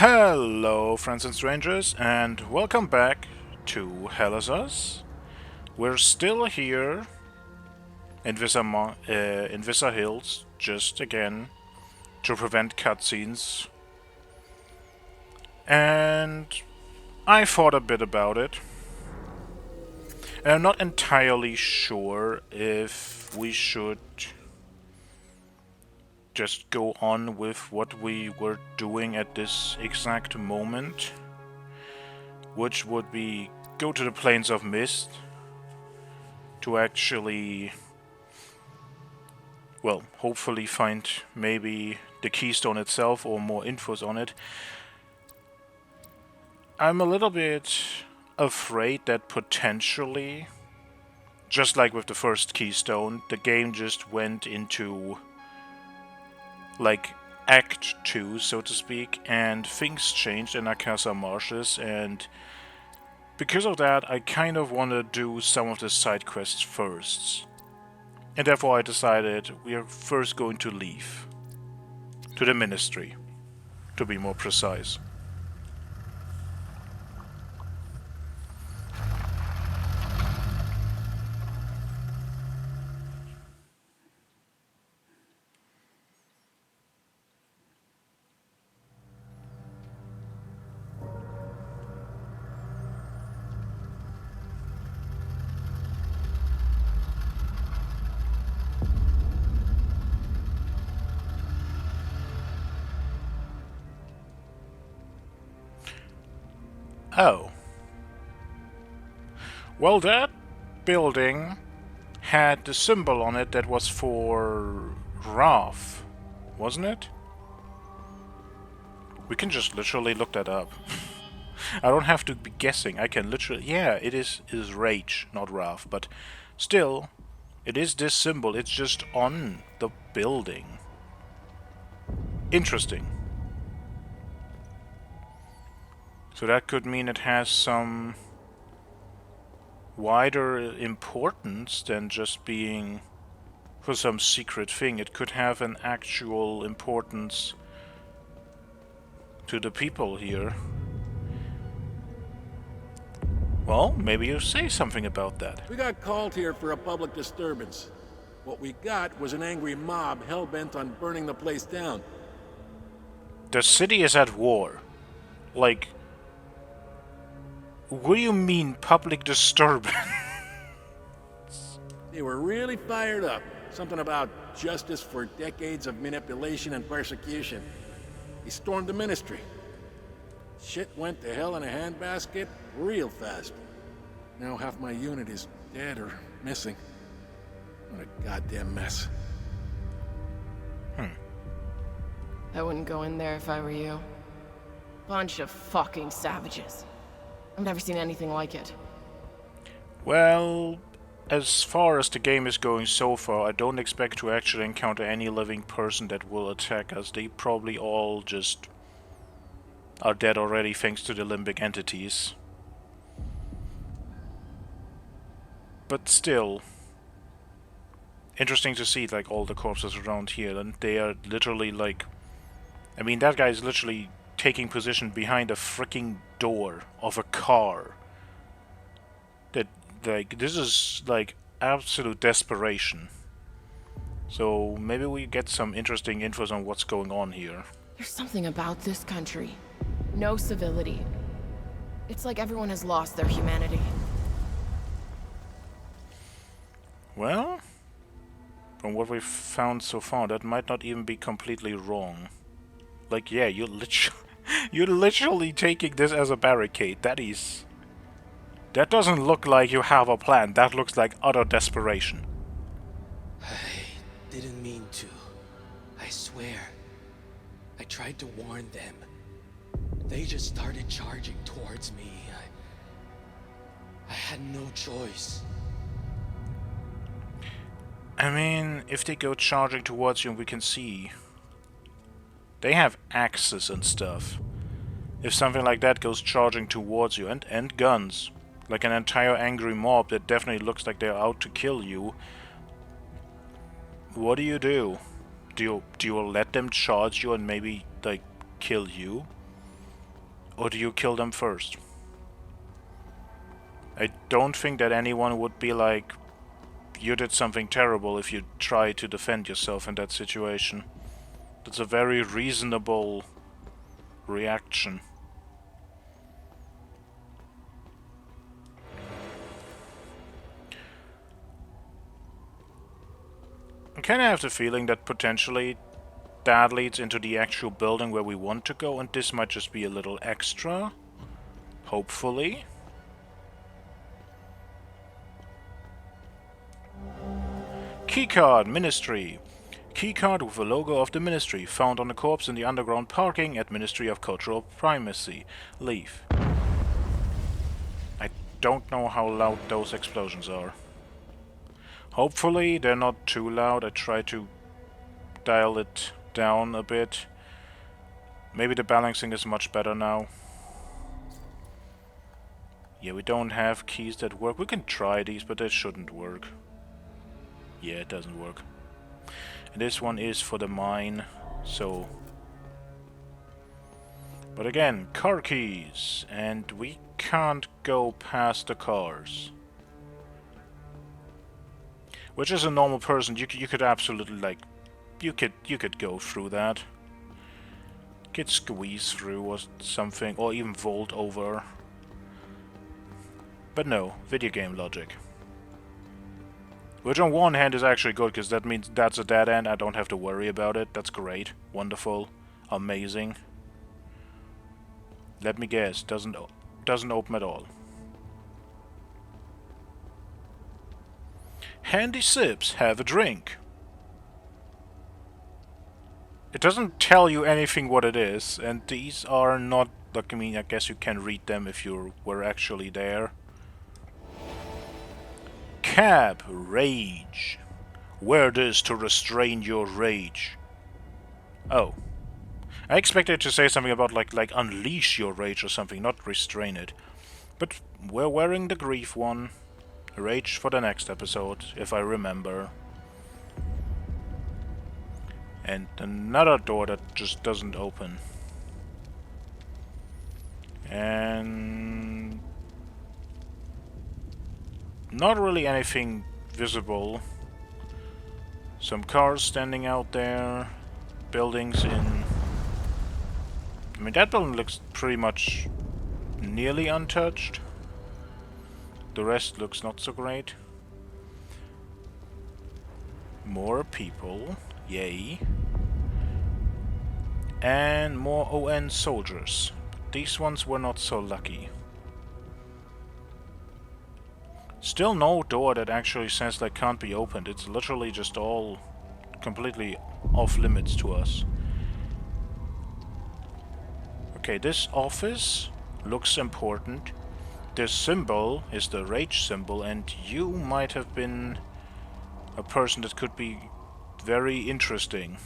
Hello, friends and strangers, and welcome back to Hell is Us. We're still here in Visa Hills, just again to prevent cutscenes. And I thought a bit about it. And I'm not entirely sure if we should just go on with what we were doing at this exact moment, which would be go to the Plains of Mist to actually, well, hopefully find maybe the keystone itself or more infos on it. I'm a little bit afraid that potentially, just like with the first keystone, the game just went into like Act 2, so to speak, and things changed in Akasa Marshes, and because of that, I kind of want to do some of the side quests first. And therefore I decided we are first going to leave. To the Ministry, to be more precise. Oh. Well, that building had the symbol on it that was for Wrath, wasn't it? We can just literally look that up. I don't have to be guessing. I can literally... Yeah, it is Rage, not Wrath, but still, it is this symbol. It's just on the building. Interesting. So that could mean it has some wider importance than just being for some secret thing. It could have an actual importance to the people here. Well, maybe you say something about that. We got called here for a public disturbance. What we got was an angry mob hell-bent on burning the place down. The city is at war. Like, what do you mean public disturbance? They were really fired up. Something about justice for decades of manipulation and persecution. He stormed the ministry. Shit went to hell in a handbasket real fast. Now half my unit is dead or missing. What a goddamn mess. I wouldn't go in there if I were you. Bunch of fucking savages. I've never seen anything like it. Well, as far as the game is going so far, I don't expect to actually encounter any living person that will attack us. They probably all just are dead already thanks to the limbic entities. But still, interesting to see like all the corpses around here, and they are literally like... I mean, that guy is literally taking position behind a freaking door of a car. That, like, this is like absolute desperation. So maybe we get some interesting infos on what's going on here. There's something about this country. No civility. It's like everyone has lost their humanity. Well, from what we've found so far, that might not even be completely wrong. Like, yeah, you're literally taking this as a barricade. That doesn't look like you have a plan. That looks like utter desperation. I didn't mean to. I swear. I tried to warn them. They just started charging towards me. I had no choice. I mean, if they go charging towards you, we can see. They have axes and stuff. If something like that goes charging towards you, and guns, like an entire angry mob that definitely looks like they're out to kill you, what do you do? Do you let them charge you and maybe, like, kill you? Or do you kill them first? I don't think that anyone would be like, you did something terrible if you try to defend yourself in that situation. That's a very reasonable reaction. I kinda have the feeling that potentially that leads into the actual building where we want to go, and this might just be a little extra. Hopefully. Keycard, Ministry. Keycard with a logo of the Ministry, found on a corpse in the underground parking at Ministry of Cultural Primacy. Leave. I don't know how loud those explosions are. Hopefully they're not too loud. I try to dial it down a bit. Maybe the balancing is much better now. Yeah, we don't have keys that work. We can try these, but they shouldn't work. Yeah, it doesn't work. And this one is for the mine, so... But again, car keys, and we can't go past the cars. Which is a normal person, you could absolutely, like... You could go through that. Could squeeze through or something, or even vault over. But no, video game logic. Which on one hand is actually good, because that means that's a dead end, I don't have to worry about it. That's great. Wonderful. Amazing. Let me guess, doesn't open at all. Handy sips, have a drink. It doesn't tell you anything what it is, and these are not... Like, I mean, I guess you can read them if you were actually there. Cab, rage. Wear this to restrain your rage. Oh. I expected to say something about like unleash your rage or something, not restrain it. But we're wearing the grief one. Rage for the next episode, if I remember. And another door that just doesn't open. And... not really anything visible. Some cars standing out there. Buildings in... I mean, that building looks pretty much nearly untouched. The rest looks not so great. More people. Yay. And more ON soldiers. These ones were not so lucky. Still no door that actually says that can't be opened. It's literally just all completely off limits to us. Okay, this office looks important. This symbol is the rage symbol, and you might have been a person that could be very interesting.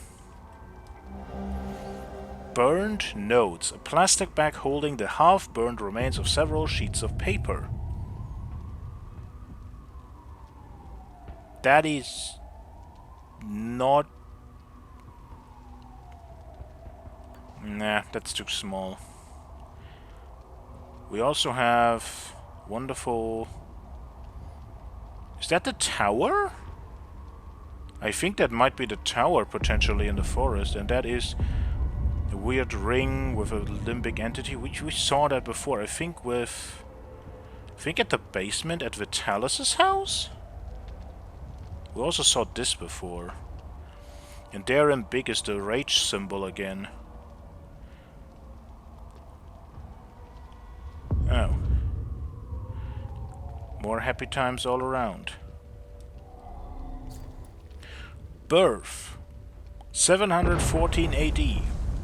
Burned notes. A plastic bag holding the half-burned remains of several sheets of paper. That is not... Nah, that's too small. We also have wonderful... Is that the tower? I think that might be the tower potentially in the forest, and that is a weird ring with a limbic entity. We saw that before, I think with... I think at the basement at Vitalis' house? We also saw this before. And therein big is the rage symbol again. Oh. More happy times all around. Birth. 714 AD.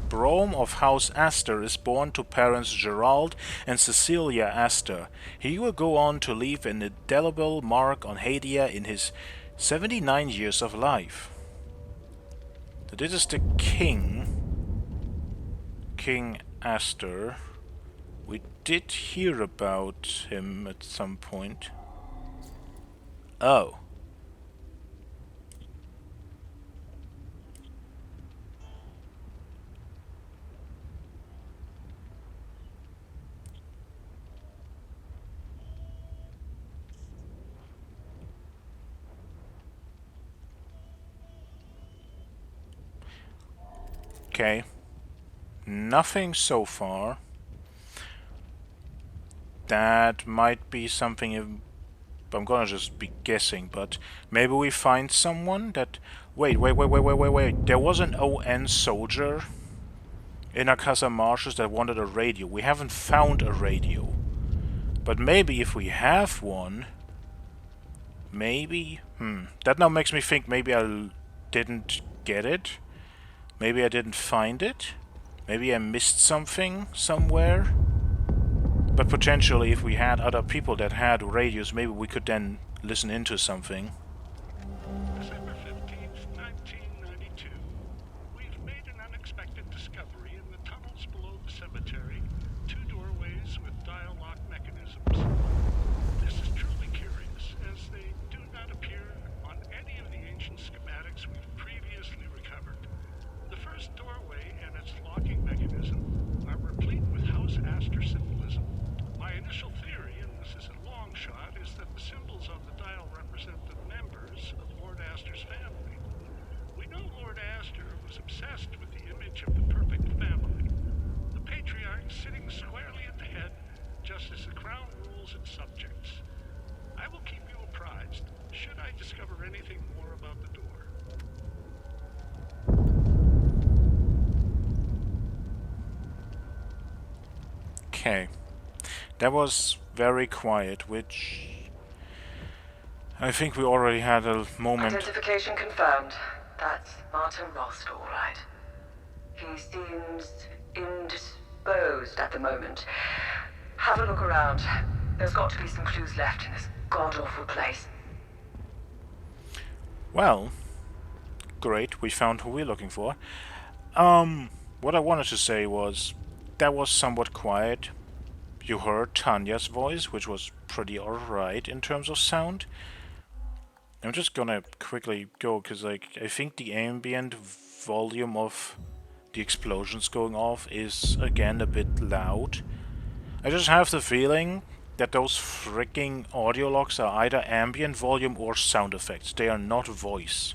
Brome of House Astor is born to parents Gerald and Cecilia Astor. He will go on to leave an indelible mark on Hadia in his 79 years of life. So this is the king. King Astor. We did hear about him at some point. Oh. Okay. Nothing so far. That might be something if I'm gonna just be guessing, but maybe we find someone that... Wait. There was an ON soldier in Akasa Marshes that wanted a radio. We haven't found a radio. But maybe if we have one... Maybe? That now makes me think maybe I didn't get it. Maybe I didn't find it. Maybe I missed something somewhere. But potentially, if we had other people that had radios, maybe we could then listen into something. December 15th, 1992. We've made an unexpected discovery in the tunnels below the cemetery. 2 doorways with dial lock mechanisms. This is truly curious, as they do not appear on any of the ancient schematics we've previously recovered. The first doorway and its locking mechanism are replete with House Astor symbolism. My initial theory, and this is a long shot, is that the symbols on the dial represent the members of Lord Astor's family. We know Lord Astor was obsessed with the image of the perfect family. The patriarch sitting squarely at the head, just as the crown rules its subjects. I will keep you apprised, should I discover anything more about the door. Okay. That was very quiet, which... I think we already had a moment... Identification confirmed. That's Martin Rost, all right. He seems indisposed at the moment. Have a look around. There's got to be some clues left in this god-awful place. Well, great, we found who we're looking for. What I wanted to say was, that was somewhat quiet. You heard Tanya's voice, which was pretty alright in terms of sound. I'm just gonna quickly go, because like, I think the ambient volume of the explosions going off is again a bit loud. I just have the feeling that those freaking audio logs are either ambient volume or sound effects. They are not voice.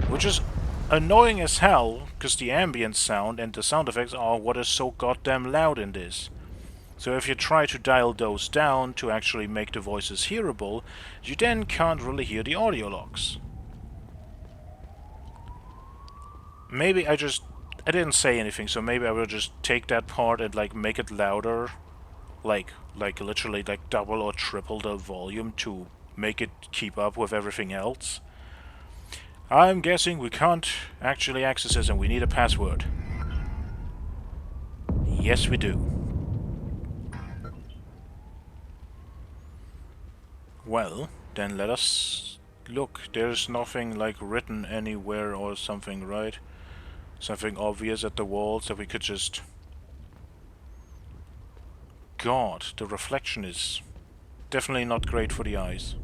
Which is annoying as hell, because the ambient sound and the sound effects are what is so goddamn loud in this. So if you try to dial those down to actually make the voices hearable, you then can't really hear the audio logs. Maybe I didn't say anything, so maybe I will just take that part and like make it louder. Like literally like double or triple the volume to make it keep up with everything else. I'm guessing we can't actually access this and we need a password. Yes, we do. Well, then let us look. There's nothing like written anywhere or something, right? Something obvious at the walls that we could just... God, the reflection is definitely not great for the eyes.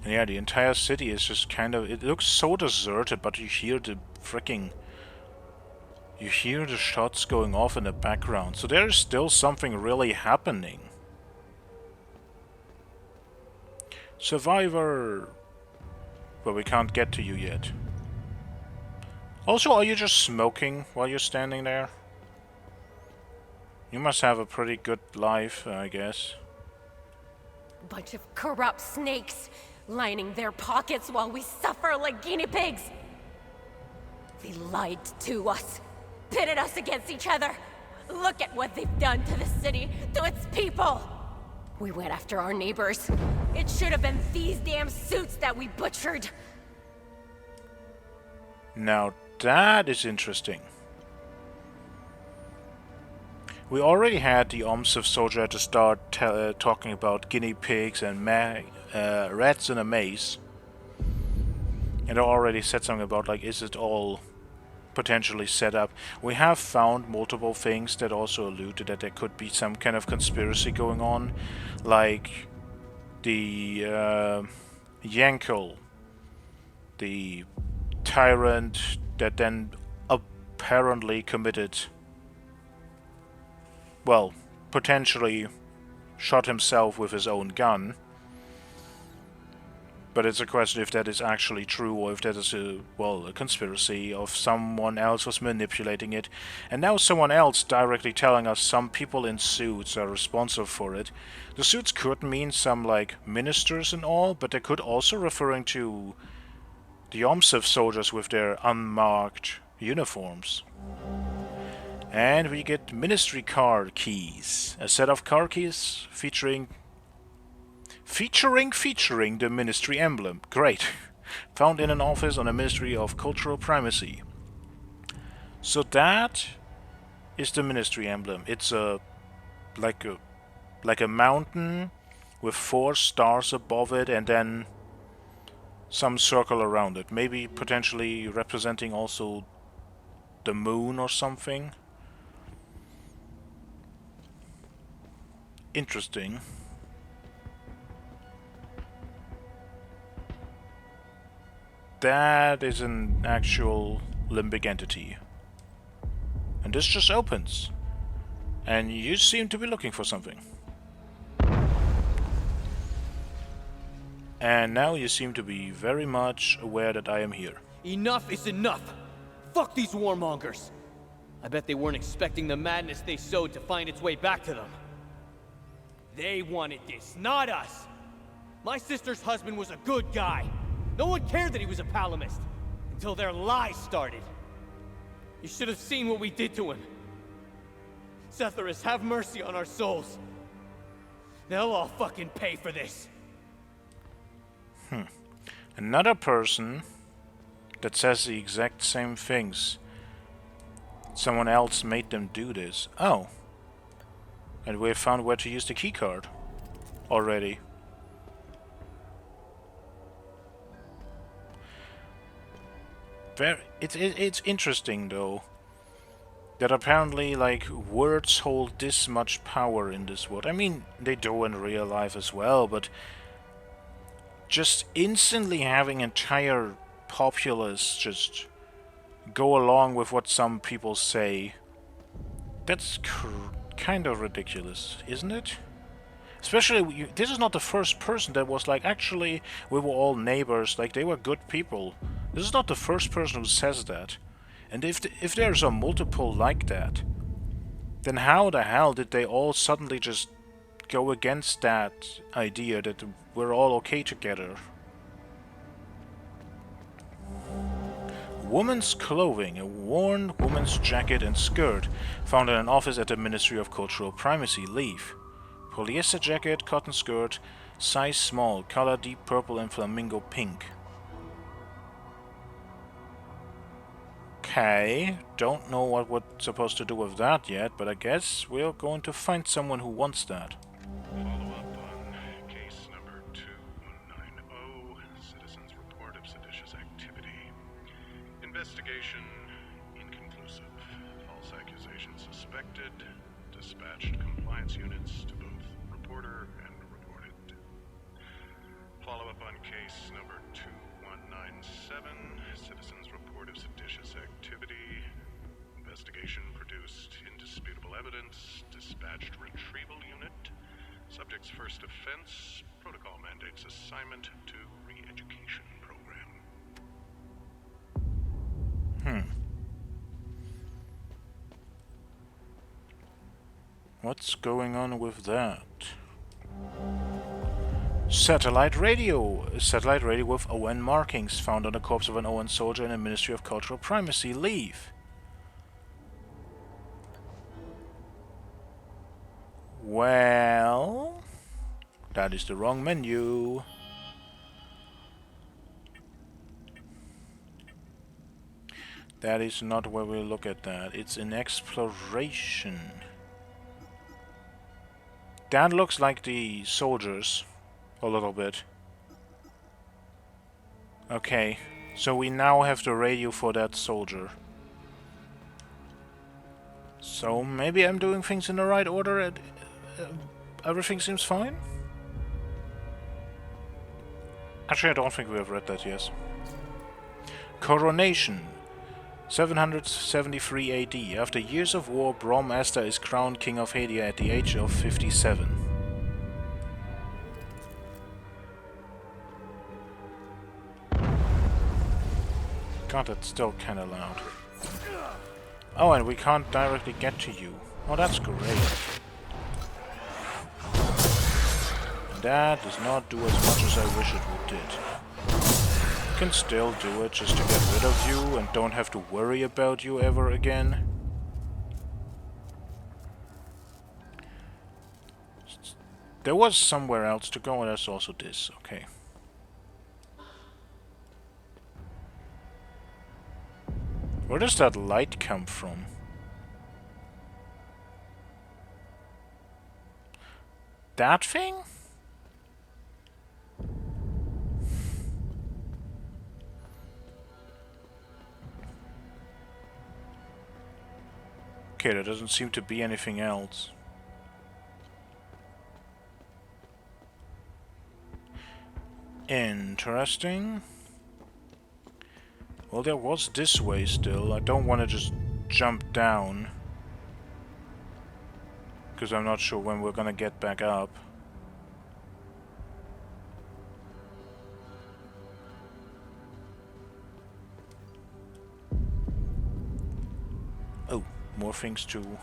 And yeah, the entire city is just kind of... It looks so deserted, but you hear the freaking... You hear the shots going off in the background, so there is still something really happening. Survivor! Well, we can't get to you yet. Also, are you just smoking while you're standing there? You must have a pretty good life, I guess. Bunch of corrupt snakes, lining their pockets while we suffer like guinea pigs. They lied to us, pitted us against each other. Look at what they've done to the city, to its people. We went after our neighbors. It should have been these damn suits that we butchered. Now that is interesting. We already had the Omsiv soldier at the start talking about guinea pigs and rats in a maze. And I already said something about, like, is it all potentially set up? We have found multiple things that also allude to that there could be some kind of conspiracy going on. Like the Yankel, the tyrant that then apparently committed... well, potentially shot himself with his own gun. But it's a question if that is actually true or if that is a conspiracy of someone else was manipulating it. And now someone else directly telling us some people in suits are responsible for it. The suits could mean some like ministers and all, but they could also referring to the OMSIF soldiers with their unmarked uniforms. And we get ministry car keys. A set of car keys featuring the ministry emblem. Great. Found in an office on the Ministry of Cultural Primacy. So that is the ministry emblem. It's like a mountain with 4 stars above it and then some circle around it. Maybe potentially representing also the moon or something. Interesting. That is an actual limbic entity. And this just opens. And you seem to be looking for something. And now you seem to be very much aware that I am here. Enough is enough! Fuck these warmongers! I bet they weren't expecting the madness they sowed to find its way back to them. They wanted this, not us! My sister's husband was a good guy. No one cared that he was a Palamist, until their lies started. You should have seen what we did to him. Setharus, have mercy on our souls. They'll all fucking pay for this. Another person that says the exact same things. Someone else made them do this. Oh. And we have found where to use the keycard already. It's interesting though that apparently like words hold this much power in this world. I mean, they do in real life as well, but just instantly having entire populace just go along with what some people say, that's kind of ridiculous, isn't it? Especially, this is not the first person that was like, actually, we were all neighbors, like they were good people. This is not the first person who says that. And if there's a multiple like that, then how the hell did they all suddenly just go against that idea that we're all okay together? Woman's clothing, a worn woman's jacket and skirt, found in an office at the Ministry of Cultural Primacy, Leaf. Polyester jacket, cotton skirt, size small, color deep purple and flamingo pink. Okay, don't know what we're supposed to do with that yet, but I guess we're going to find someone who wants that. Follow up on case number 2190, Citizens Report of Seditious Activity. Investigation inconclusive. False accusation suspected. Dispatched compliance units to both reporter and reported. Follow up on case number 2197, Citizens Report of Seditious Activity. Investigation produced indisputable evidence. Dispatched retrieval unit. Subject's first offense. Protocol mandates assignment to re-education program. What's going on with that? Satellite radio. A satellite radio with ON markings found on the corpse of an ON soldier in the Ministry of Cultural Primacy, Leave. Well, that is the wrong menu. That is not where we look at that. It's in exploration. That looks like the soldiers. A little bit. Okay, so we now have the radio for that soldier. So maybe I'm doing things in the right order and everything seems fine? Actually, I don't think we have read that yet. Coronation. 773 AD. After years of war, Brom Asta is crowned King of Hadia at the age of 57. God, that's still kinda loud. Oh, and we can't directly get to you. Oh, that's great. That does not do as much as I wish it would did. You can still do it just to get rid of you and don't have to worry about you ever again. There was somewhere else to go, and there's also this. Okay. Where does that light come from? That thing? Okay, there doesn't seem to be anything else. Interesting. Well, there was this way still. I don't want to just jump down, because I'm not sure when we're gonna get back up. Oh, more things too.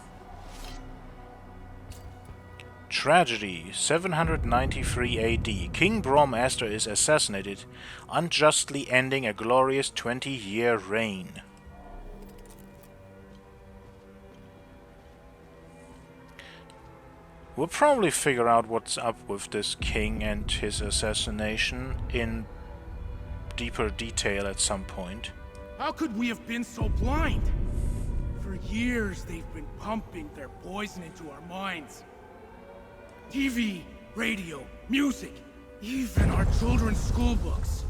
Tragedy, 793 AD. King Brom Aster is assassinated, unjustly ending a glorious 20-year reign. We'll probably figure out what's up with this king and his assassination in deeper detail at some point. How could we have been so blind? For years, they've been pumping their poison into our minds. TV, radio, music, even our children's school books.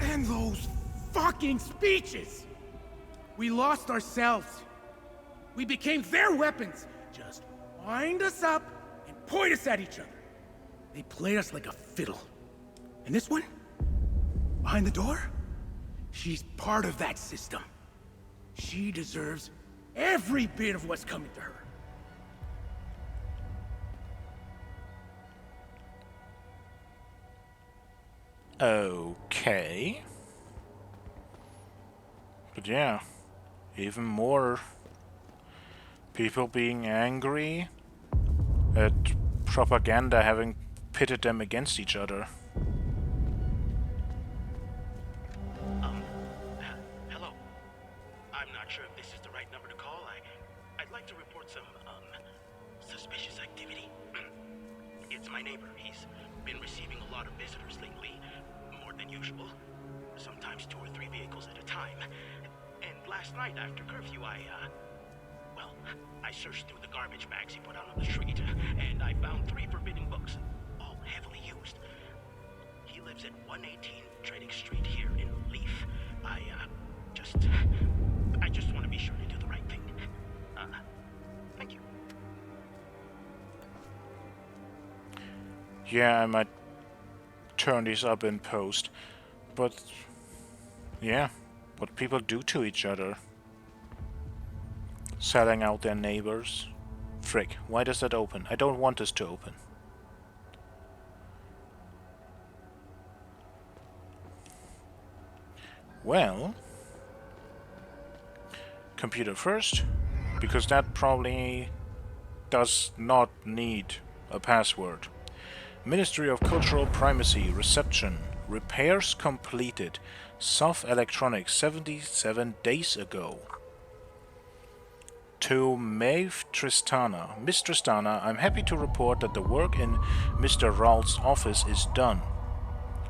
And those fucking speeches! We lost ourselves. We became their weapons. Just wind us up and point us at each other. They played us like a fiddle. And this one? Behind the door? She's part of that system. She deserves every bit of what's coming to her. Okay. But yeah, even more people being angry at propaganda having pitted them against each other. Hello. I'm not sure if this is the right number to call. I'd like to report some, suspicious activity. It's my neighbor. He's been receiving a lot of visitors lately. More than usual. Sometimes 2 or 3 vehicles at a time. And last night after curfew, I searched through the garbage bags he put out on the street, and I found 3 forbidden books, all heavily used. He lives at 118 Trading Street here in Leaf. I just want to be sure to do the right thing. Thank you. Yeah, I might turn these up in post. But, yeah, what people do to each other. Selling out their neighbors. Frick, why does that open? I don't want this to open. Well, computer first, because that probably does not need a password. Ministry of Cultural Primacy, reception, repairs completed, Soft Electronics 77 days ago. To Maeve Tristana. Miss Tristana, I'm happy to report that the work in Mr. Ralph's office is done.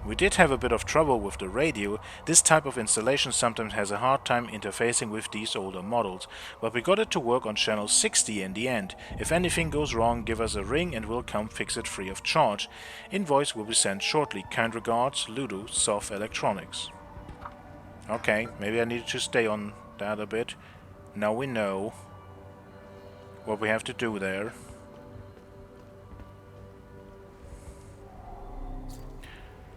We did have a bit of trouble with the radio. This type of installation sometimes has a hard time interfacing with these older models, but we got it to work on channel 60 in the end. If anything goes wrong, give us a ring and we'll come fix it free of charge. Invoice will be sent shortly. Kind regards, Ludo, Soft Electronics. Okay, maybe I needed to stay on that a bit. Now we know what we have to do there.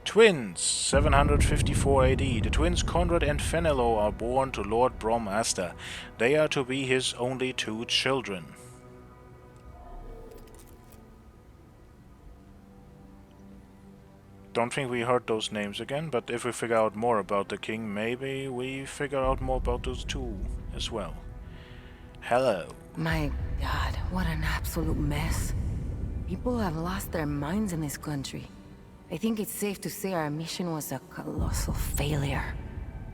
Twins, 754 AD. The twins Conrad and Fenelo are born to Lord Brom Aster. They are to be his only 2 children. don't think we heard those names again, but if we figure out more about the king, maybe we figure out more about those two as well. Hello. My God, what an absolute mess. People have lost their minds in this country. I think it's safe to say our mission was a colossal failure.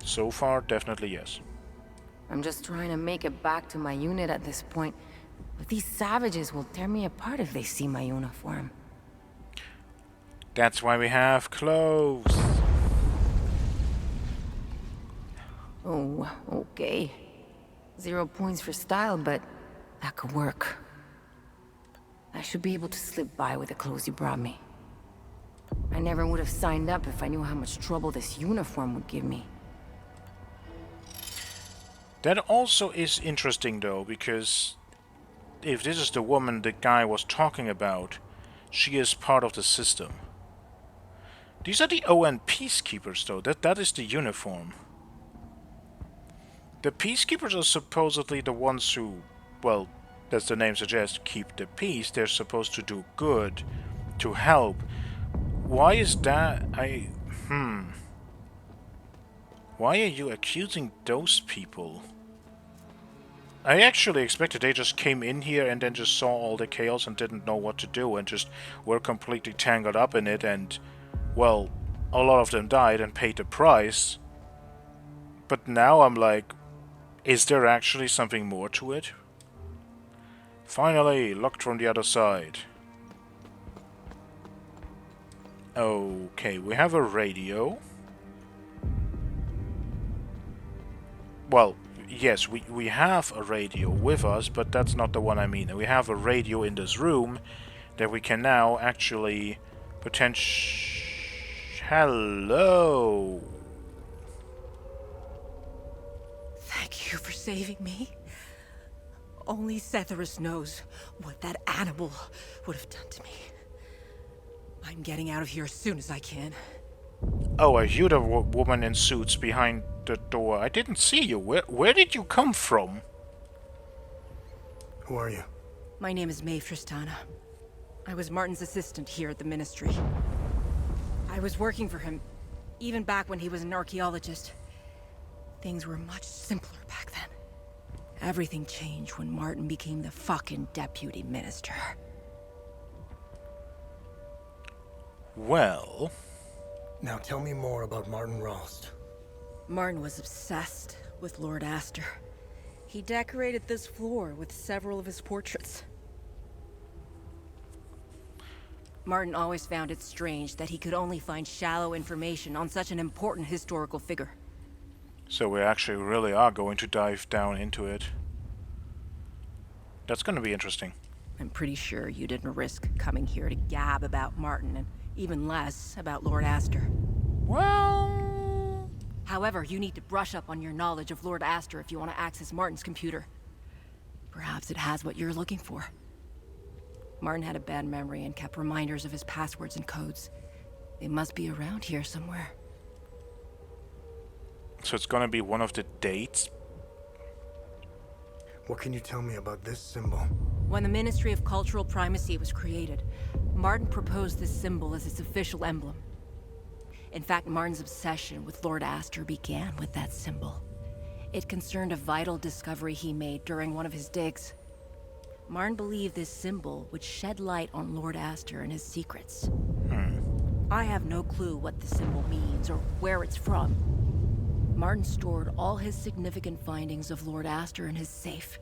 So far, definitely yes. I'm just trying to make it back to my unit at this point. But these savages will tear me apart if they see my uniform. That's why we have clothes. Oh, okay. 0 points for style, but that could work. I should be able to slip by with the clothes you brought me. I never would have signed up if I knew how much trouble this uniform would give me. That also is interesting though, because if this is the woman the guy was talking about, she is part of the system. These are the ON Peacekeepers though, that is the uniform. The Peacekeepers are supposedly the ones who, well, as the name suggests, keep the peace. They're supposed to do good, to help. Why is that? Why are you accusing those people? I actually expected they just came in here and then just saw all the chaos and didn't know what to do and just were completely tangled up in it and, well, a lot of them died and paid the price. But now I'm like, is there actually something more to it? Finally, locked from the other side. Okay, we have a radio. Well, yes, we have a radio with us, but that's not the one I mean. We have a radio in this room that we can now actually Hello. Thank you for saving me. Only Setharus knows what that animal would have done to me. I'm getting out of here as soon as I can. Oh, are you the woman in suits behind the door? I didn't see you. Where did you come from? Who are you? My name is Mae Tristana. I was Martin's assistant here at the Ministry. I was working for him, even back when he was an archaeologist. Things were much simpler back then. Everything changed when Martin became the fucking deputy minister. Well... Now tell me more about Martin Rost. Martin was obsessed with Lord Astor. He decorated this floor with several of his portraits. Martin always found it strange that he could only find shallow information on such an important historical figure. So we actually really are going to dive down into it. That's going to be interesting. I'm pretty sure you didn't risk coming here to gab about Martin, and even less about Lord Astor. Well... However, you need to brush up on your knowledge of Lord Astor if you want to access Martin's computer. Perhaps it has what you're looking for. Martin had a bad memory and kept reminders of his passwords and codes. They must be around here somewhere. So it's gonna be one of the dates? What can you tell me about this symbol? When the Ministry of Cultural Primacy was created, Martin proposed this symbol as its official emblem. In fact, Martin's obsession with Lord Astor began with that symbol. It concerned a vital discovery he made during one of his digs. Martin believed this symbol would shed light on Lord Astor and his secrets. I have no clue what the symbol means or where it's from. Martin stored all his significant findings of Lord Astor in his safe.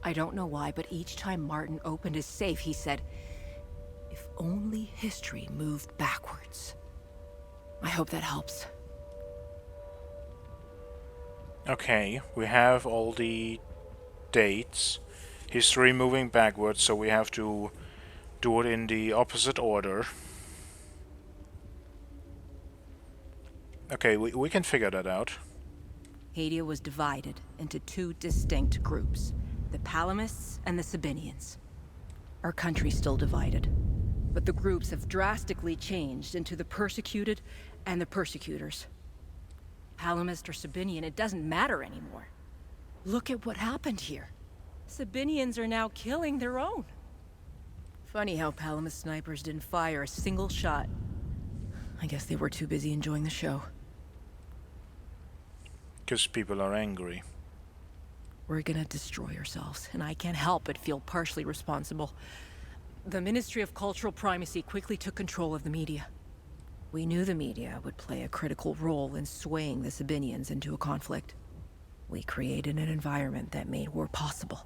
I don't know why, but each time Martin opened his safe, he said, "If only history moved backwards." I hope that helps. Okay, we have all the dates. History moving backwards, so we have to do it in the opposite order. Okay, we can figure that out. Hadia was divided into two distinct groups, the Palamists and the Sabinians. Our country's still divided, but the groups have drastically changed into the persecuted and the persecutors. Palamist or Sabinian, it doesn't matter anymore. Look at what happened here. Sabinians are now killing their own. Funny how Palamist snipers didn't fire a single shot. I guess they were too busy enjoying the show. Because people are angry. We're gonna destroy ourselves, and I can't help but feel partially responsible. The Ministry of Cultural Primacy quickly took control of the media. We knew the media would play a critical role in swaying the Sabinians into a conflict. We created an environment that made war possible.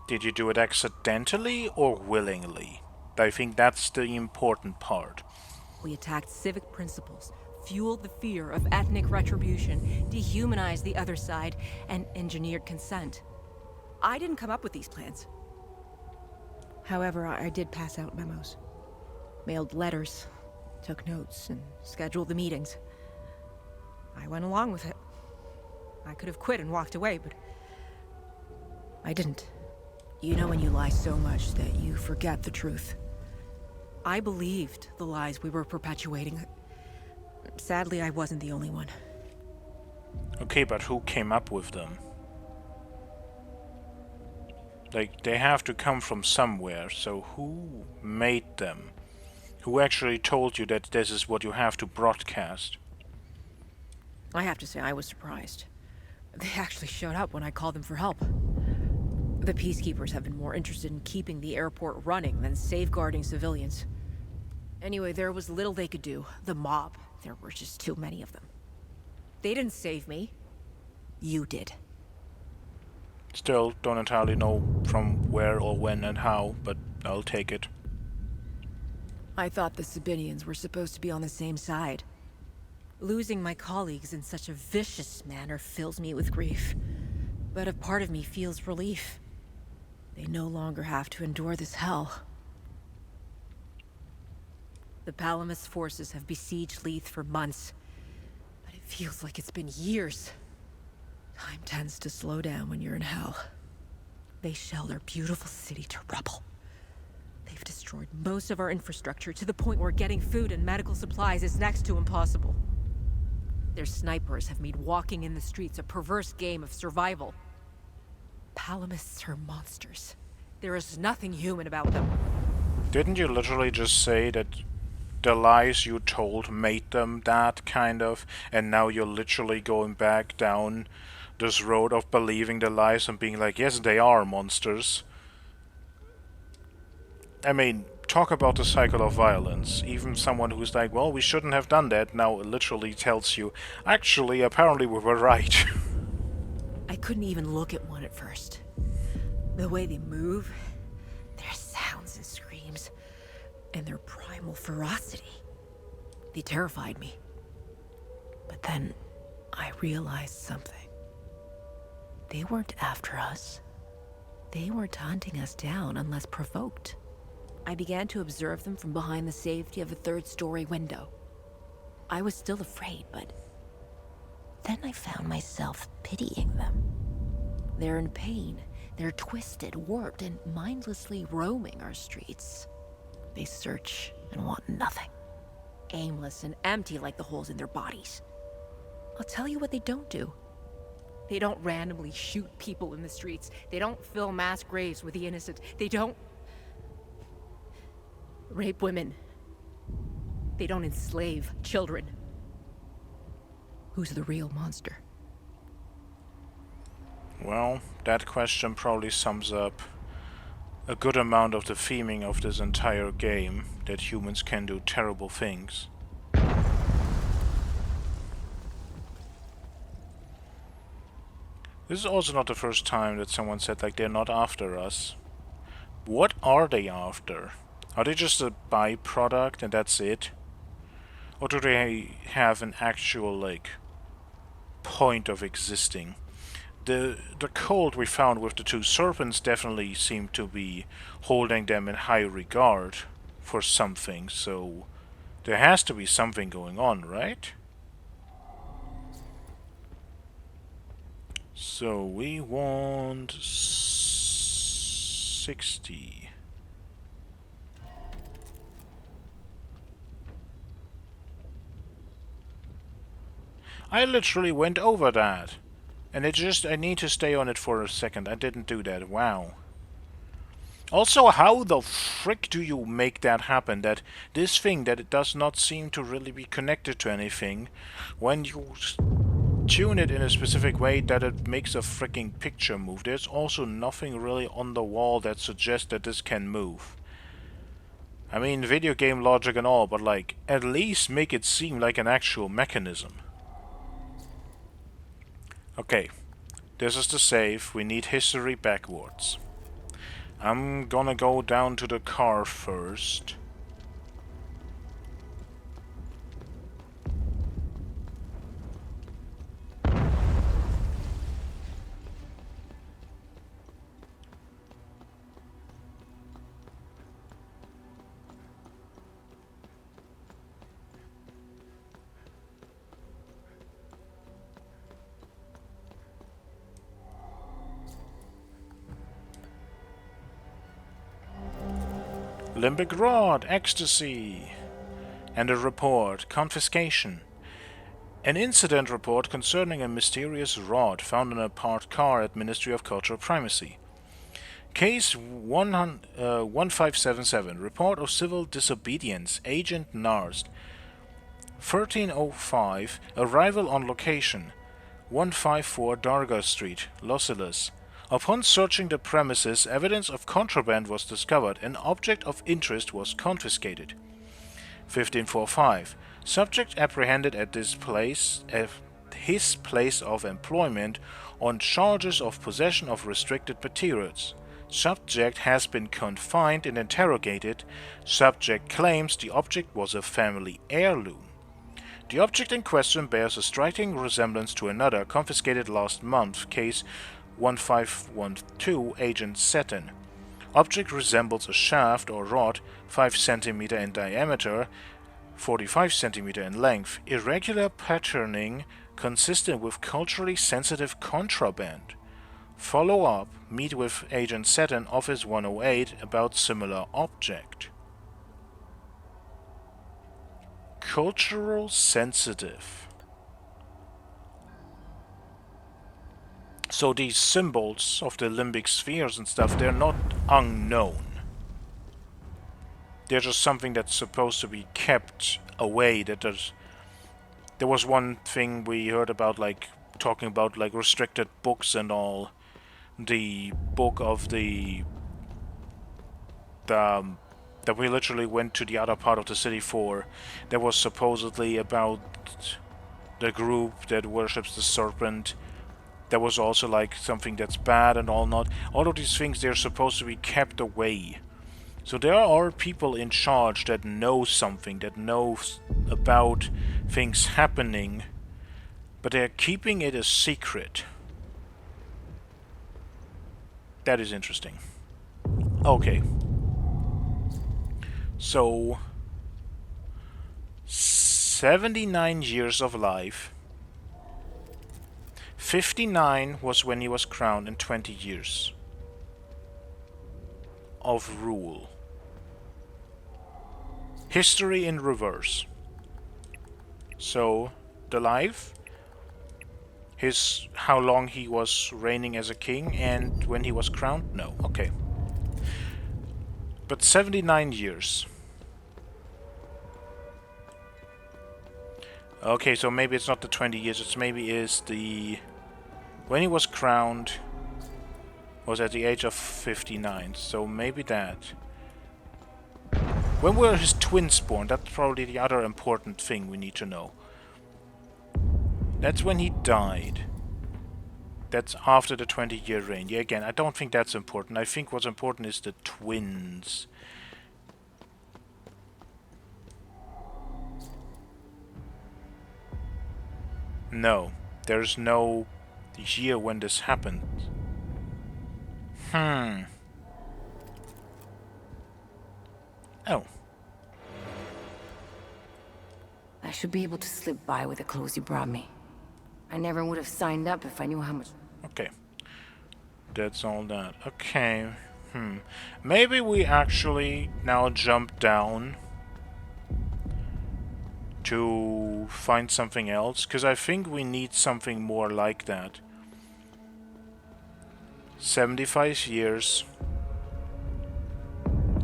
Did you do it accidentally or willingly? I think that's the important part. We attacked civic principles, fueled the fear of ethnic retribution, dehumanized the other side, and engineered consent. I didn't come up with these plans. However, I did pass out memos. Mailed letters, took notes, and scheduled the meetings. I went along with it. I could have quit and walked away, but I didn't. You know when you lie so much that you forget the truth. I believed the lies we were perpetuating. Sadly, I wasn't the only one. Okay, but who came up with them? Like, they have to come from somewhere, so who made them? Who actually told you that this is what you have to broadcast? I have to say, I was surprised. They actually showed up when I called them for help. The peacekeepers have been more interested in keeping the airport running than safeguarding civilians. Anyway, there was little they could do. The mob, there were just too many of them. They didn't save me. You did. Still, don't entirely know from where or when and how, but I'll take it. I thought the Sabinians were supposed to be on the same side. Losing my colleagues in such a vicious manner fills me with grief. But a part of me feels relief. They no longer have to endure this hell. The Palamas forces have besieged Leith for months, but it feels like it's been years. Time tends to slow down when you're in hell. They shelled our beautiful city to rubble. They've destroyed most of our infrastructure to the point where getting food and medical supplies is next to impossible. Their snipers have made walking in the streets a perverse game of survival. Palamists are monsters. There is nothing human about them. Didn't you literally just say that the lies you told made them that, kind of, and now you're literally going back down this road of believing the lies and being like, yes, they are monsters? I mean, talk about the cycle of violence. Even someone who's like, well, we shouldn't have done that, now literally tells you, actually, apparently we were right. I couldn't even look at one at first. The way they move, their sounds and screams, and their primal ferocity. They terrified me. But then, I realized something. They weren't after us. They weren't hunting us down unless provoked. I began to observe them from behind the safety of a third-story window. I was still afraid, but then I found myself pitying them. They're in pain. They're twisted, warped, and mindlessly roaming our streets. They search and want nothing. Aimless and empty like the holes in their bodies. I'll tell you what they don't do. They don't randomly shoot people in the streets. They don't fill mass graves with the innocent. They don't rape women. They don't enslave children. Who's the real monster? Well, that question probably sums up a good amount of the theming of this entire game, that humans can do terrible things. This is also not the first time that someone said, like, they're not after us. What are they after? Are they just a byproduct and that's it? Or do they have an actual, like, point of existing? The cult we found with the two serpents definitely seemed to be holding them in high regard for something, so there has to be something going on, right? So we want 60. I literally went over that. And I need to stay on it for a second. I didn't do that. Wow. Also, how the frick do you make that happen? That this thing that it does not seem to really be connected to anything, when you tune it in a specific way, that it makes a freaking picture move. There's also nothing really on the wall that suggests that this can move. I mean, video game logic and all, but like, at least make it seem like an actual mechanism. Okay, this is the save. We need history backwards. I'm gonna go down to the car first. Limbic rod, ecstasy, and a report, confiscation. An incident report concerning a mysterious rod found in a parked car at Ministry of Cultural Primacy. Case 1577, report of civil disobedience, Agent Narst. 1305, arrival on location, 154 Darga Street, Los Angeles. Upon searching the premises, evidence of contraband was discovered. An object of interest was confiscated. 1545. Subject apprehended at his place of employment on charges of possession of restricted materials. Subject has been confined and interrogated. Subject claims the object was a family heirloom. The object in question bears a striking resemblance to another confiscated last month, case 1512, Agent Seton. Object resembles a shaft or rod 5 cm in diameter, 45 cm in length, irregular patterning consistent with culturally sensitive contraband. Follow up, meet with Agent Seton, Office 108, about similar object. Cultural sensitive. So these symbols of the limbic spheres and stuff, they're not unknown. They're just something that's supposed to be kept away. There was one thing we heard about, like, talking about, like, restricted books and all. The book of that we literally went to the other part of the city for, that was supposedly about the group that worships the serpent. There was also like something that's bad and all not. All of these things, they're supposed to be kept away. So there are people in charge that know something, that knows about things happening, but they're keeping it a secret. That is interesting. Okay. So 79 years of life. 59 was when he was crowned, and 20 years of rule. History in reverse. So, the life, how long he was reigning as a king, and when he was crowned? No, okay. But 79 years. Okay, so maybe it's not the 20 years, it's maybe is the... When he was crowned was at the age of 59, so maybe that. When were his twins born? That's probably the other important thing we need to know. That's when he died. That's after the 20-year reign. Yeah, again, I don't think that's important. I think what's important is the twins. No, there's no year when this happened. Oh. I should be able to slip by with the clothes you brought me. I never would have signed up if I knew how much... Okay. That's all that. Okay. Maybe we actually now jump down to find something else, because I think we need something more like that. 75 years.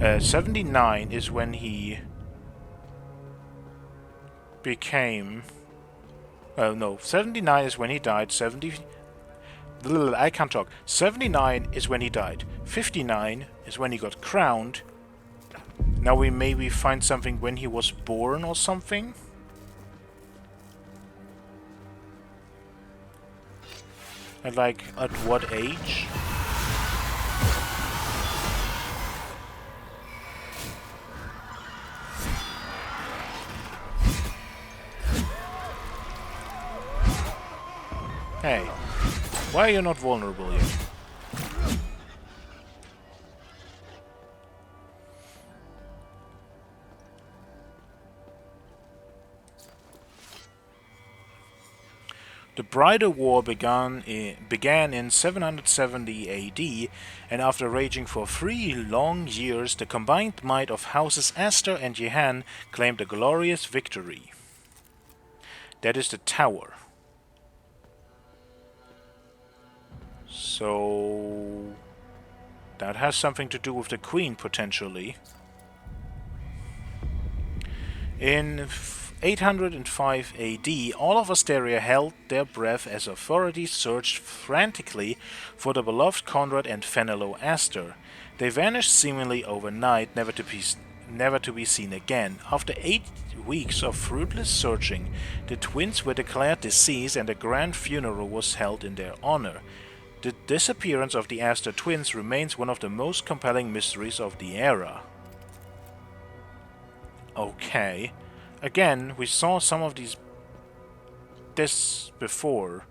79 is when he became... Oh no, 79 is when he died, 70... I can't talk. 79 is when he died. 59 is when he got crowned. Now we maybe find something when he was born or something? And like, at what age? Hey, why are you not vulnerable yet? The Bridal War began in 770 AD, and after raging for 3 long years, the combined might of Houses Aster and Jehan claimed a glorious victory. That is the tower. So... that has something to do with the Queen, potentially. In 805 AD, all of Asteria held their breath as authorities searched frantically for the beloved Conrad and Fenelo Aster. They vanished seemingly overnight, never to be seen again. After 8 weeks of fruitless searching, the twins were declared deceased and a grand funeral was held in their honor. The disappearance of the Aster twins remains one of the most compelling mysteries of the era. Okay. Again, we saw some of this before.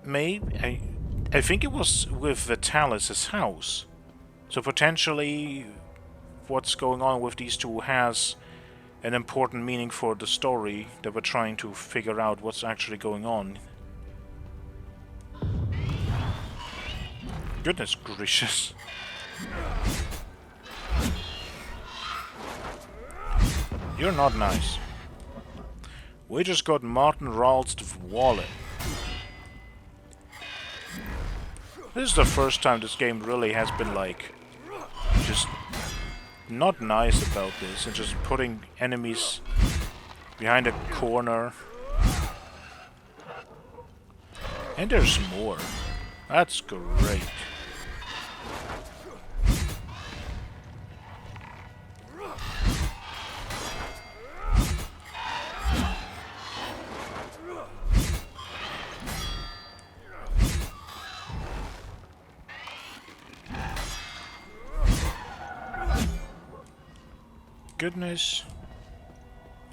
Maybe... I think it was with Vitalis' house. So potentially what's going on with these two has an important meaning for the story that we're trying to figure out what's actually going on. Goodness gracious. You're not nice. We just got Martin Ralst's wallet. This is the first time this game really has been like... just not nice about this and just putting enemies behind a corner. And there's more. That's great. Goodness.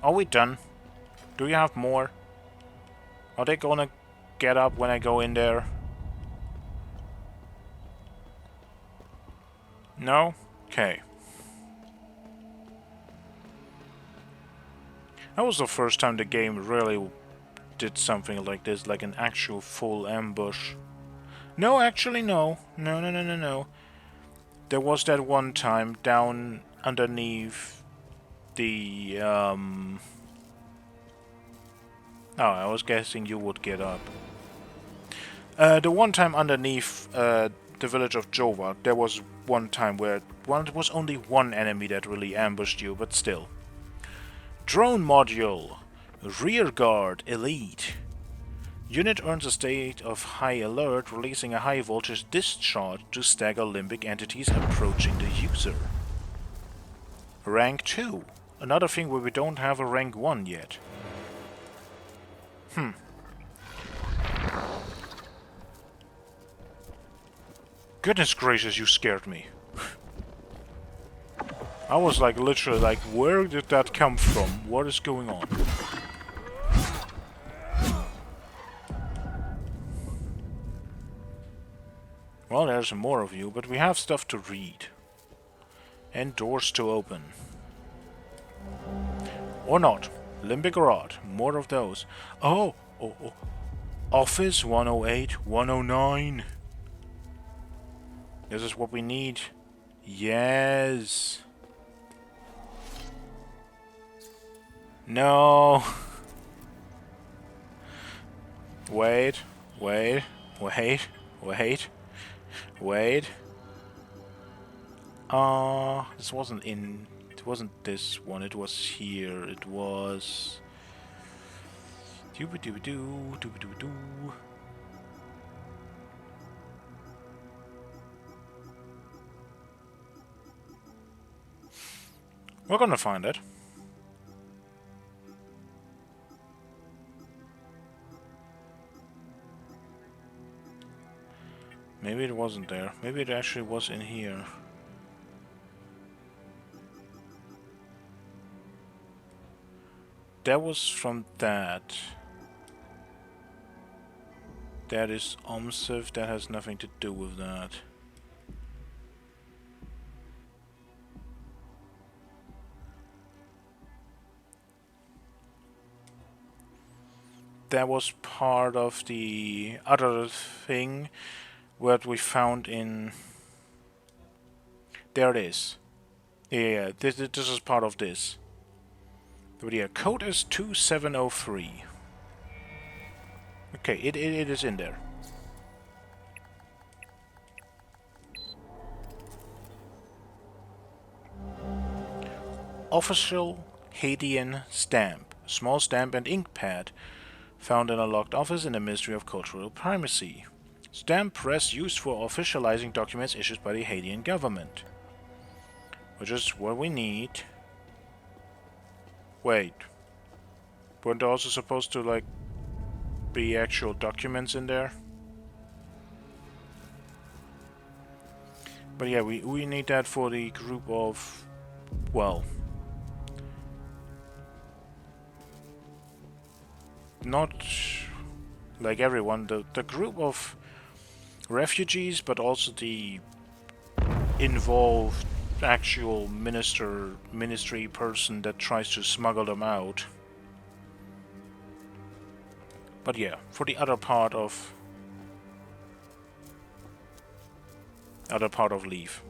Are we done? Do you have more? Are they gonna get up when I go in there? No? Okay. That was the first time the game really did something like this, like an actual full ambush. No, actually no. No. There was that one time down underneath the, Oh, I was guessing you would get up. The one time underneath the village of Jova, there was one time where it was only one enemy that really ambushed you, but still. Drone Module. Rearguard Elite. Unit earns a state of high alert, releasing a high voltage discharge to stagger limbic entities approaching the user. Rank 2. Another thing where we don't have a rank 1 yet. Goodness gracious, you scared me. I was like literally like, where did that come from? What is going on? Well, there's more of you, but we have stuff to read. And doors to open. Or not. Limbic Rod. More of those. Oh. Office 108, 109. This is what we need. Yes. No. Wait. This wasn't in... It wasn't this one, it was here. It was... Doo-ba-doo-ba-doo, doo-ba-doo-ba-doo. We're gonna find it. Maybe it wasn't there. Maybe it actually was in here. That was from that. That is OMSIV. That has nothing to do with that. That was part of the other thing what we found in... There it is. Yeah, this is part of this. But yeah, code is 2703. Okay, it is in there. Official Haitian stamp. Small stamp and ink pad. Found in a locked office in the Ministry of Cultural Primacy. Stamp press used for officializing documents issued by the Haitian government. Which is what we need. Wait. Weren't there also supposed to, like, be actual documents in there? But yeah, we need that for the group of... well... not like everyone, the group of refugees, but also the involved actual ministry person that tries to smuggle them out. But yeah, for the other part of leave.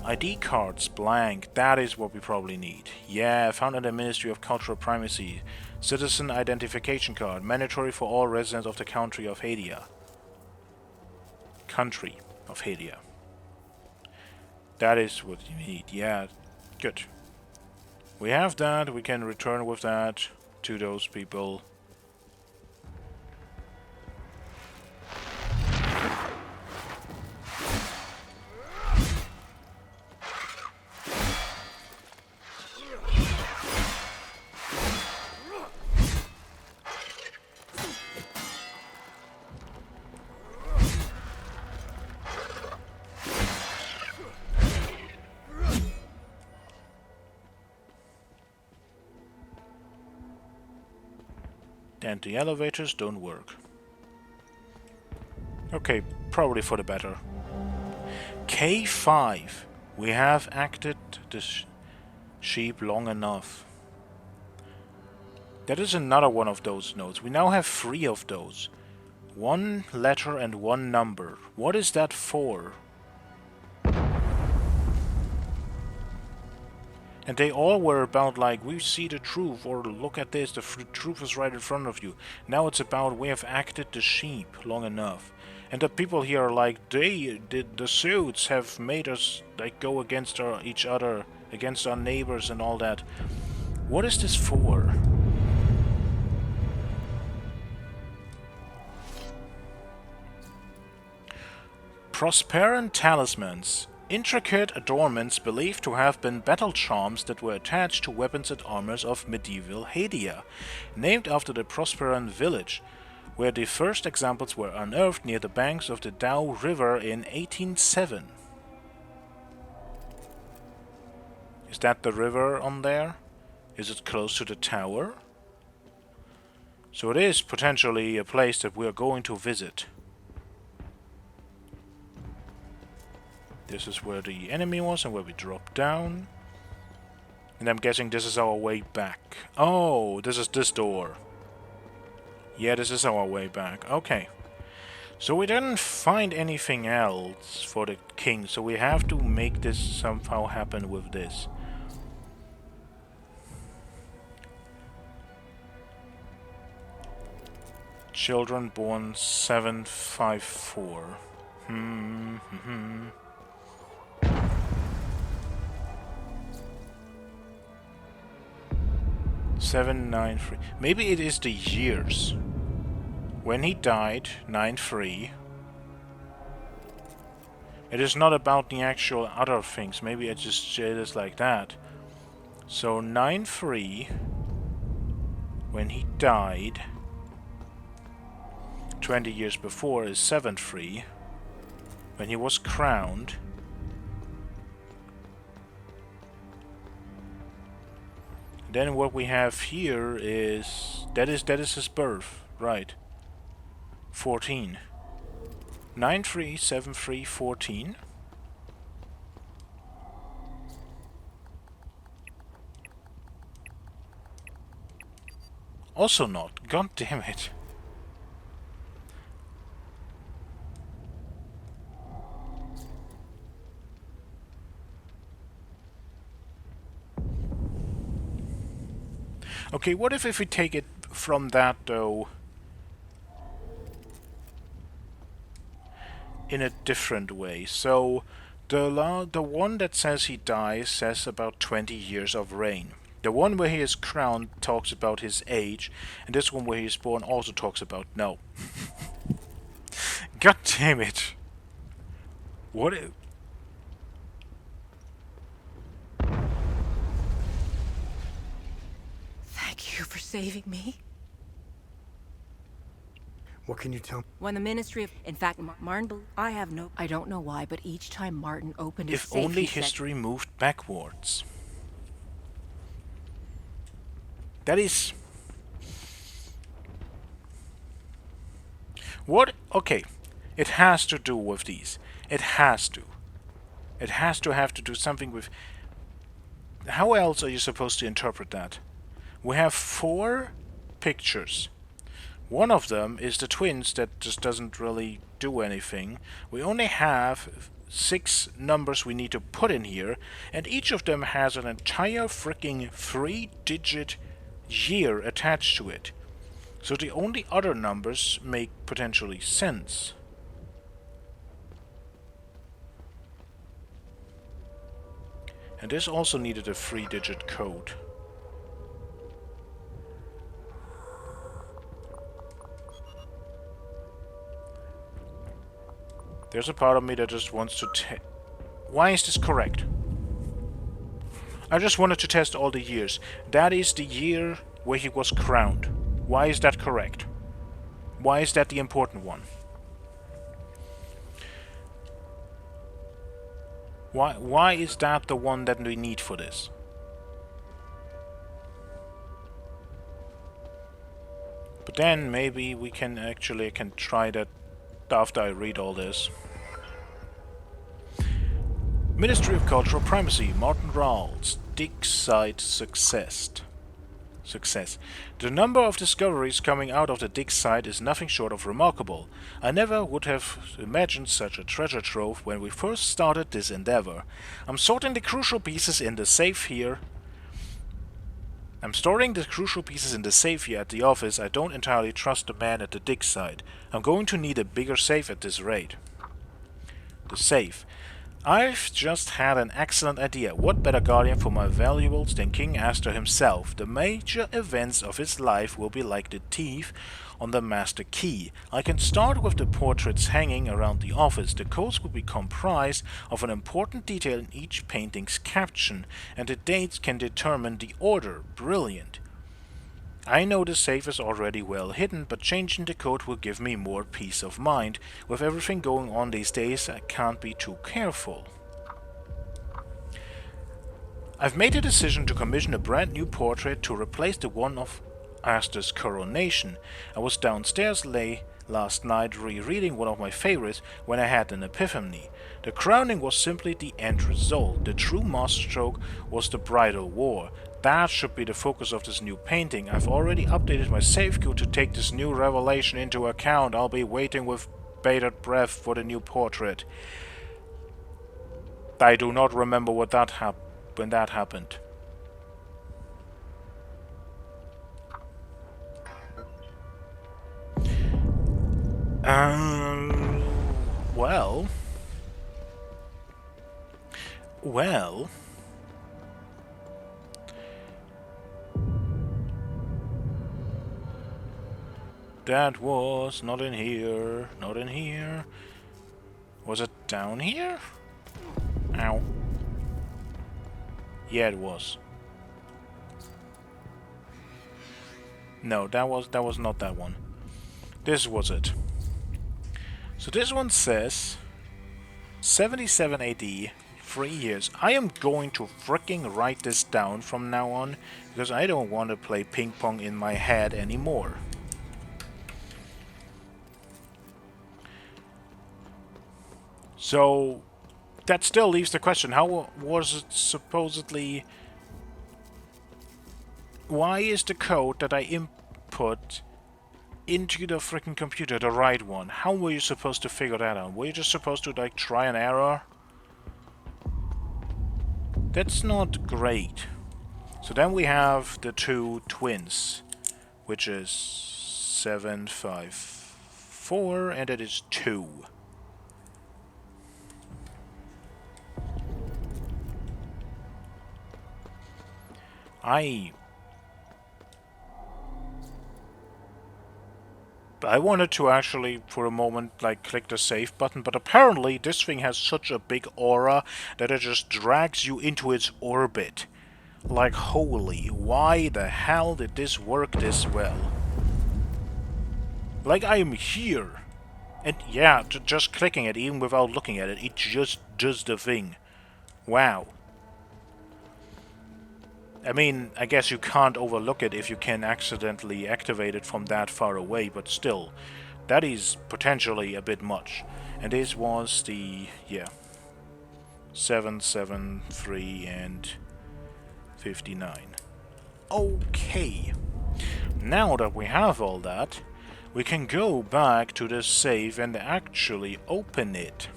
ID cards blank, that is what we probably need. Yeah, found in the Ministry of Cultural Primacy. Citizen identification card, mandatory for all residents of the country of Haiti. Country of Haiti. That is what you need, yeah, good. We have that, we can return with that to those people. And the elevators don't work. Okay, probably for the better. K5. We have acted the sheep long enough. That is another one of those notes. We now have 3 of those. 1 letter and 1 number. What is that for? And they all were about, like, we see the truth, or look at this, the truth is right in front of you. Now it's about, we have acted the sheep long enough. And the people here are like, the suits have made us, like, go against each other, against our neighbors and all that. What is this for? Prosperant talismans. Intricate adornments believed to have been battle charms that were attached to weapons and armors of medieval Haiti, named after the Prosperant village, where the first examples were unearthed near the banks of the Dow River in 1807. Is that the river on there? Is it close to the tower? So it is potentially a place that we are going to visit. This is where the enemy was and where we dropped down. And I'm guessing this is our way back. Oh, this is this door. Yeah, this is our way back. Okay. So we didn't find anything else for the king, so we have to make this somehow happen with this. Children born 754. 793. Maybe it is the years. When he died, 93. It is not about the actual other things. Maybe I just say this like that. So 93. When he died, 20 years before is 73. When he was crowned, then what we have here is that is his birth, right? 14. 9373 14. Also not. God damn it. Okay, what if we take it from that, though, in a different way? So, the one that says he dies says about 20 years of reign. The one where he is crowned talks about his age, and this one where he is born also talks about... No. God damn it. What if... Thank you for saving me. What can you tell me? When the Ministry of... In fact, Martin... I don't know why, but each time Martin opened his If safe, only he said, history moved backwards. That is... What? Okay. It has to do with these. It has to. It has to have to do something with... How else are you supposed to interpret that? We have 4 pictures. One of them is the twins that just doesn't really do anything. We only have 6 numbers we need to put in here, and each of them has an entire freaking 3-digit year attached to it. So the only other numbers make potentially sense. And this also needed a 3-digit code. There's a part of me that just wants to Why is this correct? I just wanted to test all the years. That is the year where he was crowned. Why is that correct? Why is that the important one? Why is that the one that we need for this? But then maybe we can actually try that after I read all this. Ministry of Cultural Primacy, Martin Rawls, dig site success. The number of discoveries coming out of the dig site is nothing short of remarkable. I never would have imagined such a treasure trove when we first started this endeavor. I'm sorting the crucial pieces in the safe here. I'm storing the crucial pieces in the safe here at the office. I don't entirely trust the man at the dig site. I'm going to need a bigger safe at this rate. The safe. I've just had an excellent idea. What better guardian for my valuables than King Astor himself? The major events of his life will be like the teeth on the master key. I can start with the portraits hanging around the office. The codes will be comprised of an important detail in each painting's caption, and the dates can determine the order. Brilliant. I know the safe is already well hidden, but changing the code will give me more peace of mind. With everything going on these days, I can't be too careful. I've made a decision to commission a brand new portrait to replace the one of Astor's coronation. I was downstairs last night rereading one of my favorites when I had an epiphany. The crowning was simply the end result. The true masterstroke was the bridal war. That should be the focus of this new painting. I've already updated my save code to take this new revelation into account. I'll be waiting with bated breath for the new portrait. I do not remember when that happened. Well... That was not in here. Not in here. Was it down here? Ow. Yeah, it was. No, that was not that one. This was it. So this one says 77 AD, 3 years. I am going to freaking write this down from now on because I don't want to play ping pong in my head anymore. So that still leaves the question, how was it supposedly... Why is the code that I input into the freaking computer the right one? How were you supposed to figure that out? Were you just supposed to like try and error? That's not great. So then we have the two twins, which is 754 and it is 2. I wanted to actually, for a moment, like, click the save button, but apparently this thing has such a big aura that it just drags you into its orbit. Like, holy, why the hell did this work this well? Like, I am here. And yeah, just clicking it, even without looking at it, it just does the thing. Wow. I mean, I guess you can't overlook it if you can accidentally activate it from that far away, but still, that is potentially a bit much. And this was the, yeah, 773 and 59. Okay. Now that we have all that, we can go back to the save and actually open it.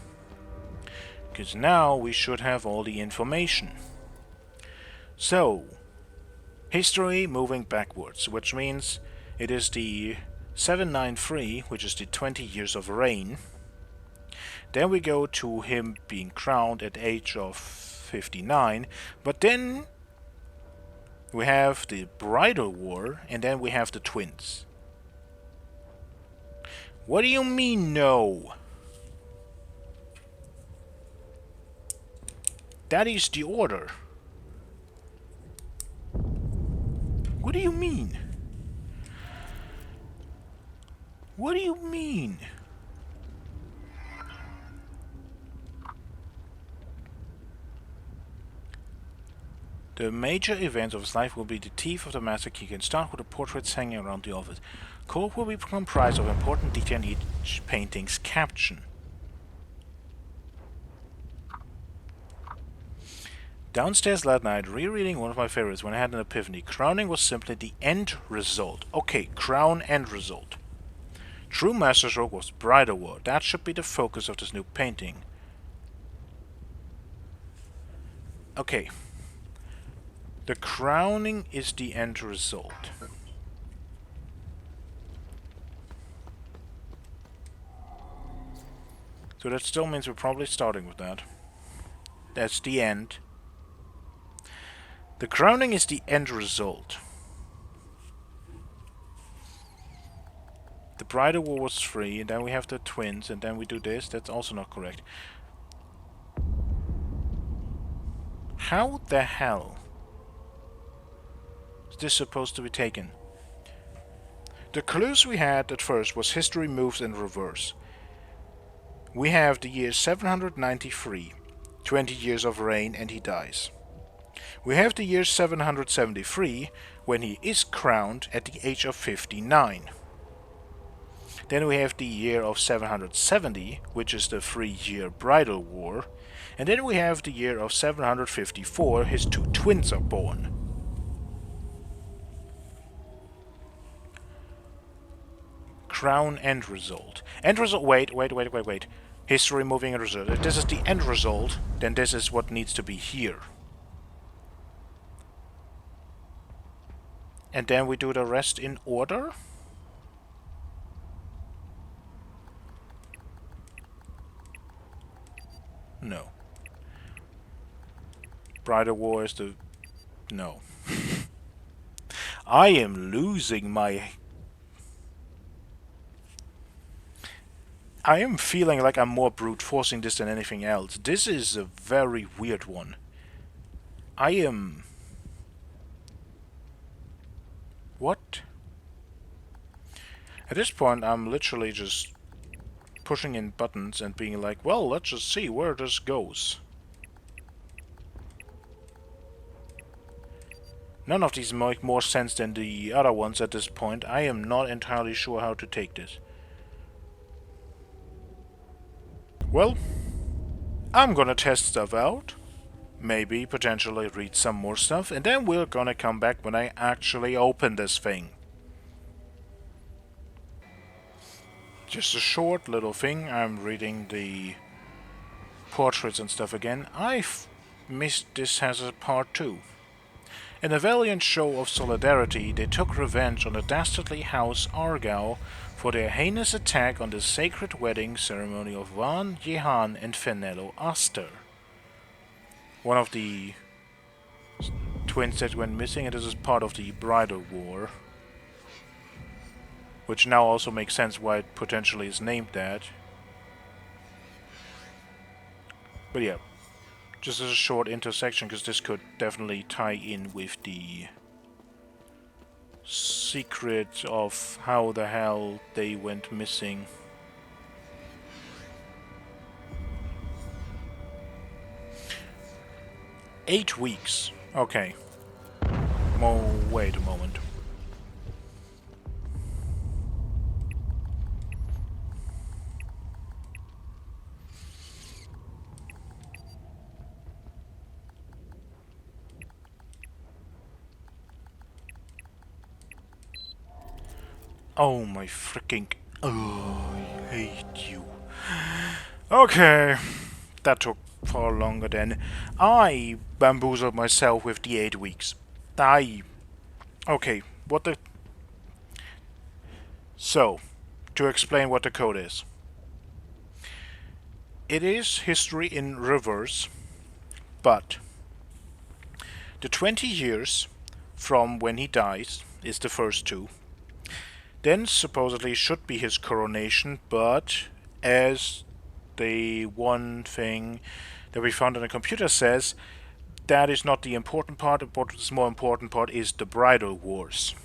Because now we should have all the information. So, history moving backwards, which means it is the 793, which is the 20 years of reign. Then we go to him being crowned at the age of 59, but then we have the bridal war, and then we have the twins. What do you mean, no? That is the order. What do you mean? What do you mean? The major events of his life will be the Thief of the Master Key. Can start with the portraits hanging around the office. Court will be comprised of important detail in each painting's caption. Downstairs that night, rereading one of my favorites when I had an epiphany. Crowning was simply the end result. Okay, crown end result. True masterstroke was bridal war. That should be the focus of this new painting. Okay. The crowning is the end result. So that still means we're probably starting with that. That's the end. The crowning is the end result. The bridal war was 3, and then we have the twins, and then we do this. That's also not correct. How the hell is this supposed to be taken? The clues we had at first was history moves in reverse. We have the year 793, 20 years of reign, and he dies. We have the year 773, when he is crowned at the age of 59. Then we have the year of 770, which is the 3-year bridal war. And then we have the year of 754, his 2 twins are born. Crown end result. End result, wait. History moving end result. If this is the end result, then this is what needs to be here. And then we do the rest in order? No. Bridal war is the... No. I am losing my... I am feeling like I'm more brute forcing this than anything else. This is a very weird one. I am... What? At this point, I'm literally just pushing in buttons and being like, well, let's just see where this goes. None of these make more sense than the other ones at this point. I am not entirely sure how to take this. Well, I'm gonna test stuff out. Maybe, potentially read some more stuff. And then we're gonna come back when I actually open this thing. Just a short little thing. I'm reading the portraits and stuff again. I've missed this as a part 2. In a valiant show of solidarity, they took revenge on the dastardly House Argyle for their heinous attack on the sacred wedding ceremony of Van Jehan and Fenello Aster. One of the twins that went missing, and this is part of the bridal war. Which now also makes sense why it potentially is named that. But yeah. Just as a short intersection, because this could definitely tie in with the secret of how the hell they went missing. Eight weeks. Okay. Wait a moment. Oh my freaking... Oh, I hate you. Okay. That took far longer than... I bamboozled myself with the 8 weeks. Okay, what the... So, to explain what the code is. It is history in reverse, but... The 20 years from when he dies is the first 2. Then supposedly should be his coronation, but as the one thing that we found on the computer says, that is not the important part. What is more important part is the bridal wars.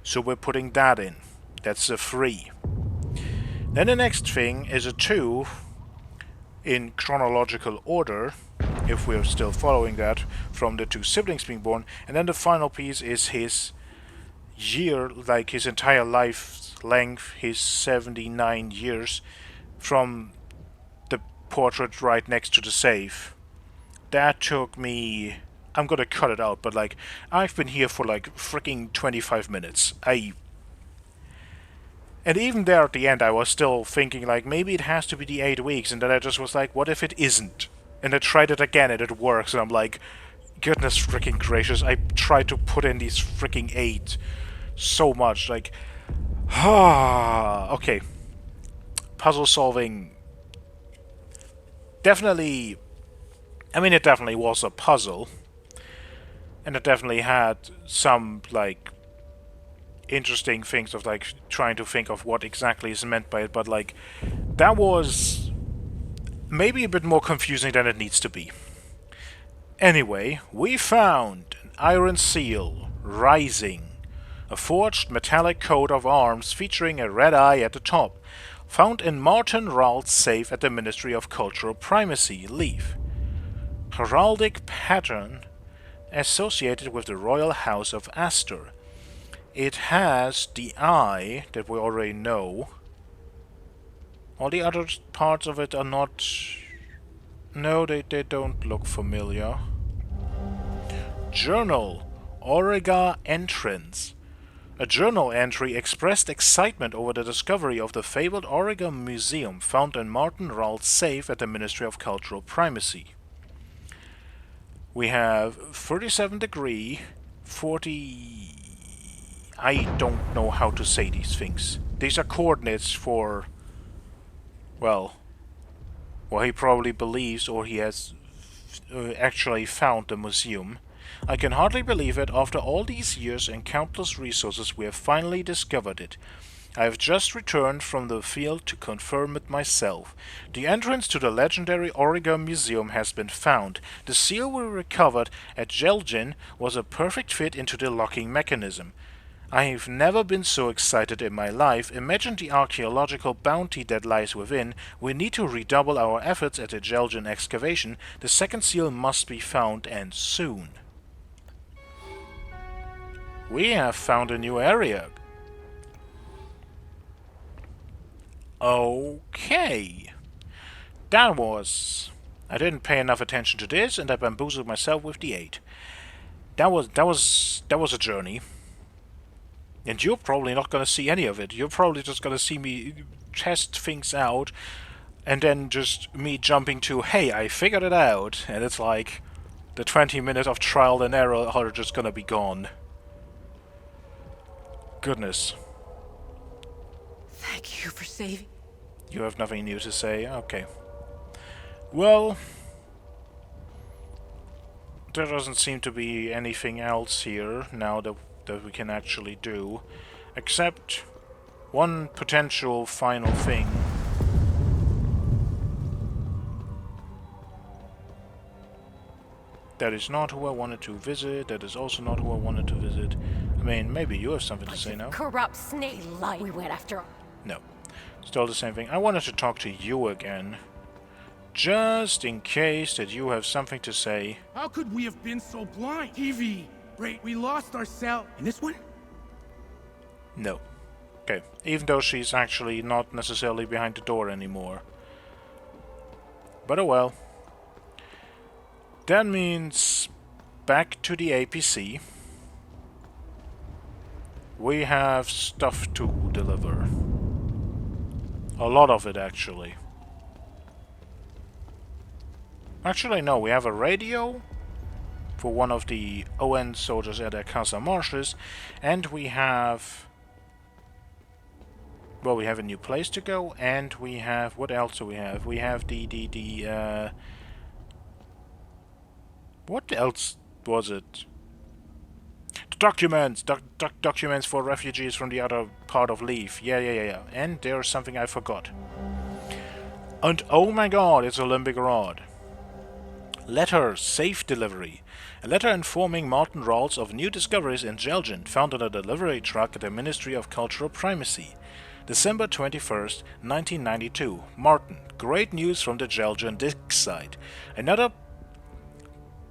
So we're putting that in. That's a 3. Then the next thing is a 2 in chronological order, if we're still following that, from the 2 siblings being born. And then the final piece is his year, like his entire life length, his 79 years, from the portrait right next to the safe. That took me... I'm gonna cut it out, but like, I've been here for like freaking 25 minutes. And even there at the end I was still thinking like, maybe it has to be the 8 weeks, and then I just was like, what if it isn't? And I tried it again and it works, and I'm like, goodness freaking gracious, I tried to put in these freaking 8 so much, like, okay. Puzzle solving. Definitely, I mean, it definitely was a puzzle. And it definitely had some, like, interesting things of, like, trying to think of what exactly is meant by it, but, like, that was maybe a bit more confusing than it needs to be. Anyway, we found an iron seal, rising. A forged metallic coat of arms featuring a red eye at the top, found in Martin Ralph's safe at the Ministry of Cultural Primacy, Leaf. Heraldic pattern associated with the royal house of Astor. It has the eye that we already know. All the other parts of it are not... No, they don't look familiar. Journal. Auriga entrance. A journal entry expressed excitement over the discovery of the fabled Auriga Museum found in Martin Ralph's safe at the Ministry of Cultural Primacy. We have 37 degree, 40... I don't know how to say these things. These are coordinates for... Well, he probably believes, or he has actually found the museum. I can hardly believe it. After all these years and countless resources, we have finally discovered it. I have just returned from the field to confirm it myself. The entrance to the legendary Oregon Museum has been found. The seal we recovered at Jelgin was a perfect fit into the locking mechanism. I have never been so excited in my life. Imagine the archaeological bounty that lies within. We need to redouble our efforts at the Jelgin excavation. The second seal must be found, and soon. We have found a new area. Okay. That was... I didn't pay enough attention to this, and I bamboozled myself with the 8. That was a journey. And you're probably not gonna see any of it. You're probably just gonna see me test things out, and then just me jumping to, hey, I figured it out. And it's like, the 20 minutes of trial and error are just gonna be gone. Goodness. Thank you for saving. You have nothing new to say? Okay. Well, there doesn't seem to be anything else here now that we can actually do, except one potential final thing. That is not who I wanted to visit. That is also not who I wanted to visit. I mean, maybe you have something to say now. Corrupt snake light. We went after. No. Still the same thing. I wanted to talk to you again. Just in case that you have something to say. How could we have been so blind? TV, right? We lost ourselves. And this one? No. Okay. Even though she's actually not necessarily behind the door anymore. But oh well. That means back to the APC. We have stuff to deliver. A lot of it, actually. Actually, no, we have a radio for one of the ON soldiers at Casa Marshes, and we have... well, we have a new place to go, and we have... what else do we have? We have what else was it? The documents! Documents for refugees from the other part of Leaf. Yeah. And there's something I forgot. And oh my god, it's a limbic rod. Letter, safe delivery. A letter informing Martin Rawls of new discoveries in Jelgin, found on a delivery truck at the Ministry of Cultural Primacy. December 21st, 1992. Martin, great news from the Jelgin dig site. Another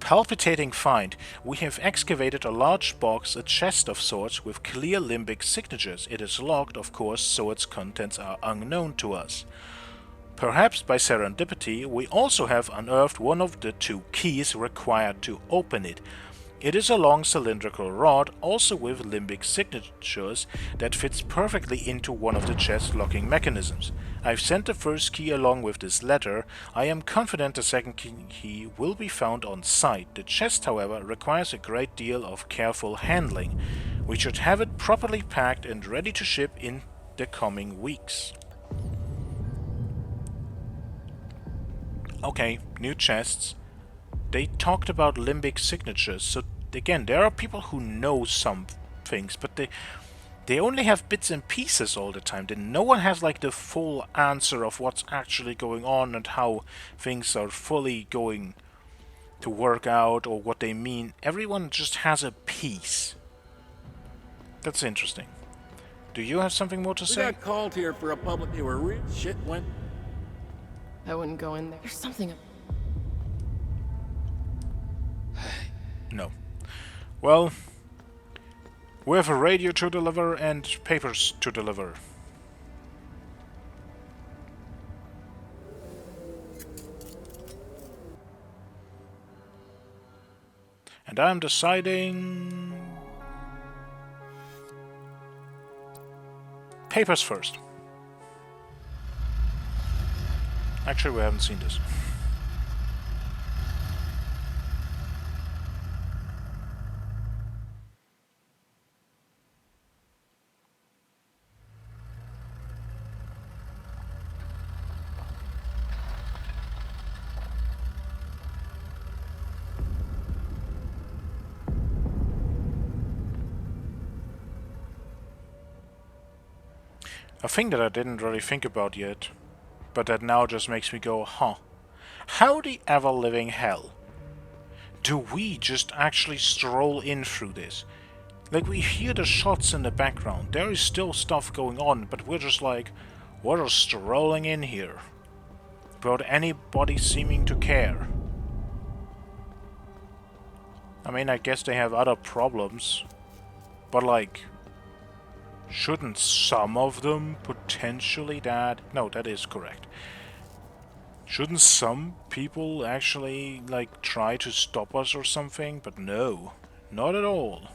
palpitating find. We have excavated a large box, a chest of sorts, with clear limbic signatures. It is locked, of course, so its contents are unknown to us. Perhaps by serendipity, we also have unearthed one of the 2 keys required to open it. It is a long cylindrical rod, also with limbic signatures, that fits perfectly into one of the chest locking mechanisms. I've sent the first key along with this letter. I am confident the second key will be found on site. The chest, however, requires a great deal of careful handling. We should have it properly packed and ready to ship in the coming weeks. Okay, new chests. They talked about limbic signatures, so again, there are people who know some things, but they only have bits and pieces all the time. Then no one has like the full answer of what's actually going on and how things are fully going to work out or what they mean. Everyone just has a piece. That's interesting. Do you have something more to say? We got called here for a public... They were real shit went... I wouldn't go in there. There's something... No. Well, we have a radio to deliver and papers to deliver. And I'm deciding... papers first. Actually, we haven't seen this. A thing that I didn't really think about yet, but that now just makes me go, huh. How the ever-living hell do we just actually stroll in through this? Like, we hear the shots in the background, there is still stuff going on, but we're just like, we're just strolling in here. Without anybody seeming to care. I mean, I guess they have other problems, but like, shouldn't some of them potentially no, that is correct. Shouldn't some people actually, like, try to stop us or something? But no, not at all.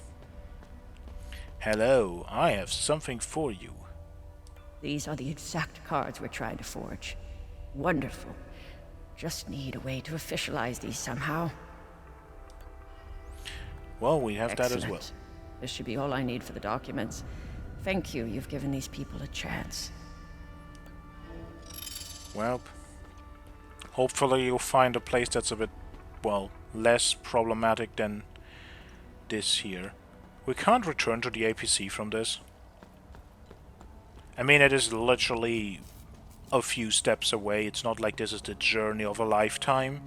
Hello, I have something for you. These are the exact cards we're trying to forge. Wonderful. Just need a way to officialize these somehow. Well, we have Excellent. that as well. This should be all I need for the documents. Thank you, you've given these people a chance. Well, hopefully you'll find a place that's a bit, well, less problematic than this here. We can't return to the APC from this. I mean, it is literally a few steps away. It's not like this is the journey of a lifetime.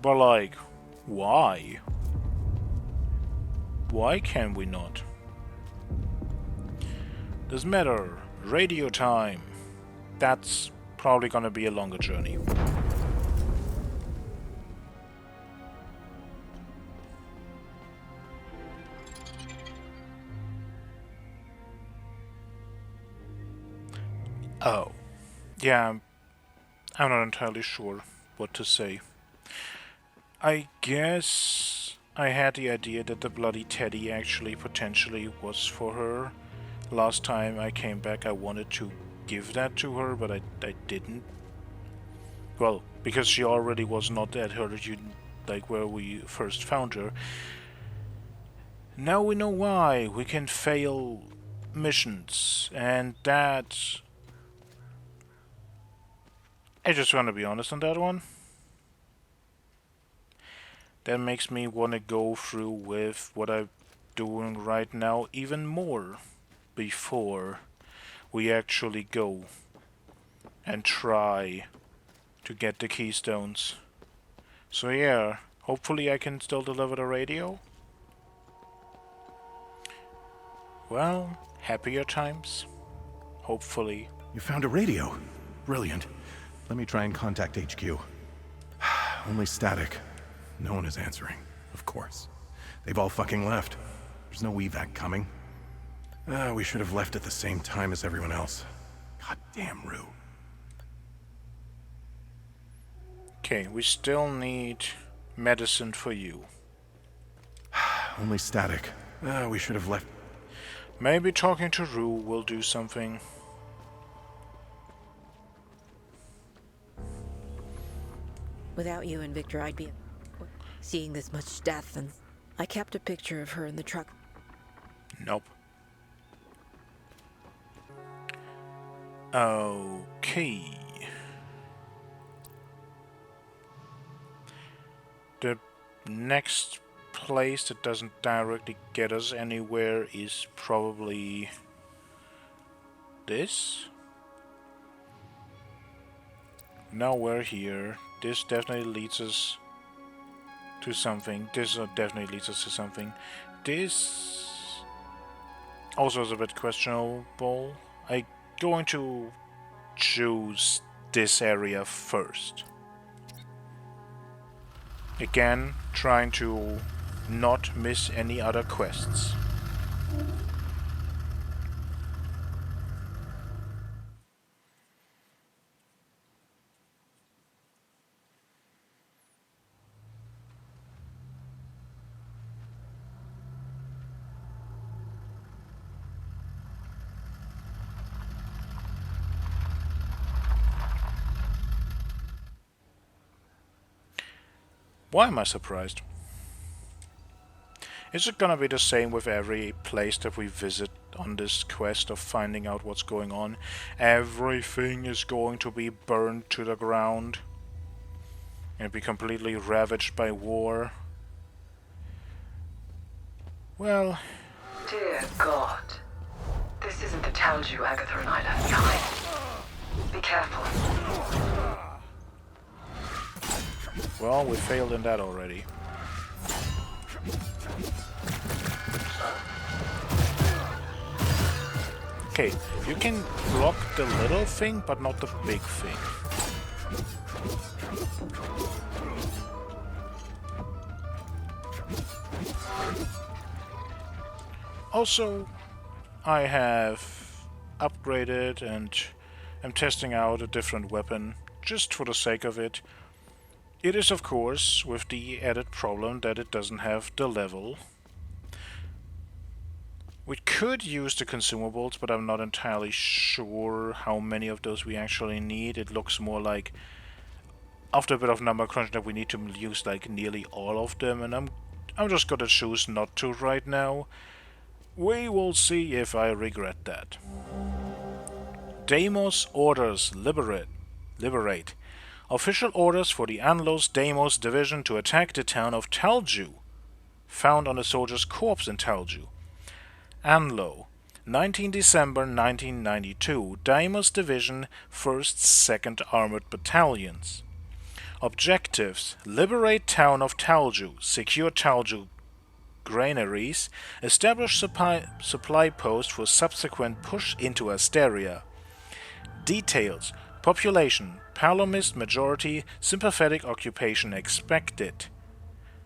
But like, why? Why can we not? Doesn't matter. Radio time. That's probably gonna be a longer journey. Oh. Yeah, I'm not entirely sure what to say. I guess I had the idea that the bloody teddy actually potentially was for her. Last time I came back I wanted to give that to her, but I didn't. Well, because she already was not at her, like where we first found her. Now we know why. We can fail missions, and that... I just want to be honest on that one. That makes me want to go through with what I'm doing right now even more before we actually go and try to get the keystones. So yeah, hopefully I can still deliver the radio. Well, happier times. Hopefully. You found a radio. Brilliant. Let me try and contact HQ. Only static. No one is answering, of course. They've all fucking left. There's no evac coming. We should have left at the same time as everyone else. Goddamn Rue. Okay, we still need medicine for you. Only static. We should have left. Maybe talking to Rue will do something. Without you and Victor, I'd be seeing this much death, and I kept a picture of her in the truck. Nope. Okay. The next place that doesn't directly get us anywhere is probably this. Now we're here. This definitely leads us to something. This definitely leads us to something. This also is a bit questionable. I'm going to choose this area first. Again, trying to not miss any other quests. Why am I surprised? Is it gonna be the same with every place that we visit on this quest of finding out what's going on? Everything is going to be burned to the ground and be completely ravaged by war? Well... Dear God. This isn't the Talju Agatha and I left behind. Be careful. Well, we failed in that already. Okay, you can block the little thing, but not the big thing. Also, I have upgraded and am testing out a different weapon, just for the sake of it. It is, of course, with the added problem that it doesn't have the level. We could use the consumables, but I'm not entirely sure how many of those we actually need. It looks more like, after a bit of number crunch, that we need to use like nearly all of them, and I'm just gonna choose not to right now. We will see if I regret that. Deimos orders liberate. Official orders for the Anlos Deimos division to attack the town of Talju. Found on a soldier's corpse in Talju. Anlo, 19 December 1992, Deimos Division, 1st, 2nd Armored Battalions. Objectives: liberate town of Talju, secure Talju granaries, establish supply post for subsequent push into Asteria. Details: population, Palomist majority, sympathetic occupation expected.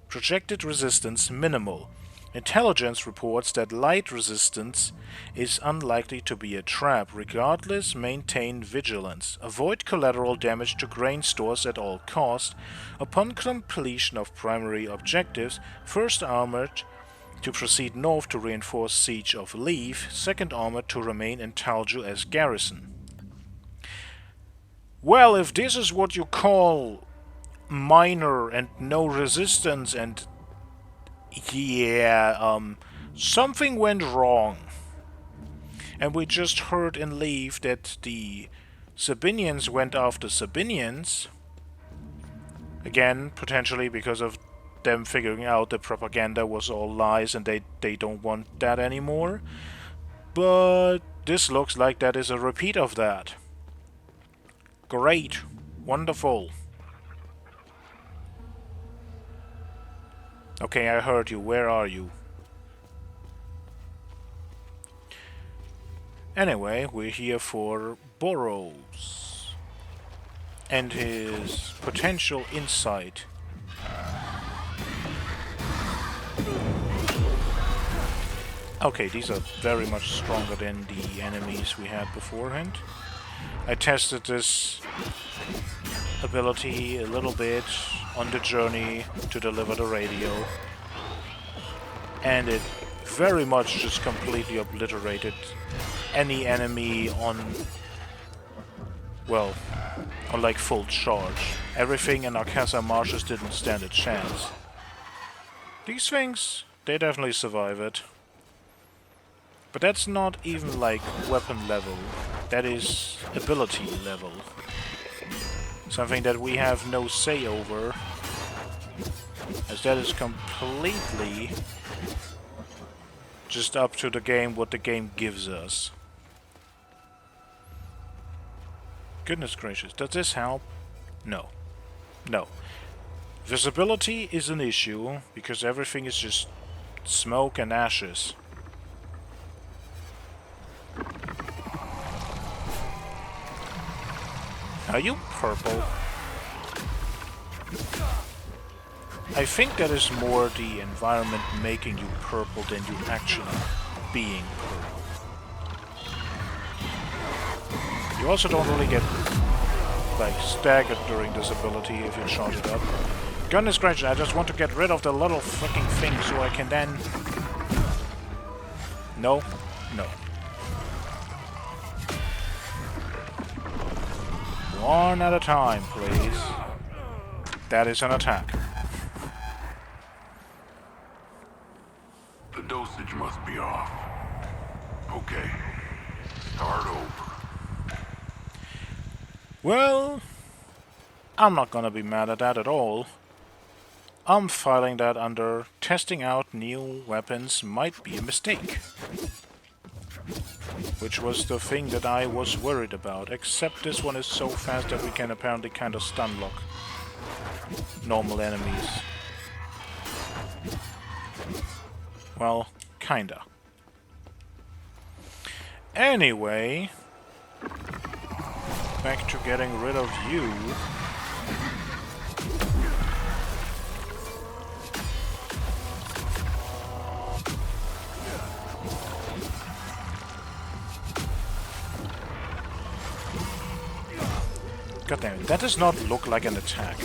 Projected resistance minimal. Intelligence reports that light resistance is unlikely to be a trap. Regardless, maintain vigilance. Avoid collateral damage to grain stores at all costs. Upon completion of primary objectives, 1st Armored to proceed north to reinforce siege of Leaf, 2nd Armored to remain in Talju as garrison. Well, if this is what you call minor and no resistance and yeah, something went wrong. And we just heard in Leaf that the Sabinians went after Sabinians. Again, potentially because of them figuring out the propaganda was all lies and they don't want that anymore. But this looks like that is a repeat of that. Great. Wonderful. Okay, I heard you. Where are you? Anyway, we're here for Boros and his potential insight. Okay, these are very much stronger than the enemies we had beforehand. I tested this ability a little bit on the journey to deliver the radio, and it very much just completely obliterated any enemy on, well, on like full charge. Everything in Arcasa Marshes didn't stand a chance. These things, they definitely survive it. But that's not even like weapon level, that is ability level. Something that we have no say over, as that is completely just up to the game, what the game gives us. Goodness gracious, does this help? No. No. Visibility is an issue, because everything is just smoke and ashes. Are you purple? I think that is more the environment making you purple than you actually being purple. You also don't really get like staggered during this ability if you charge it up. Goodness gracious, I just want to get rid of the little fucking thing so I can then... No? No. One at a time, please. That is an attack. The dosage must be off. Okay. Start over. Well, I'm not gonna be mad at that at all. I'm filing that under testing out new weapons might be a mistake. which was the thing that I was worried about. Except this one is so fast that we can apparently kind of stun lock normal enemies. Well, kinda. Anyway, back to getting rid of you. God damn it, that does not look like an attack.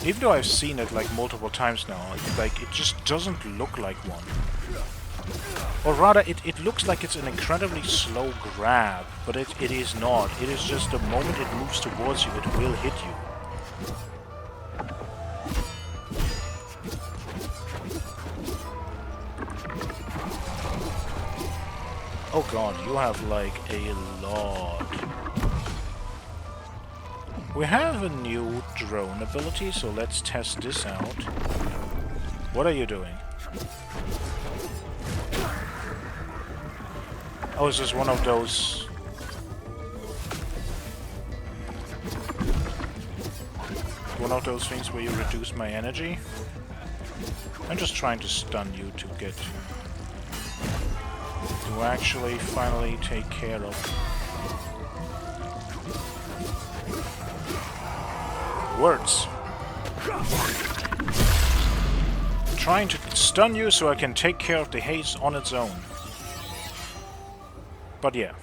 Even though I've seen it like multiple times now, like it just doesn't look like one. Or rather, it looks like it's an incredibly slow grab, but it is not. It is just the moment it moves towards you, it will hit you. Oh god, you have like a lot. We have a new drone ability, so let's test this out. What are you doing? Oh, is this one of those... one of those things where you reduce my energy? I'm just trying to stun you to get... to actually finally take care of... words. Trying to stun you so I can take care of the haze on its own. But yeah,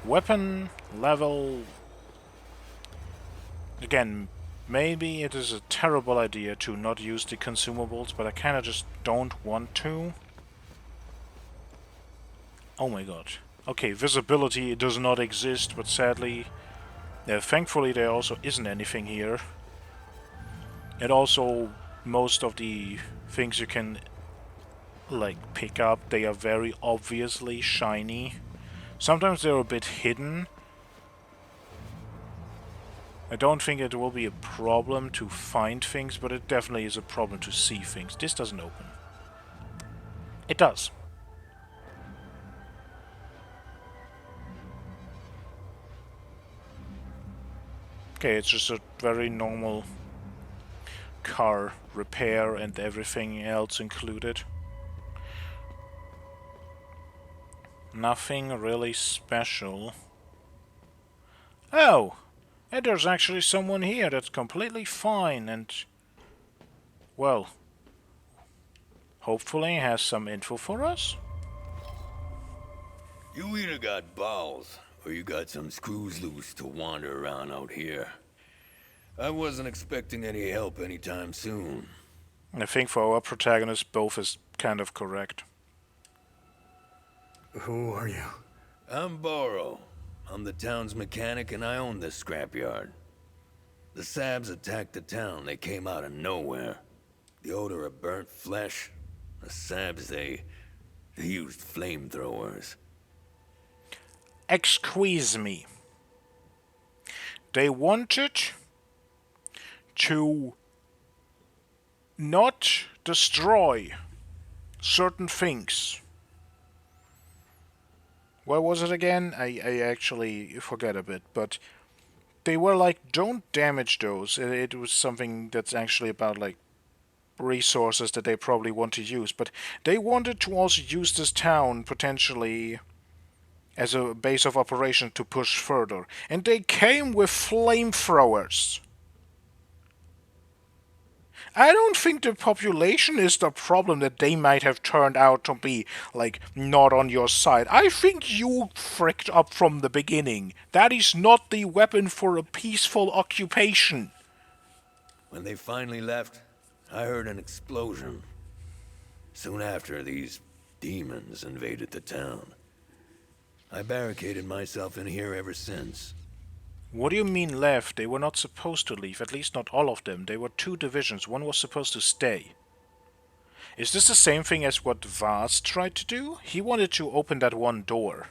weapon level... Again, maybe it is a terrible idea to not use the consumables, but I kinda just don't want to. Oh my god. Okay, visibility does not exist, but sadly... thankfully there also isn't anything here. And also, most of the things you can like pick up, they are very obviously shiny. Sometimes they're a bit hidden. I don't think it will be a problem to find things, but it definitely is a problem to see things. This doesn't open. It does. Okay, it's just a very normal car repair and everything else included. Nothing really special. Oh! And there's actually someone here that's completely fine and... well... hopefully has some info for us? You either got balls, or you got some screws loose to wander around out here. I wasn't expecting any help anytime soon. I think for our protagonist, both is kind of correct. Who are you? I'm Borrow. I'm the town's mechanic and I own this scrapyard. The Sabs attacked the town. They came out of nowhere. The odor of burnt flesh. The Sabs, they used flamethrowers. Excuse me. They wanted to not destroy certain things. What was it again? I actually forget a bit, but they were like, don't damage those. It was something that's actually about like resources that they probably want to use, but they wanted to also use this town potentially as a base of operation to push further, and they came with flamethrowers. I don't think the population is the problem that they might have turned out to be, like, not on your side. I think you fricked up from the beginning. That is not the weapon for a peaceful occupation. When they finally left, I heard an explosion. Soon after, these demons invaded the town. I barricaded myself in here ever since. What do you mean left? They were not supposed to leave, at least not all of them. There were two divisions, one was supposed to stay. Is this the same thing as what Vaz tried to do? He wanted to open that one door.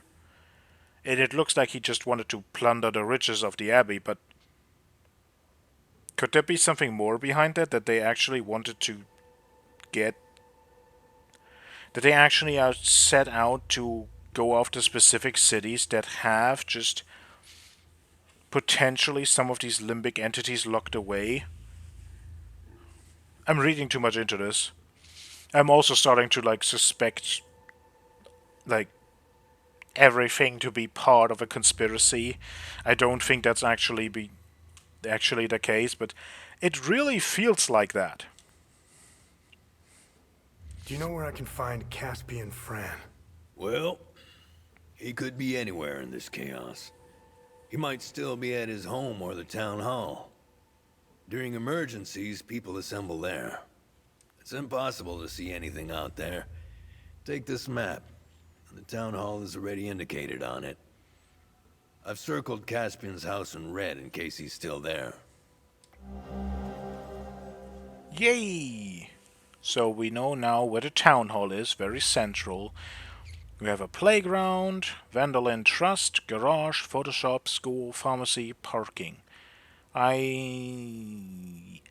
And it looks like he just wanted to plunder the riches of the Abbey, but... could there be something more behind that? That they actually wanted to get... that they actually are set out to go after specific cities that have just potentially some of these limbic entities locked away. I'm reading too much into this. I'm also starting to like suspect like everything to be part of a conspiracy. I don't think that's actually the case, but it really feels like that. Do you know where I can find Caspian Fran? Well, he could be anywhere in this chaos. He might still be at his home or the town hall. During emergencies, people assemble there. It's impossible to see anything out there. Take this map. The town hall is already indicated on it. I've circled Caspian's house in red in case he's still there. Yay! So we know now where the town hall is, very central. We have a playground, Vanderland Trust, garage, Photoshop, school, pharmacy, parking. I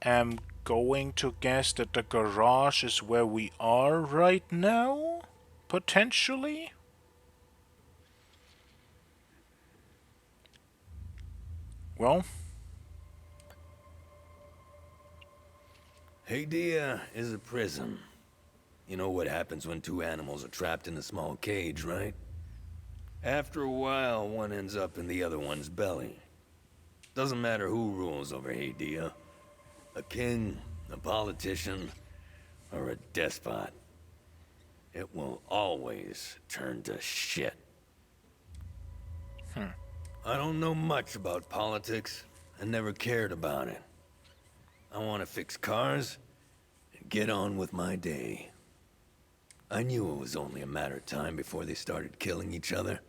am going to guess that the garage is where we are right now? Potentially? Well, Hadia is a prison. You know what happens when two animals are trapped in a small cage, right? After a while, one ends up in the other one's belly. Doesn't matter who rules over Hadia. A king, a politician, or a despot. It will always turn to shit. I don't know much about politics. I never cared about it. I want to fix cars and get on with my day. I knew it was only a matter of time before they started killing each other.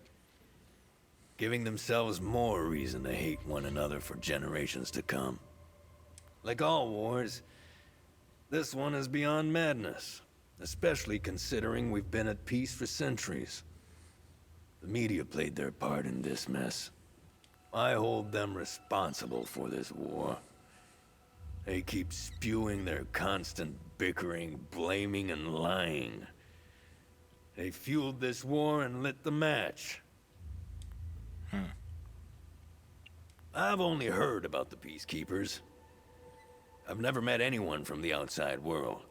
Giving themselves more reason to hate one another for generations to come. Like all wars, this one is beyond madness, especially considering we've been at peace for centuries. The media played their part in this mess. I hold them responsible for this war. They keep spewing their constant bickering, blaming, and lying. They fueled this war and lit the match. I've only heard about the Peacekeepers. I've never met anyone from the outside world.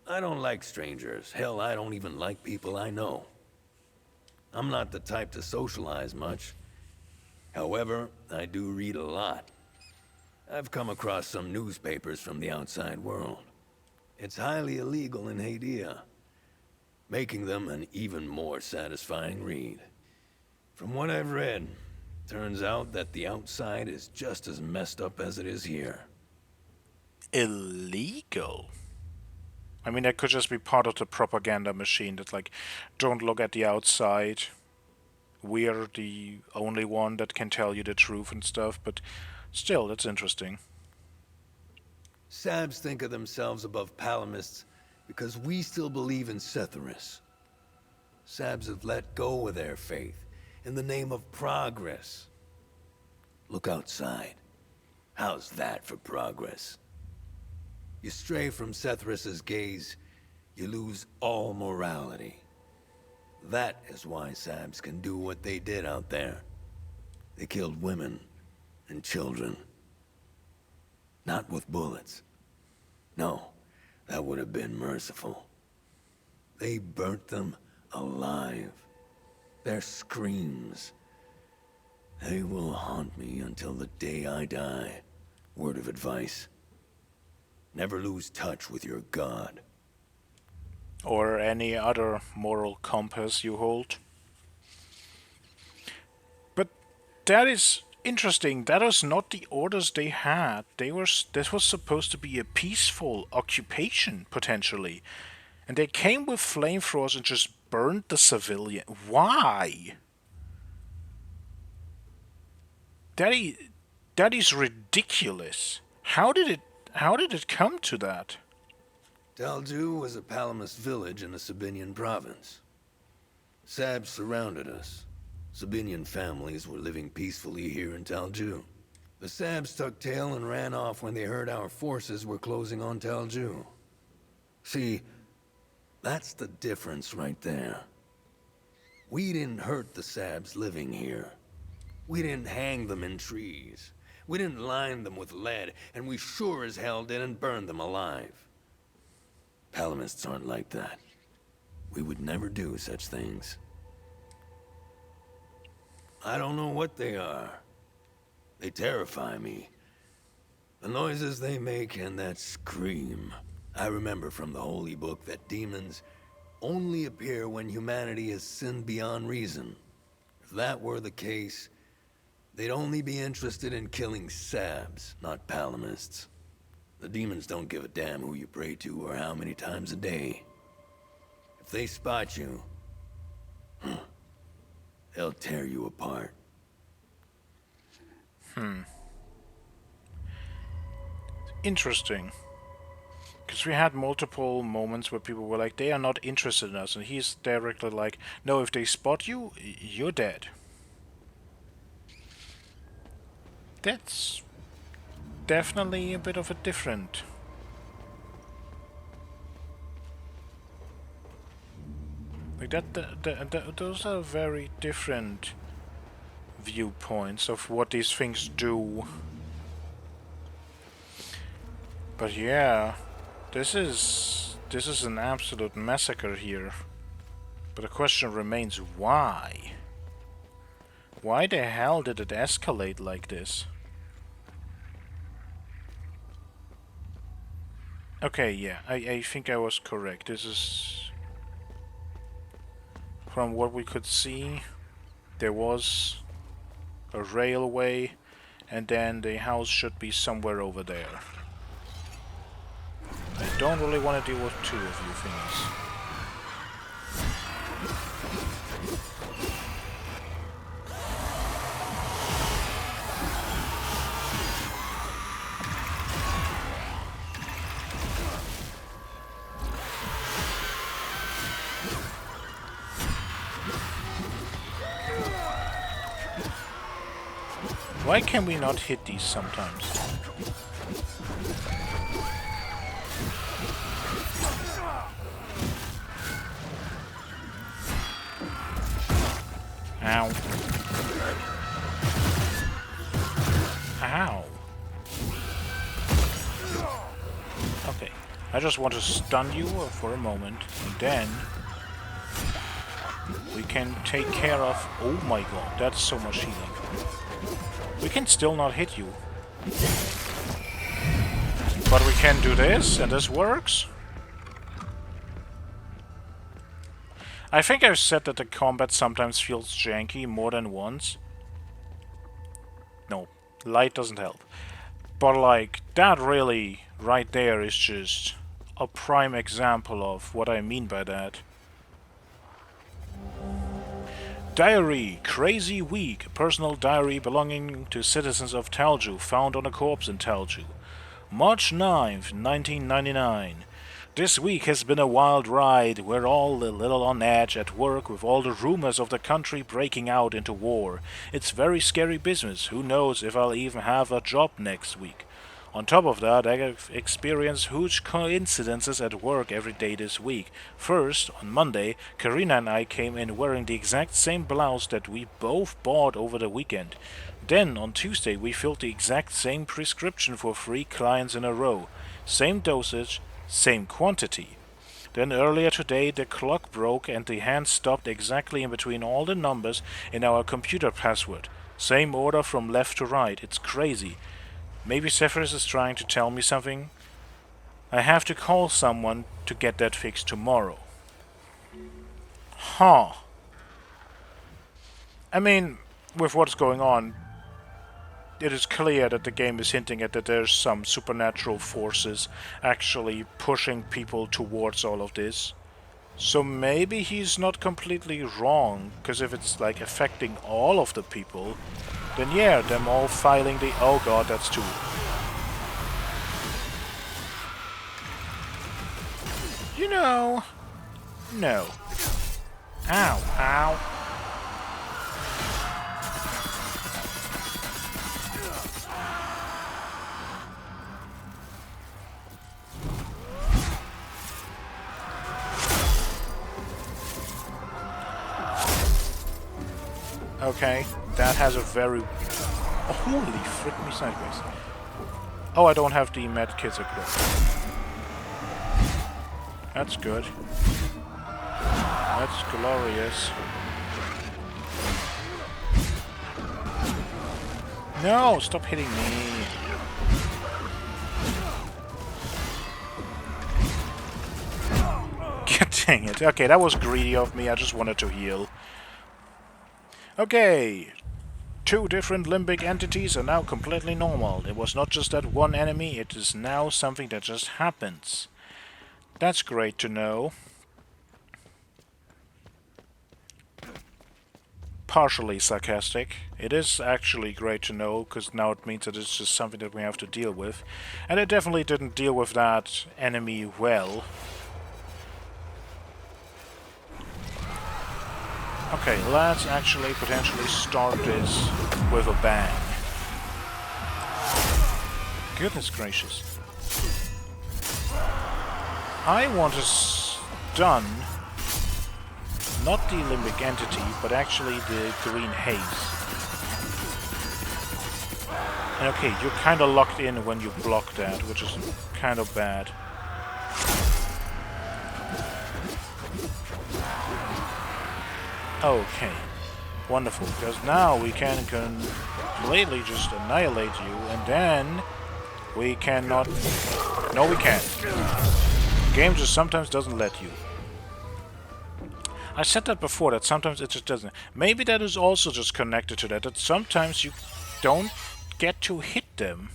I don't like strangers. Hell, I don't even like people I know. I'm not the type to socialize much. However, I do read a lot. I've come across some newspapers from the outside world. It's highly illegal in Hadia, making them an even more satisfying read. From what I've read, turns out that the outside is just as messed up as it is here. Illegal? I mean, that could just be part of the propaganda machine that, like, don't look at the outside. We're the only one that can tell you the truth and stuff, but still, that's interesting. Sabs think of themselves above Palamists because we still believe in Setharus. Sabs have let go of their faith in the name of progress. Look outside. How's that for progress? You stray from Setharus's gaze, you lose all morality. That is why Sabs can do what they did out there. They killed women and children. Not with bullets. No, that would have been merciful. They burnt them alive. Their screams. They will haunt me until the day I die. Word of advice. Never lose touch with your god. Or any other moral compass you hold. But that is interesting. That is not the orders they had. This was supposed to be a peaceful occupation, potentially. And they came with flamethrowers and just burned the civilian. Why? That is ridiculous. How did it come to that? Talju was a Palamist village in the Sabinian province. Sabs surrounded us. Sabinian families were living peacefully here in Talju. The Sabs tucked tail and ran off when they heard our forces were closing on Talju. See, that's the difference right there. We didn't hurt the Sabs living here. We didn't hang them in trees. We didn't line them with lead, and we sure as hell didn't burn them alive. Palamists aren't like that. We would never do such things. I don't know what they are. They terrify me. The noises they make and that scream. I remember from the Holy Book that demons only appear when humanity has sinned beyond reason. If that were the case, they'd only be interested in killing Sabs, not Palamists. The demons don't give a damn who you pray to or how many times a day. If they spot you, they'll tear you apart. Interesting. Because we had multiple moments where people were like, they are not interested in us, and he's directly like, no, if they spot you, you're dead. That's definitely a bit of a different... Like those are very different viewpoints of what these things do. But yeah, this is an absolute massacre here. But the question remains, why? Why the hell did it escalate like this? Okay, yeah, I think I was correct. This is... From what we could see, there was a railway, and then the house should be somewhere over there. I don't really want to deal with two of you things. Why can we not hit these sometimes? Ow. Ow. Okay. I just want to stun you for a moment, and then we can take care of... Oh my god, that's so much healing. We can still not hit you. But we can do this, and this works. I think I've said that the combat sometimes feels janky more than once. No, light doesn't help. But like, that really, right there, is just a prime example of what I mean by that. Diary, crazy week. A personal diary belonging to citizens of Talju found on a corpse in Talju. March 9th, 1999. This week has been a wild ride. We're all a little on edge at work with all the rumors of the country breaking out into war. It's very scary business. Who knows if I'll even have a job next week. On top of that, I have experienced huge coincidences at work every day this week. First, on Monday, Karina and I came in wearing the exact same blouse that we both bought over the weekend. Then, on Tuesday, we filled the exact same prescription for 3 clients in a row. Same dosage, same quantity. Then earlier today, the clock broke and the hand stopped exactly in between all the numbers in our computer password. Same order from left to right. It's crazy. Maybe Zephyrus is trying to tell me something? I have to call someone to get that fixed tomorrow. Huh. I mean, with what's going on, it is clear that the game is hinting at that there's some supernatural forces actually pushing people towards all of this. So maybe he's not completely wrong, because if it's like affecting all of the people, then yeah, them all filing the... Oh god, that's two. You know... No. Ow, ow. Okay, that has a very... Oh, holy frick me sideways. Oh, I don't have the med kits equipped. That's good. That's glorious. No, stop hitting me. God dang it. Okay, that was greedy of me. I just wanted to heal. Okay. 2 different limbic entities are now completely normal. It was not just that one enemy, it is now something that just happens. That's great to know. Partially sarcastic. It is actually great to know, because now it means that it's just something that we have to deal with. And it definitely didn't deal with that enemy well. Okay, let's actually potentially start this with a bang. Goodness gracious. I want to stun not the limbic entity, but actually the green haze. And okay, you're kind of locked in when you block that, which is kind of bad. Okay, wonderful, because now we can completely just annihilate you, and then we cannot... No, we can't. The game just sometimes doesn't let you. I said that before, that sometimes it just doesn't. Maybe that is also just connected to that sometimes you don't get to hit them.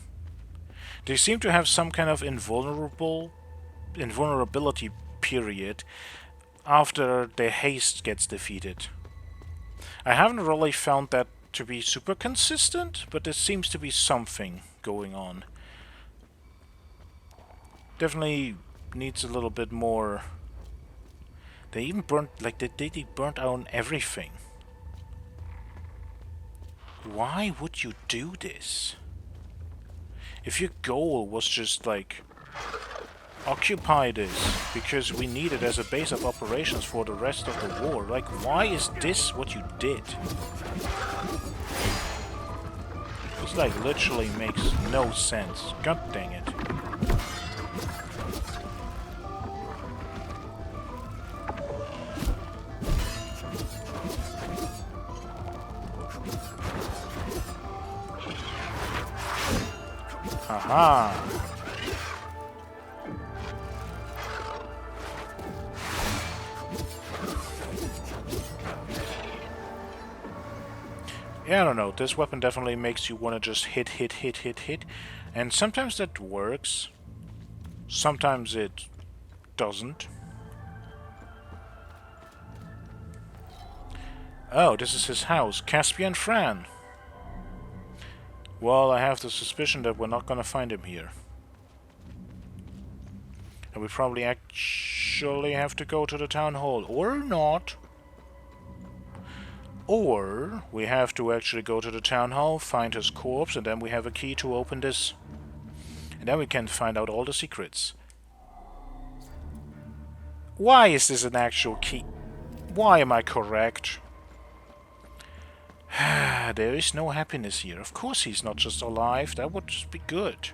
They seem to have some kind of invulnerability period after their haste gets defeated. I haven't really found that to be super consistent, but there seems to be something going on. Definitely needs a little bit more. They even burnt, like, they burnt out everything. Why would you do this? If your goal was just, like, occupy this because we need it as a base of operations for the rest of the war, like, why is this what you did? This, like, literally makes no sense. God dang it. Aha! Yeah, I don't know. This weapon definitely makes you want to just hit. And sometimes that works. Sometimes it doesn't. Oh, this is his house. Caspian Fran. Well, I have the suspicion that we're not gonna find him here. And we probably actually have to go to the town hall. Or not. Or we have to actually go to the town hall, find his corpse, and then we have a key to open this. And then we can find out all the secrets. Why is this an actual key? Why am I correct? There is no happiness here. Of course he's not just alive. That would just be good.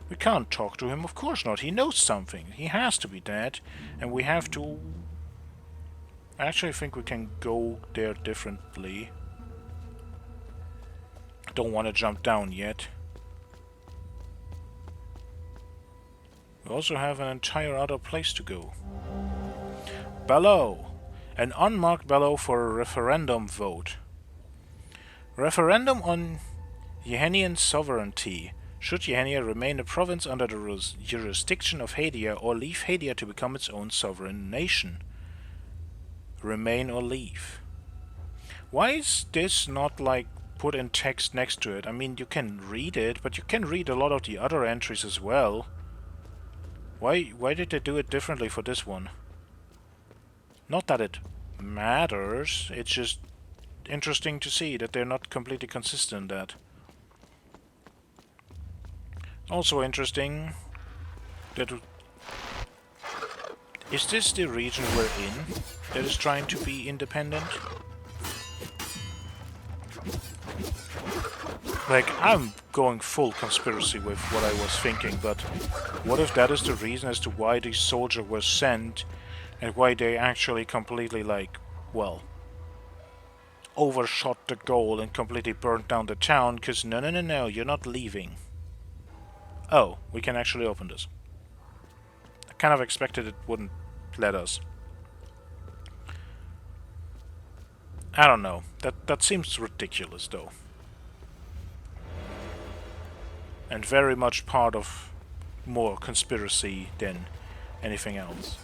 We can't talk to him. Of course not. He knows something. He has to be dead. And we have to... I actually think we can go there differently. Don't want to jump down yet. We also have an entire other place to go. Bellow. An unmarked bellow for a referendum vote. Referendum on Yehenian sovereignty. Should Yehenia remain a province under the jurisdiction of Hadia, or leave Hadia to become its own sovereign nation? Remain or leave. Why is this not, like, put in text next to it? I mean, you can read it, but you can read a lot of the other entries as well. Why did they do it differently for this one? Not that it matters, it's just interesting to see that they're not completely consistent in that. Also interesting that... Is this the region we're in that is trying to be independent? Like, I'm going full conspiracy with what I was thinking, but what if that is the reason as to why these soldiers were sent and why they actually completely, like, well, overshot the goal and completely burnt down the town? Because no, you're not leaving. Oh, we can actually open this. I kind of expected it wouldn't let us. I don't know. That seems ridiculous, though. And very much part of more conspiracy than anything else.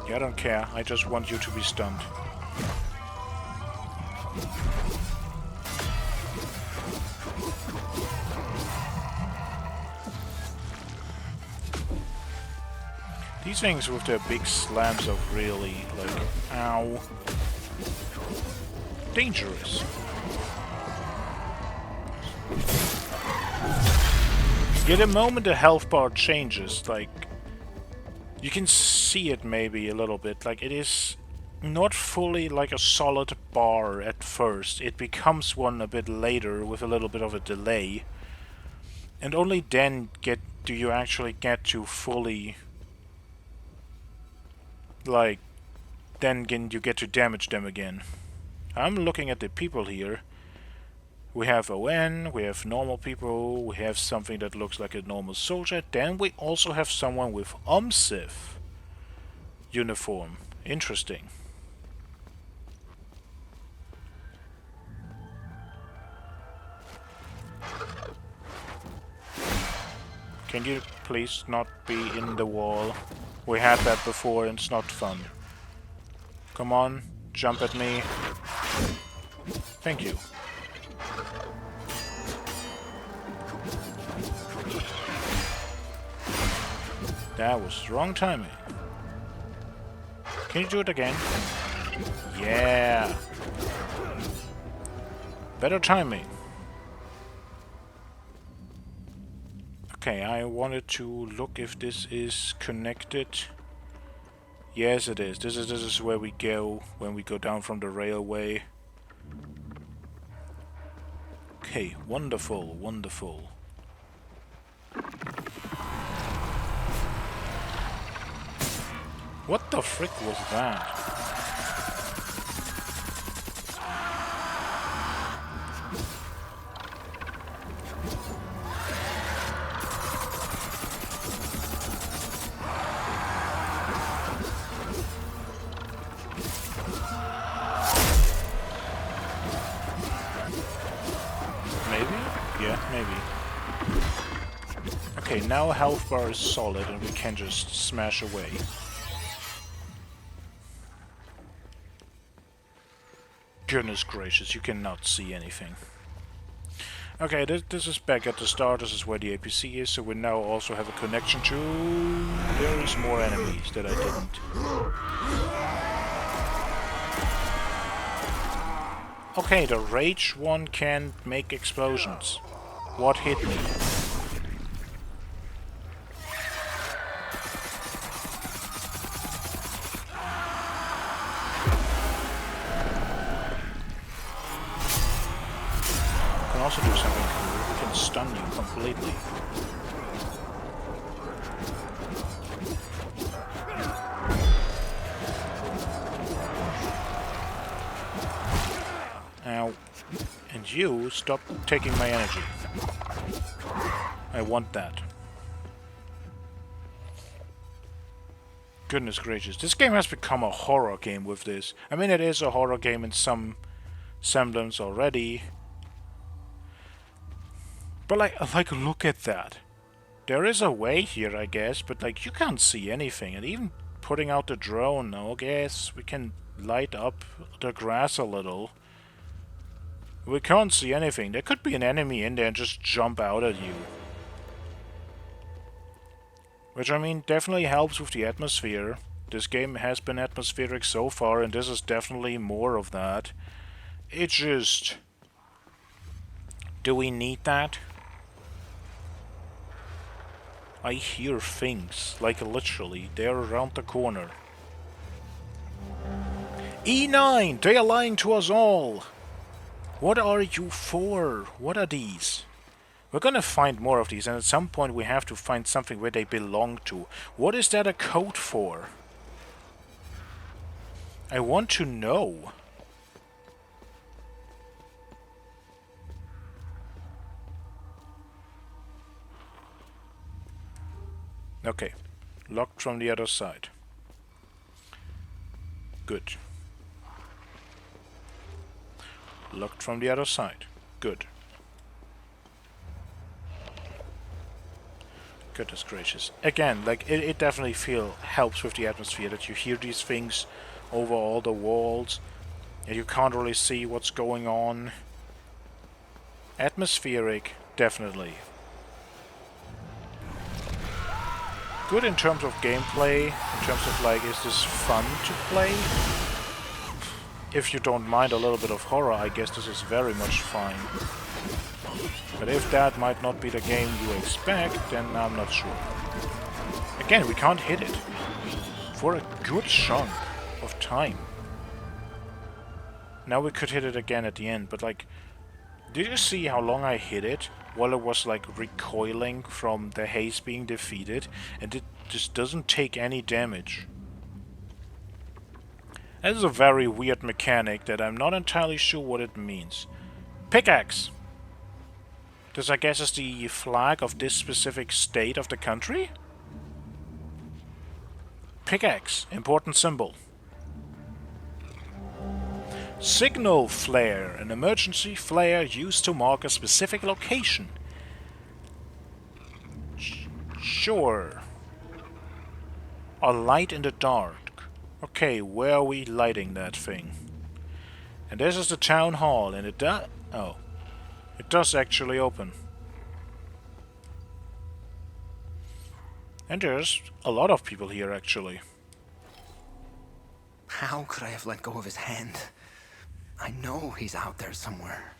Yeah, I don't care. I just want you to be stunned. These things with their big slams are really, like, ow, dangerous. Yeah, the moment the health bar changes, like, you can see it maybe a little bit, like, it is not fully like a solid bar at first. It becomes one a bit later with a little bit of a delay. And only then do you actually get to fully, like, then again you get to damage them again. I'm looking at the people here. We have ON, we have normal people, we have something that looks like a normal soldier, then we also have someone with OMSIF uniform. Interesting. Can you please not be in the wall? We had that before and it's not fun. Come on, jump at me. Thank you. That was wrong timing. Can you do it again? Yeah. Better timing. Okay, I wanted to look if this is connected. Yes, it is. This is where we go when we go down from the railway. Okay, wonderful, wonderful. What the frick was that? Okay, now health bar is solid and we can just smash away. Goodness gracious, you cannot see anything. Okay, this is back at the start. This is where the APC is, so we now also have a connection to... There is more enemies that I didn't. Okay, the rage one can make explosions. What hit me? Also do something cool. We can stun you completely. Ow. And you, stop taking my energy. I want that. Goodness gracious. This game has become a horror game with this. I mean, it is a horror game in some semblance already. But like, look at that. There is a way here, I guess, but like, you can't see anything. And even putting out the drone, I guess we can light up the grass a little. We can't see anything. There could be an enemy in there and just jump out at you. Which, I mean, definitely helps with the atmosphere. This game has been atmospheric so far, and this is definitely more of that. It's just... Do we need that? I hear things, like literally, they're around the corner. E9! They are lying to us all! What are you for? What are these? We're gonna find more of these, and at some point we have to find something where they belong to. What is that a code for? I want to know. Okay. Locked from the other side. Good. Locked from the other side. Good. Goodness gracious. Again, like, it definitely helps with the atmosphere that you hear these things over all the walls and you can't really see what's going on. Atmospheric, definitely. Good in terms of gameplay, in terms of like, is this fun to play? If you don't mind a little bit of horror, I guess this is very much fine. But if that might not be the game you expect, then I'm not sure. Again, we can't hit it for a good chunk of time. Now we could hit it again at the end, but like, did you see how long I hit it while it was like recoiling from the haze being defeated, and it just doesn't take any damage? That is a very weird mechanic that I'm not entirely sure what it means. Pickaxe! This, I guess, is the flag of this specific state of the country? Pickaxe, important symbol. Signal flare, an emergency flare used to mark a specific location. Sure. A light in the dark. Okay, where are we lighting that thing? And this is the town hall, and it does... Oh. It does actually open. And there's a lot of people here, actually. How could I have let go of his hand? I know he's out there somewhere.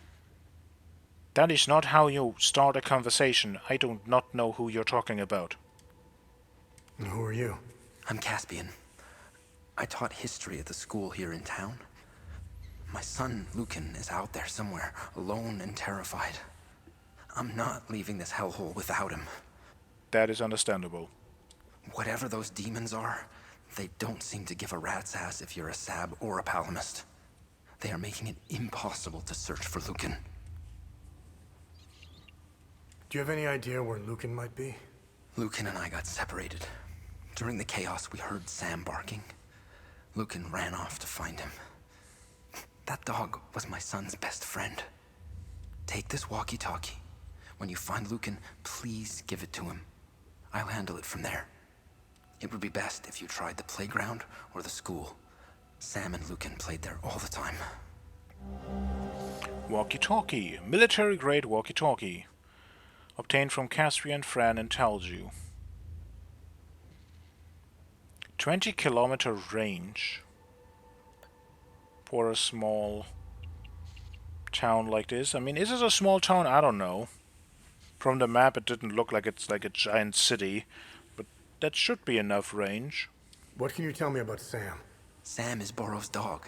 That is not how you start a conversation. I do not know who you're talking about. And who are you? I'm Caspian. I taught history at the school here in town. My son, Lucan, is out there somewhere, alone and terrified. I'm not leaving this hellhole without him. That is understandable. Whatever those demons are, they don't seem to give a rat's ass if you're a Sab or a Palamist. They are making it impossible to search for Lucan. Do you have any idea where Lucan might be? Lucan and I got separated. During the chaos, we heard Sam barking. Lucan ran off to find him. That dog was my son's best friend. Take this walkie-talkie. When you find Lucan, please give it to him. I'll handle it from there. It would be best if you tried the playground or the school. Sam and Lucan played there all the time. Walkie-talkie. Military-grade walkie-talkie. Obtained from Caspian, Fran, and Talju. 20-kilometer range. For a small town like this. I mean, is it a small town? I don't know. From the map it didn't look like it's like a giant city, but that should be enough range. What can you tell me about Sam? Sam is Borrow's dog.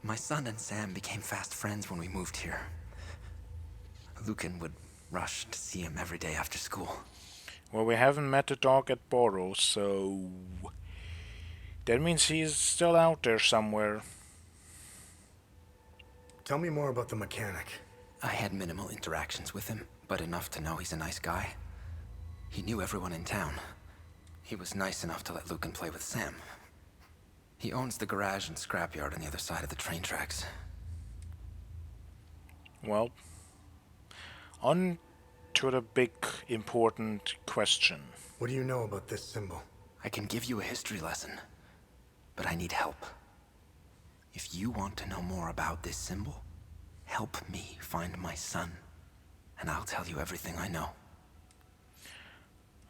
My son and Sam became fast friends when we moved here. Lucan would rush to see him every day after school. Well, we haven't met the dog at Borrow, so... that means he's still out there somewhere. Tell me more about the mechanic. I had minimal interactions with him, but enough to know he's a nice guy. He knew everyone in town. He was nice enough to let Lucan play with Sam. He owns the garage and scrapyard on the other side of the train tracks. Well, on to the big, important question. What do you know about this symbol? I can give you a history lesson, but I need help. If you want to know more about this symbol, help me find my son, and I'll tell you everything I know.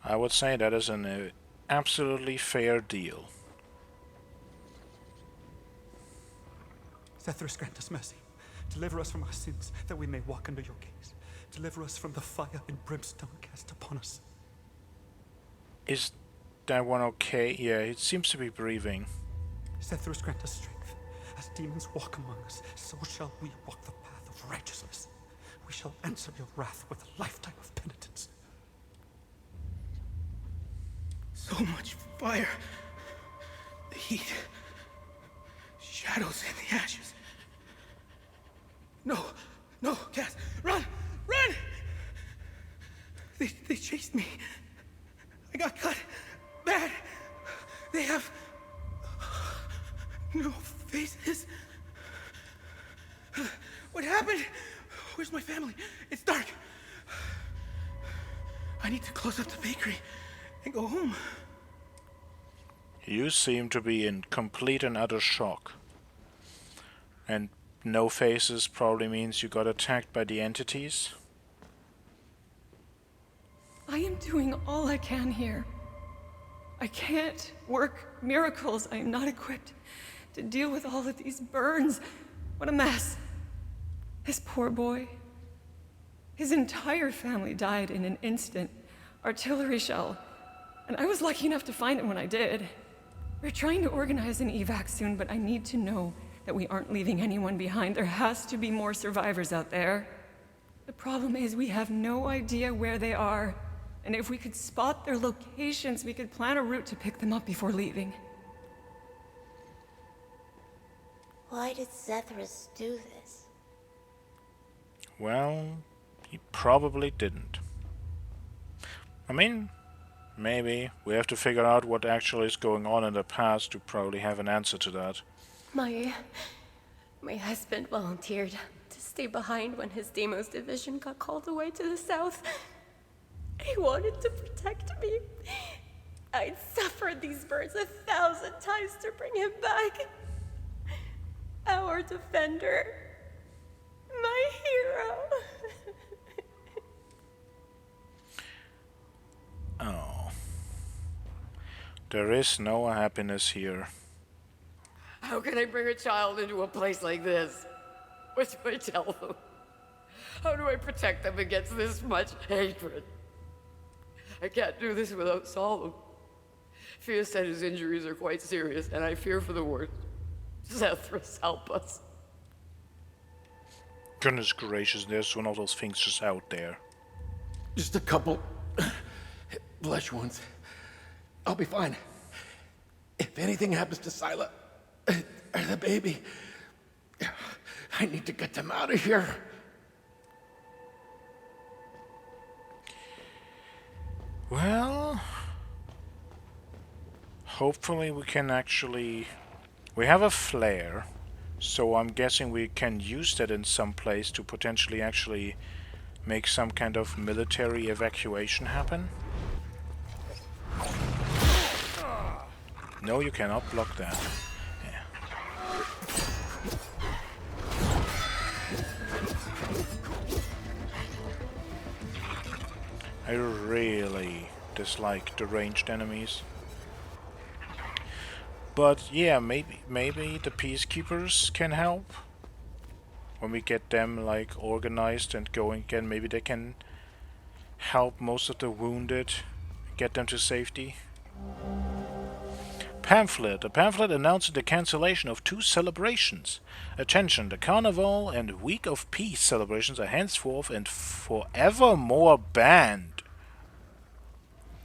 I would say that is an absolutely fair deal. Zethris, grant us mercy. Deliver us from our sins, that we may walk under your gaze. Deliver us from the fire and brimstone cast upon us. Is that one okay? Yeah, it seems to be breathing. Zethris, grant us strength. As demons walk among us, so shall we walk the path of righteousness. We shall answer your wrath with a lifetime of penitence. So much fire. The heat. Shadows in the ashes. No, no, Cass, run, run! They chased me. I got cut bad. They have no faces. What happened? Where's my family? It's dark. I need to close up the bakery and go home. You seem to be in complete and utter shock. And no faces probably means you got attacked by the entities. I am doing all I can here. I can't work miracles. I am not equipped to deal with all of these burns. What a mess. This poor boy. His entire family died in an instant. Artillery shell. And I was lucky enough to find it when I did. We're trying to organize an evac soon, but I need to know that we aren't leaving anyone behind. There has to be more survivors out there. The problem is we have no idea where they are. And if we could spot their locations, we could plan a route to pick them up before leaving. Why did Zethras do this? Well, he probably didn't. I mean, maybe we have to figure out what actually is going on in the past to probably have an answer to that. My husband volunteered to stay behind when his Deimos division got called away to the south. He wanted to protect me. I'd suffered these burns 1,000 times to bring him back. Our defender. My hero. Oh. There is no happiness here. How can I bring a child into a place like this? What do I tell them? How do I protect them against this much hatred? I can't do this without Solemn. Fia said his injuries are quite serious, and I fear for the worst. Zethras, help us. Goodness gracious, there's one of those things just out there. Just a couple flesh wounds. I'll be fine. If anything happens to Sila or the baby, I need to get them out of here. Well, hopefully we can actually... We have a flare, so I'm guessing we can use that in some place to potentially actually make some kind of military evacuation happen. No, you cannot block that. I really dislike the ranged enemies. But yeah, maybe the peacekeepers can help. When we get them like organized and going again, maybe they can help most of the wounded, get them to safety. Pamphlet. A pamphlet announcing the cancellation of 2 celebrations. Attention, the Carnival and Week of Peace celebrations are henceforth and forevermore banned.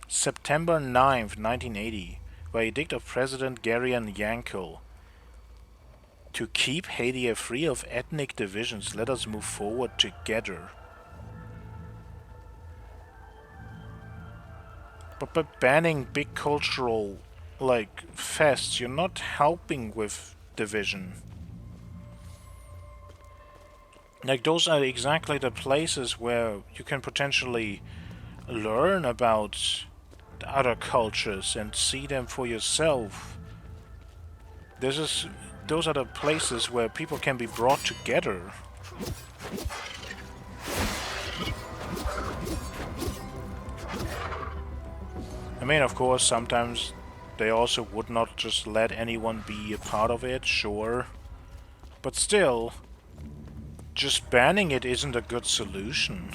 September 9th, 1980. By edict of President Garion Yankel. To keep Hadia free of ethnic divisions, let us move forward together. But by banning big cultural, like, fests, you're not helping with division. Like, those are exactly the places where you can potentially learn about the other cultures and see them for yourself. Those are the places where people can be brought together. I mean, of course, sometimes they also would not just let anyone be a part of it, sure. But still, just banning it isn't a good solution.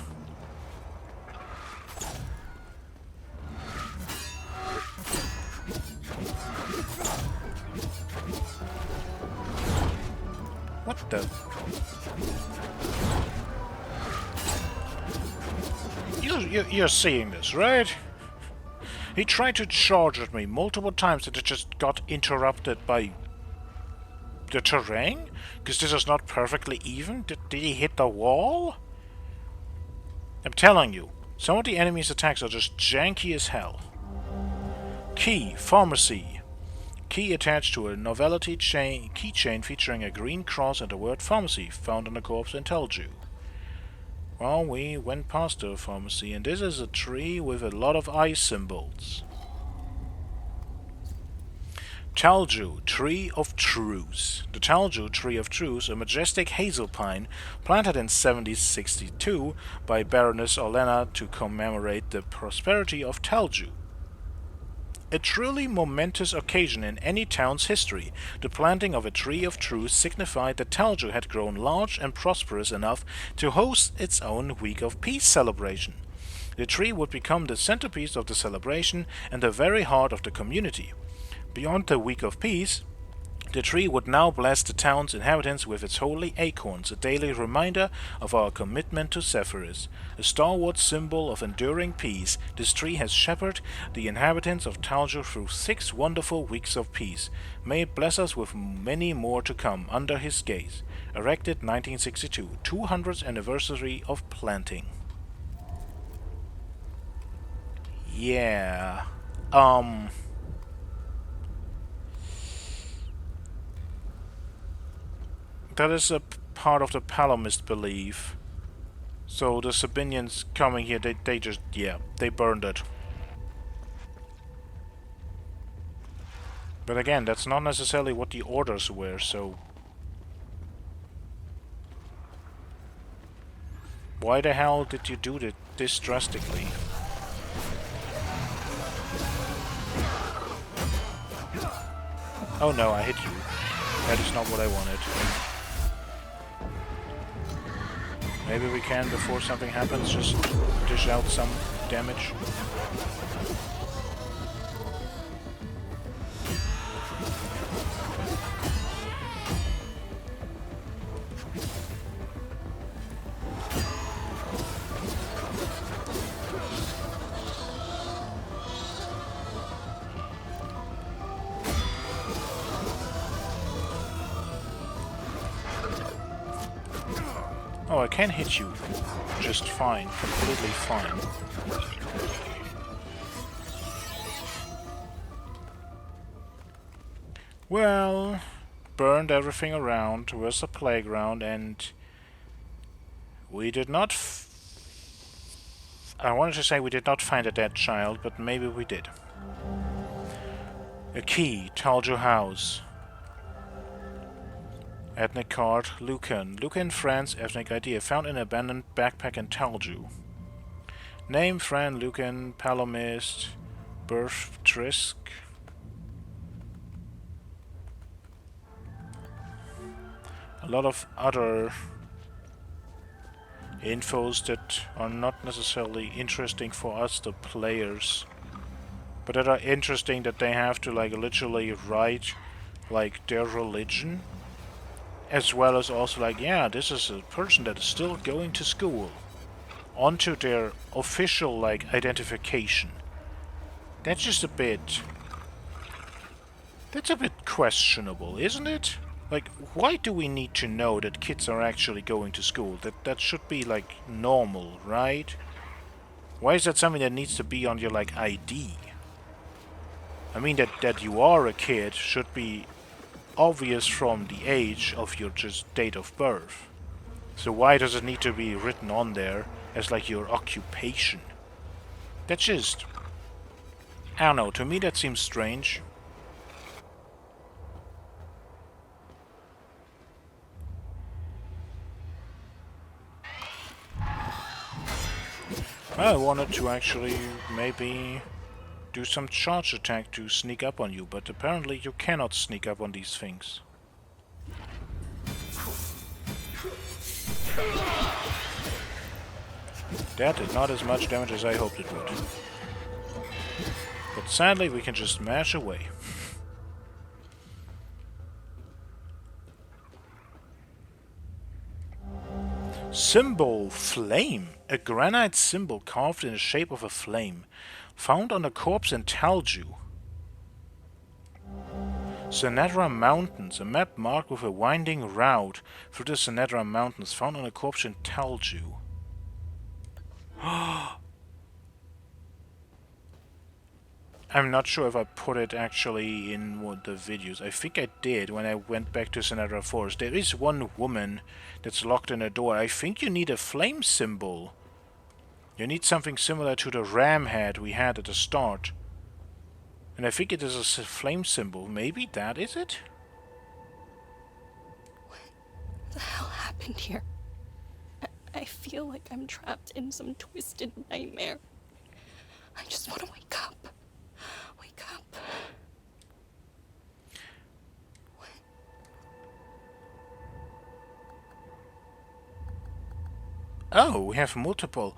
the... You're seeing this, right? He tried to charge at me multiple times and it just got interrupted by the terrain? Because this is not perfectly even? Did he hit the wall? I'm telling you, some of the enemy's attacks are just janky as hell. Key, pharmacy. Key attached to a novelty keychain featuring a green cross and the word pharmacy found on the corpse in Talju. Well, we went past the pharmacy and this is a tree with a lot of eye symbols. Talju, Tree of Truce. The Talju Tree of Truce, a majestic hazel pine planted in 1762 by Baroness Orlena to commemorate the prosperity of Talju. A truly momentous occasion in any town's history, the planting of a Tree of Truce signified that Talju had grown large and prosperous enough to host its own Week of Peace celebration. The tree would become the centerpiece of the celebration and the very heart of the community. Beyond the Week of Peace, the tree would now bless the town's inhabitants with its holy acorns, a daily reminder of our commitment to Sephiroth. A stalwart symbol of enduring peace, this tree has shepherded the inhabitants of Talju through 6 wonderful weeks of peace. May it bless us with many more to come under his gaze. Erected 1962, 200th anniversary of planting. Yeah. That is a part of the Palomist belief. So the Sabinians coming here, they just, yeah, they burned it. But again, that's not necessarily what the orders were, so... Why the hell did you do this drastically? Oh no, I hit you. That is not what I wanted. Maybe we can, before something happens, just dish out some damage. Oh, I can hit you just fine, completely fine. Well, burned everything around, was a playground, and we did not I wanted to say we did not find a dead child, but maybe we did. A key, Talju House. Ethnic card, Lucan. Lucan, France, ethnic ID. Found in an abandoned backpack in Talju. Name, Fran, Lucan, Palomist, birth, Trisk. A lot of other infos that are not necessarily interesting for us, the players. But that are interesting that they have to like literally write like their religion. As well as also like, yeah, this is a person that is still going to school. Onto their official like identification. That's just a bit... That's a bit questionable, isn't it? Like, why do we need to know that kids are actually going to school? That should be like normal, right? Why is that something that needs to be on your like ID? I mean that you are a kid should be obvious from the age of your just date of birth. So why does it need to be written on there as like your occupation? That's just... I don't know, to me that seems strange. I wanted to actually maybe do some charge attack to sneak up on you, but apparently you cannot sneak up on these things. That did not as much damage as I hoped it would. But sadly we can just mash away. Symbol flame. A granite symbol carved in the shape of a flame. Found on a corpse in Talju. Sinedra Mountains. A map marked with a winding route through the Sinedra Mountains. Found on a corpse in Talju. I'm not sure if I put it actually in one of the videos. I think I did when I went back to Sinedra Forest. There is one woman that's locked in a door. I think you need a flame symbol. You need something similar to the ram head we had at the start. And I think it is a flame symbol. Maybe that is it? What the hell happened here? I feel like I'm trapped in some twisted nightmare. I just want to wake up. Wake up. What? Oh, we have multiple.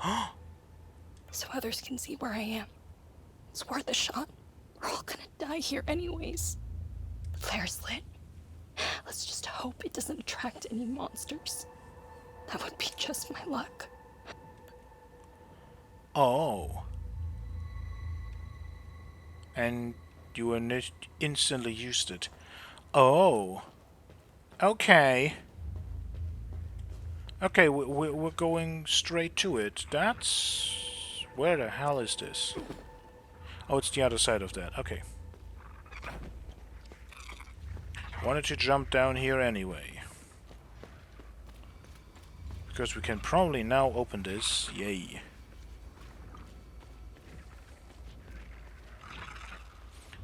So others can see where I am. It's worth a shot. We're all gonna die here anyways. The flare's lit. Let's just hope it doesn't attract any monsters. That would be just my luck. Oh. And you instantly used it. Oh. Okay. Okay, we're going straight to it. That's... Where the hell is this? Oh, it's the other side of that. Okay. Wanted to jump down here anyway. Because we can probably now open this. Yay.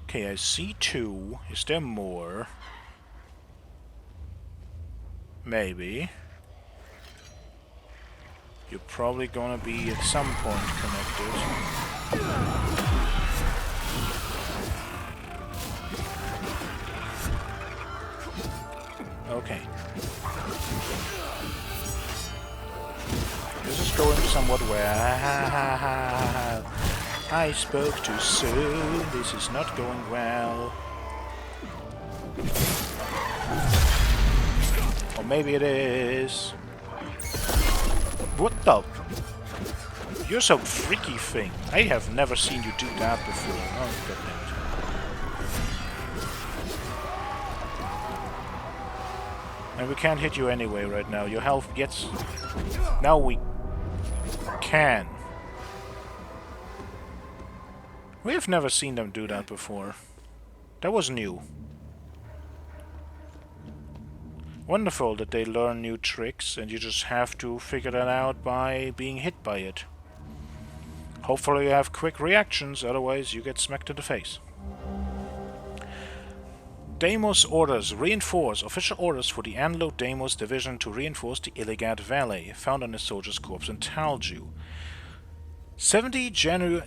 Okay, I see 2. Is there more? Maybe. You're probably gonna be at some point connected. Okay. This is going somewhat well. I spoke too soon. This is not going well. Or maybe it is. What the? You're some freaky thing. I have never seen you do that before. Oh, goddammit. And we can't hit you anyway right now. Your health gets... Now we can. We have never seen them do that before. That was new. Wonderful that they learn new tricks and you just have to figure that out by being hit by it. Hopefully you have quick reactions, otherwise you get smacked in the face. Deimos orders reinforce. Official orders for the Anlo Deimos division to reinforce the Iligat Valley, found on a soldier's corpse in Talju. 17, January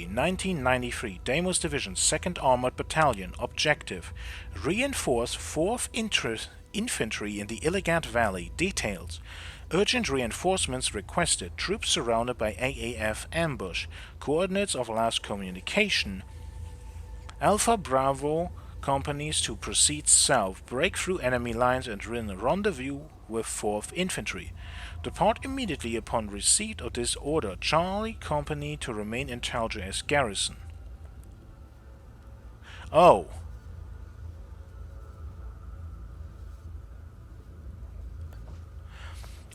1993, Deimos Division, 2nd Armored Battalion, objective, reinforce 4th Infantry in the Iligat Valley, details, urgent reinforcements requested, troops surrounded by AAF ambush, coordinates of last communication, Alpha Bravo companies to proceed south, break through enemy lines and rendezvous with 4th Infantry. Depart immediately upon receipt of this order. Charlie Company to remain in Talju as garrison. Oh.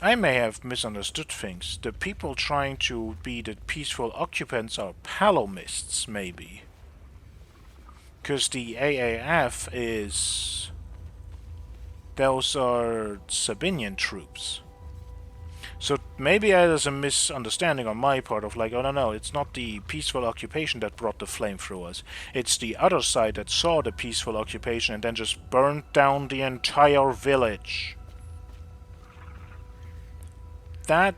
I may have misunderstood things. The people trying to be the peaceful occupants are palomists, maybe. Because the AAF is... Those are Sabinian troops. So maybe there's a misunderstanding on my part of like, oh no, it's not the peaceful occupation that brought the flamethrowers. It's the other side that saw the peaceful occupation and then just burned down the entire village. That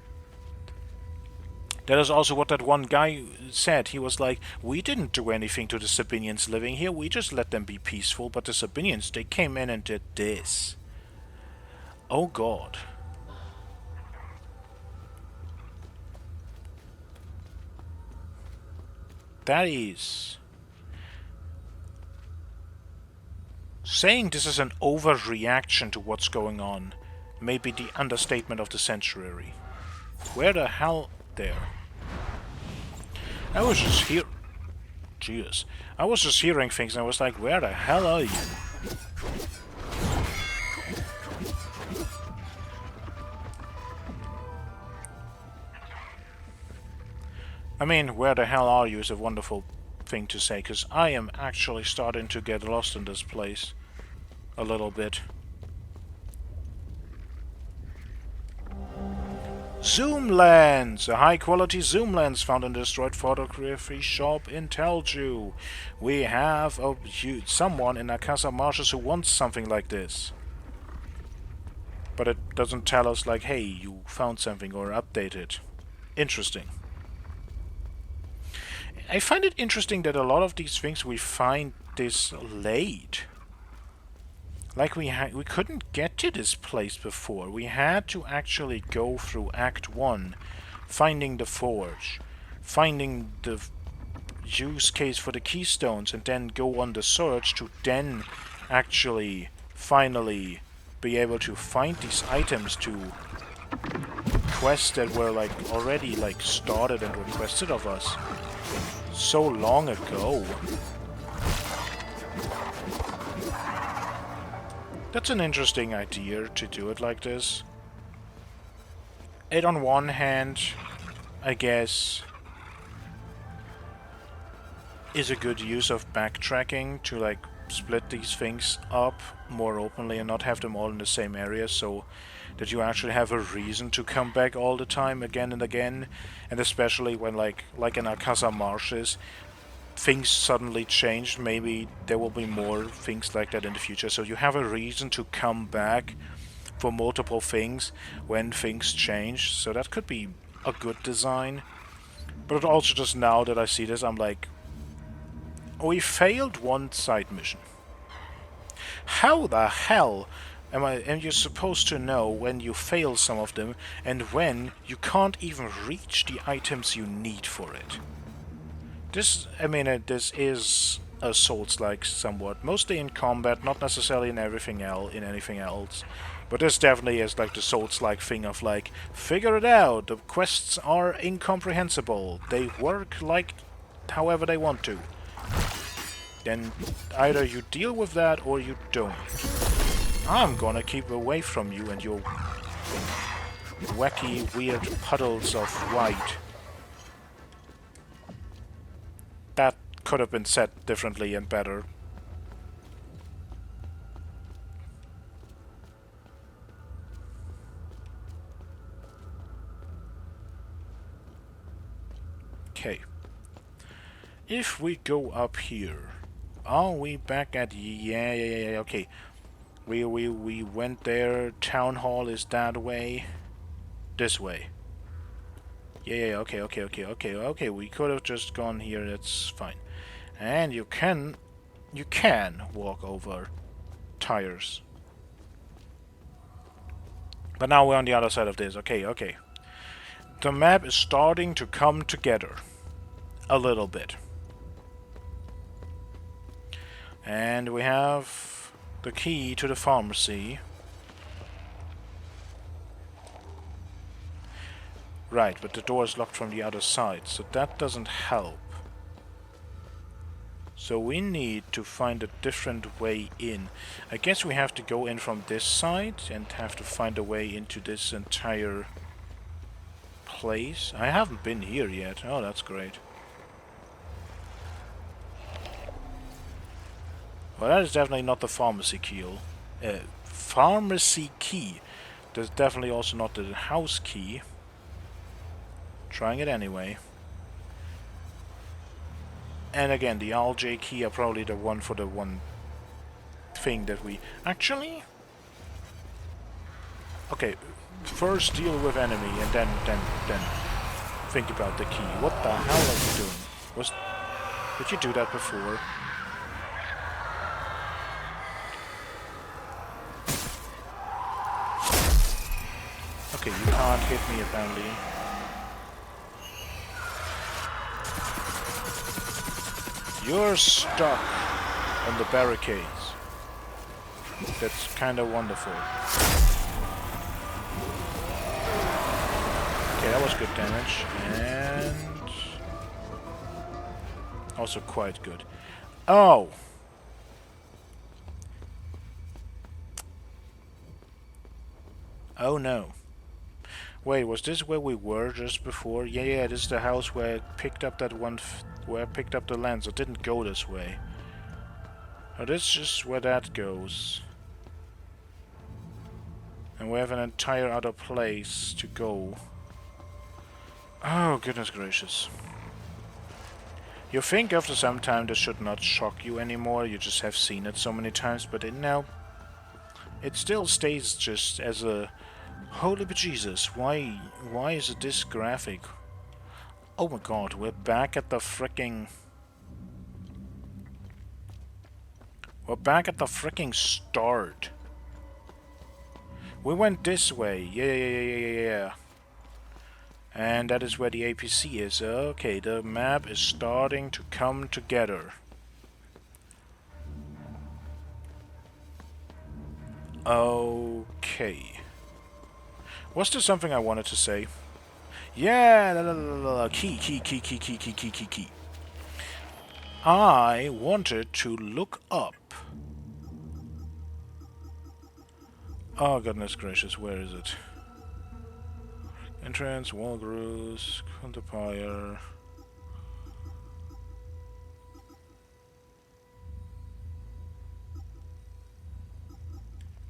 is also what that one guy said. He was like, we didn't do anything to the Sabinians living here, we just let them be peaceful, but the Sabinians, they came in and did this. Oh god. That is... Saying this is an overreaction to what's going on Maybe the understatement of the century. Where the hell... There. I was just here... Jesus. I was just hearing things and I was like, where the hell are you? I mean, where the hell are you is a wonderful thing to say, because I am actually starting to get lost in this place. A little bit. Zoom lens! A high-quality zoom lens found in the destroyed photography shop in Talju. We have someone in Akasa Marshes who wants something like this. But it doesn't tell us, like, hey, you found something or updated. Interesting. I find it interesting that a lot of these things we find this late. Like we couldn't get to this place before. We had to actually go through Act 1, finding the forge, finding the use case for the keystones, and then go on the search to then actually finally be able to find these items to quests that were like already like started and requested of us so long ago. That's an interesting idea to do it like this. It on one hand, I guess, is a good use of backtracking to like split these things up more openly and not have them all in the same area, so that you actually have a reason to come back all the time again and again, and especially when like in Akasa Marshes things suddenly changed. Maybe there will be more things like that in the future, so you have a reason to come back for multiple things when things change, so that could be a good design. But also just now that I see this, I'm like, we failed one side mission. How the hell am you supposed to know when you fail some of them and when you can't even reach the items you need for it? This, I mean, this is a Souls-like somewhat, mostly in combat, not necessarily in anything else. But this definitely is like the Souls-like thing of like, figure it out, the quests are incomprehensible, they work like however they want to. Then either you deal with that or you don't. I'm gonna keep away from you and your wacky, weird puddles of white. That could have been said differently and better. Okay. If we go up here, are we back at... Yeah, okay. We went there, town hall is that way. This way. Yeah, okay, we could have just gone here, that's fine. And you can walk over tires. But now we're on the other side of this, okay. The map is starting to come together. A little bit. And we have the key to the pharmacy. Right, but the door is locked from the other side, so that doesn't help. So we need to find a different way in. I guess we have to go in from this side and have to find a way into this entire place. I haven't been here yet. Oh, that's great. Well, that is definitely not the pharmacy key. Pharmacy key. That's definitely also not the house key. Trying it anyway. And again, the LJ key are probably the one for the one thing that we... Actually... Okay, first deal with enemy and then think about the key. What the hell are you doing? Did you do that before? Okay, you can't hit me apparently. You're stuck on the barricades. That's kinda wonderful. Okay, that was good damage. And... also quite good. Oh! Oh no. Wait, was this where we were just before? Yeah, this is the house where I picked up that one... where I picked up the lens. I didn't go this way. Oh, this is just where that goes. And we have an entire other place to go. Oh, goodness gracious. You think after some time this should not shock you anymore, you just have seen it so many times, but no. It still stays just as a... holy bejesus, why is it this graphic? Oh my god, we're back at the fricking... we're back at the fricking start. We went this way, yeah. And that is where the APC is. Okay, the map is starting to come together. Okay. Was there something I wanted to say? Yeah, key. I wanted to look up. Oh, goodness gracious, where is it? Entrance, Walrus, Counterpire.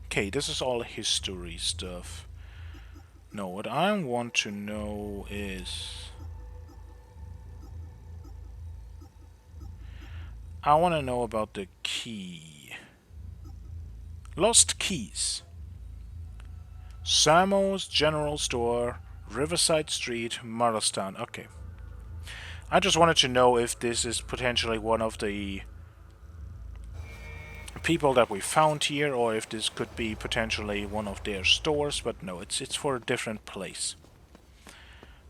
Okay, this is all history stuff. No, what I want to know is... I want to know about the key. Lost keys. Samo's General Store, Riverside Street, Marlstown. Okay. I just wanted to know if this is potentially one of the people that we found here, or if this could be potentially one of their stores, but no, it's for a different place.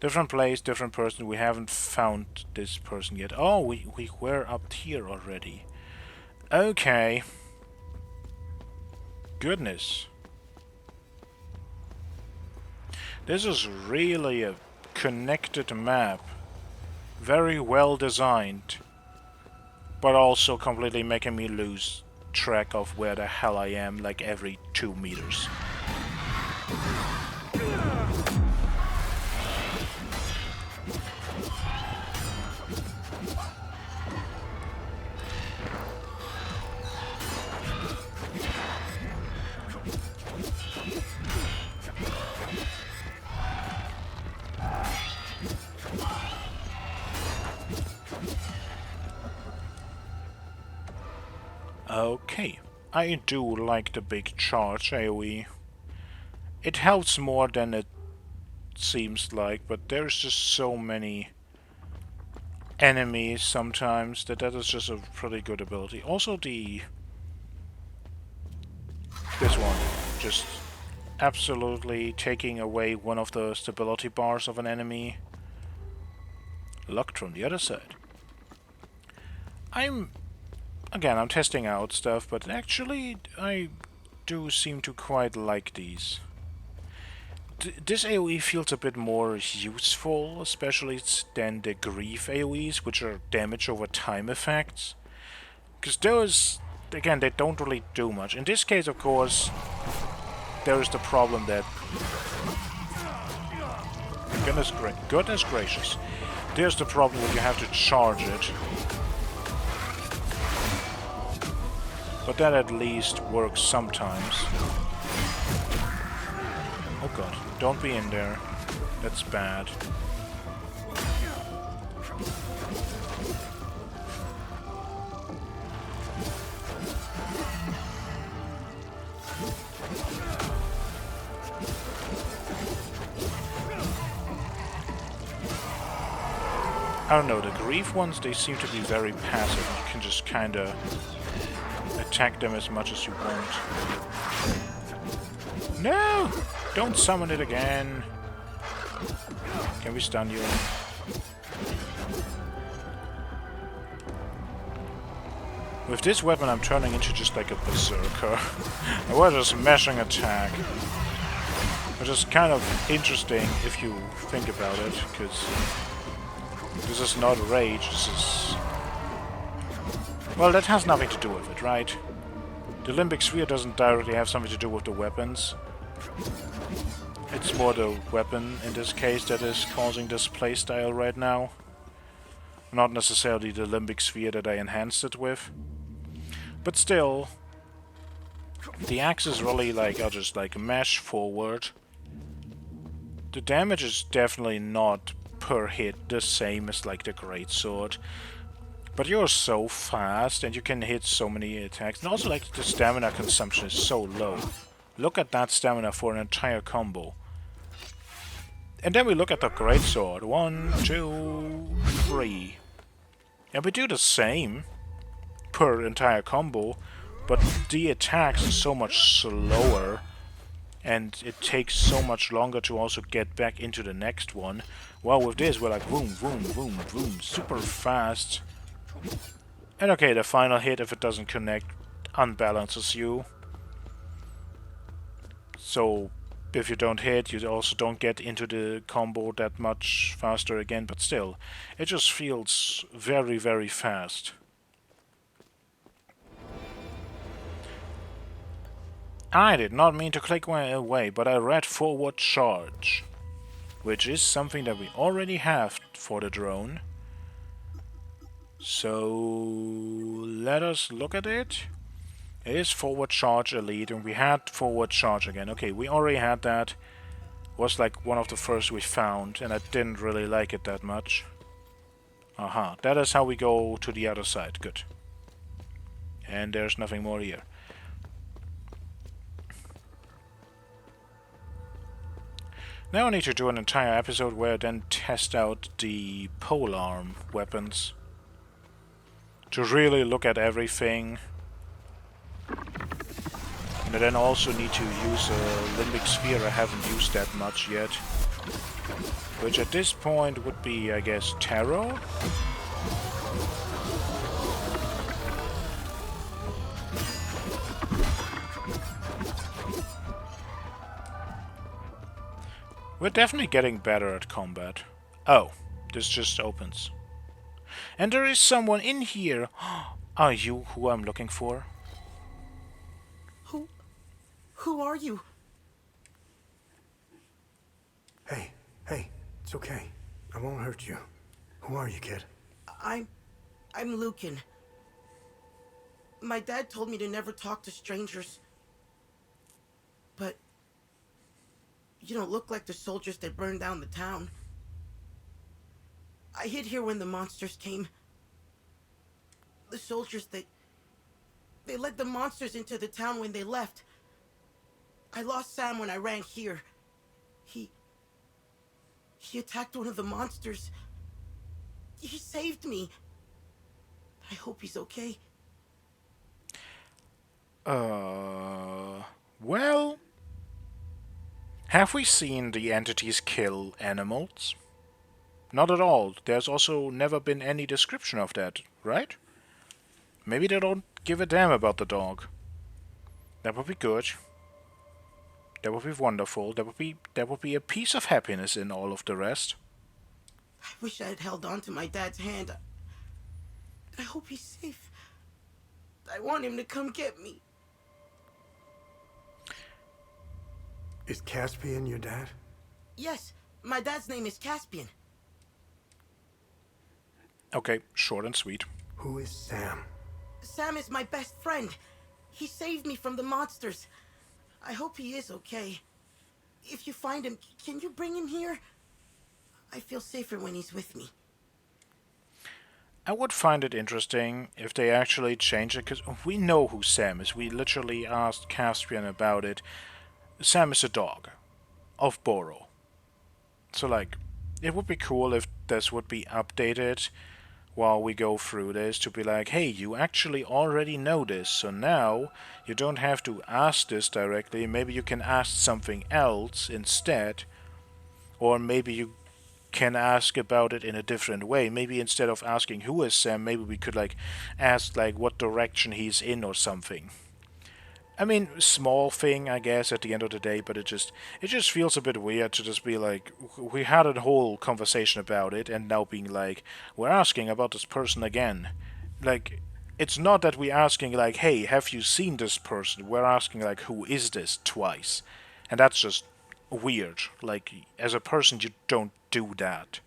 Different place, different person. We haven't found this person yet. Oh, we were up here already. Okay. Goodness. This is really a connected map. Very well designed. But also completely making me lose track of where the hell I am, like every 2 meters. Okay, I do like the big charge AoE. It helps more than it seems like, but there's just so many enemies sometimes that is just a pretty good ability. Also this one, just absolutely taking away one of the stability bars of an enemy. Locked from the other side. I'm testing out stuff, but actually I do seem to quite like these. This AoE feels a bit more useful, especially than the Grief AoEs, which are damage over time effects. Because those, again, they don't really do much. In this case, of course, there is the problem that... Goodness gracious. There's the problem that you have to charge it. But that at least works sometimes. Oh god, don't be in there. That's bad. I don't know, the Grief ones, they seem to be very passive. You can just kinda attack them as much as you want. No! Don't summon it again! Can we stun you? With this weapon I'm turning into just like a berserker. I was just mashing attack. Which is kind of interesting if you think about it, because this is not rage, this is... Well, that has nothing to do with it, right? The limbic sphere doesn't directly have something to do with the weapons. It's more the weapon, in this case, that is causing this playstyle right now. Not necessarily the limbic sphere that I enhanced it with. But still, the axe is really like, I'll just like mash forward. The damage is definitely not per hit the same as like the greatsword. But you're so fast and you can hit so many attacks. And also like the stamina consumption is so low. Look at that stamina for an entire combo. And then we look at the greatsword. 1, 2, 3. And we do the same per entire combo, but the attacks are so much slower and it takes so much longer to also get back into the next one. While with this we're like boom, boom, boom, boom, super fast. And okay, the final hit, if it doesn't connect, unbalances you. So if you don't hit, you also don't get into the combo that much faster again, but still, it just feels very, very fast. I did not mean to click away, but I read forward charge, which is something that we already have for the drone. So let us look at it. It is forward charge elite, and we had forward charge again. Okay, we already had that. Was like one of the first we found, and I didn't really like it that much. Aha, that is how we go to the other side. Good. And there's nothing more here. Now I need to do an entire episode where I then test out the polearm weapons. To really look at everything. And I then also need to use a limbic sphere. I haven't used that much yet. Which at this point would be, I guess, tarot? We're definitely getting better at combat. Oh, this just opens. And there is someone in here! Are you who I'm looking for? Who are you? Hey, it's okay. I won't hurt you. Who are you, kid? I'm Lucan. My dad told me to never talk to strangers. But you don't look like the soldiers that burned down the town. I hid here when the monsters came. The soldiers, they led the monsters into the town when they left. I lost Sam when I ran here. He attacked one of the monsters. He saved me. I hope he's okay. Well... Have we seen the entities kill animals? Not at all. There's also never been any description of that, right? Maybe they don't give a damn about the dog. That would be good. That would be wonderful. That would be a piece of happiness in all of the rest. I wish I had held on to my dad's hand. I hope he's safe. I want him to come get me. Is Caspian your dad? Yes, my dad's name is Caspian. Okay, short and sweet. Who is Sam? Sam is my best friend. He saved me from the monsters. I hope he is okay. If you find him, can you bring him here? I feel safer when he's with me. I would find it interesting if they actually change it, because we know who Sam is. We literally asked Caspian about it. Sam is a dog of Boro. So like, it would be cool if this would be updated while we go through this to be like, hey, you actually already know this, so now you don't have to ask this directly. Maybe you can ask something else instead, or maybe you can ask about it in a different way. Maybe instead of asking who is Sam, maybe we could like ask like what direction he's in or something. I mean, small thing, I guess, at the end of the day, but it just feels a bit weird to just be like, we had a whole conversation about it, and now being like, we're asking about this person again. Like, it's not that we're asking like, hey, have you seen this person? We're asking like, who is this twice? And that's just weird. Like, as a person, you don't do that.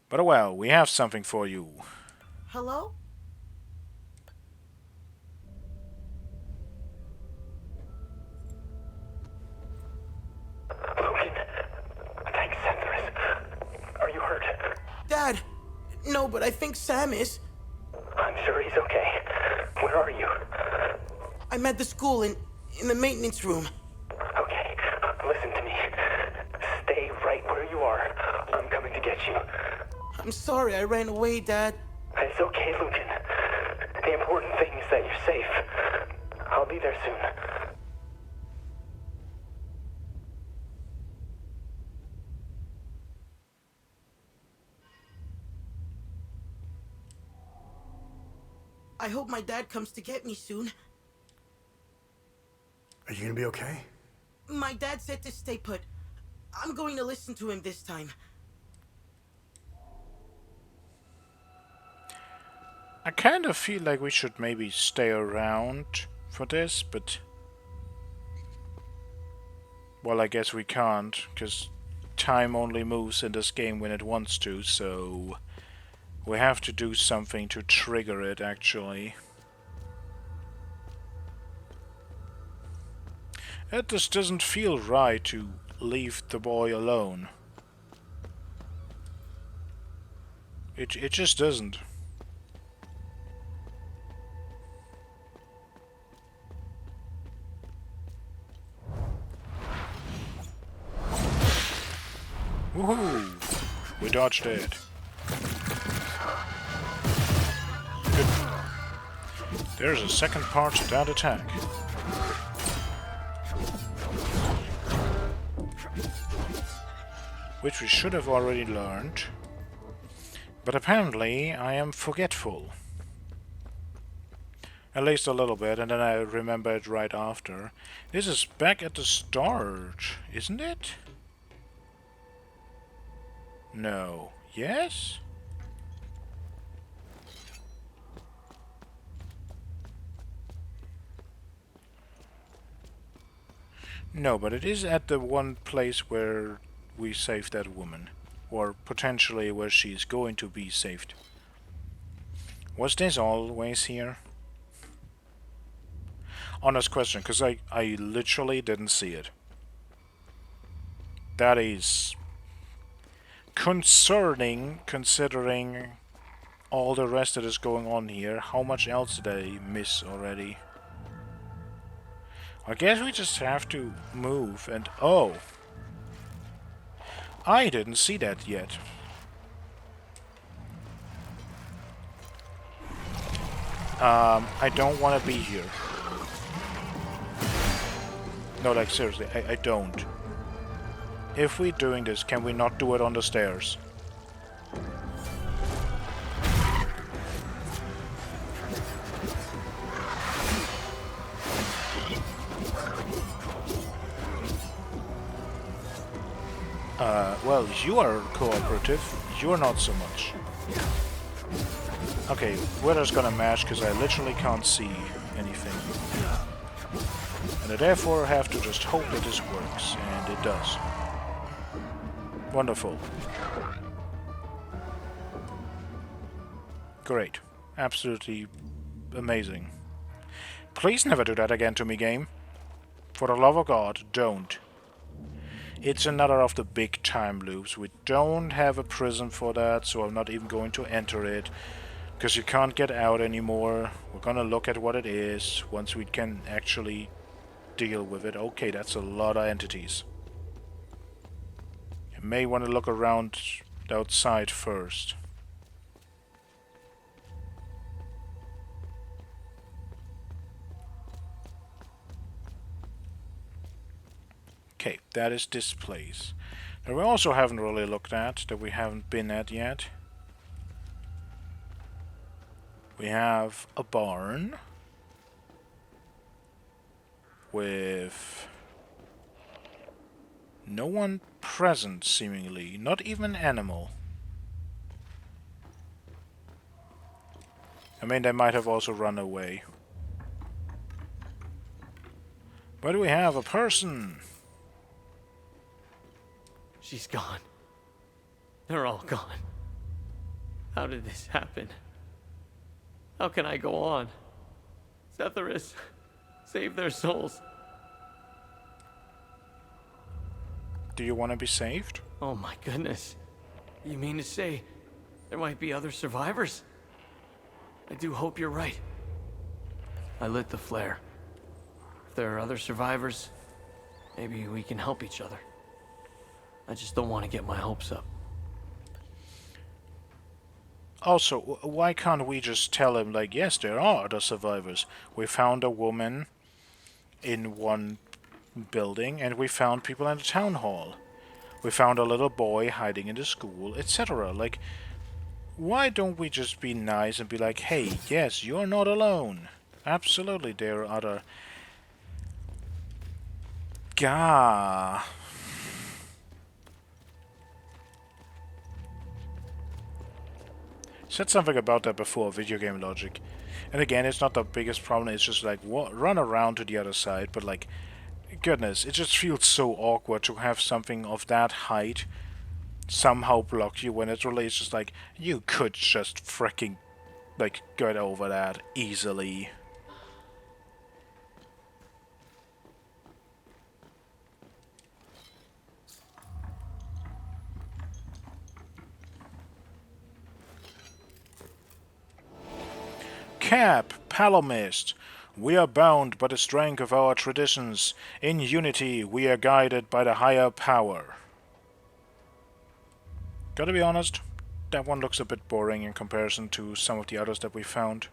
But well, we have something for you. Hello? Logan, thanks, Centaurus. Are you hurt? Dad! No, but I think Sam is. I'm sure he's okay. Where are you? I'm at the school in the maintenance room. Okay, listen to me. Stay right where you are. I'm coming to get you. I'm sorry I ran away, Dad. It's okay, Lucan. The important thing is that you're safe. I'll be there soon. I hope my dad comes to get me soon. Are you gonna be okay? My dad said to stay put. I'm going to listen to him this time. I kind of feel like we should maybe stay around for this, but... well, I guess we can't, because time only moves in this game when it wants to, so... we have to do something to trigger it, actually. It just doesn't feel right to leave the boy alone. It just doesn't. Woohoo! We dodged it. Good. There's a second part to that attack. Which we should have already learned. But apparently I am forgetful. At least a little bit, and then I remember it right after. This is back at the start, isn't it? No. Yes? No, but it is at the one place where we saved that woman. Or potentially where she's going to be saved. Was this always here? Honest question, because I literally didn't see it. That is concerning, considering all the rest that is going on here. How much else did I miss already? I guess we just have to move and... oh! I didn't see that yet. I don't want to be here. No, like seriously, I don't. If we're doing this, can we not do it on the stairs? Well, you are cooperative. You're not so much. Okay, we're just gonna match because I literally can't see anything. And I therefore have to just hope that this works, and it does. Wonderful. Great. Absolutely amazing. Please never do that again to me, game. For the love of God, don't. It's another of the big time loops. We don't have a prison for that, so I'm not even going to enter it. Because you can't get out anymore. We're gonna look at what it is once we can actually deal with it. Okay, that's a lot of entities. You may want to look around outside first. Okay, that is this place. Now we also haven't really looked at, that we haven't been at yet. We have a barn. with no one present, seemingly. Not even an animal. I mean, they might have also run away. But we have a person! She's gone. They're all gone. How did this happen? How can I go on? Setharus, save their souls. Do you want to be saved? Oh my goodness. You mean to say there might be other survivors? I do hope you're right. I lit the flare. If there are other survivors, maybe we can help each other. I just don't want to get my hopes up. Also, why can't we just tell him, like, yes, there are other survivors. We found a woman in one building, and we found people in the town hall. We found a little boy hiding in the school, etc. Like, why don't we just be nice and be like, hey, yes, you're not alone. Absolutely, there are other... Gah. Said something about that before, video game logic. And again, it's not the biggest problem, it's just like, run around to the other side, but like, goodness, it just feels so awkward to have something of that height somehow block you when it's really, it's just like, you could just freaking, like, get over that easily. Cap, Palomist, we are bound by the strength of our traditions. In unity, we are guided by the higher power. Gotta be honest, that one looks a bit boring in comparison to some of the others that we found.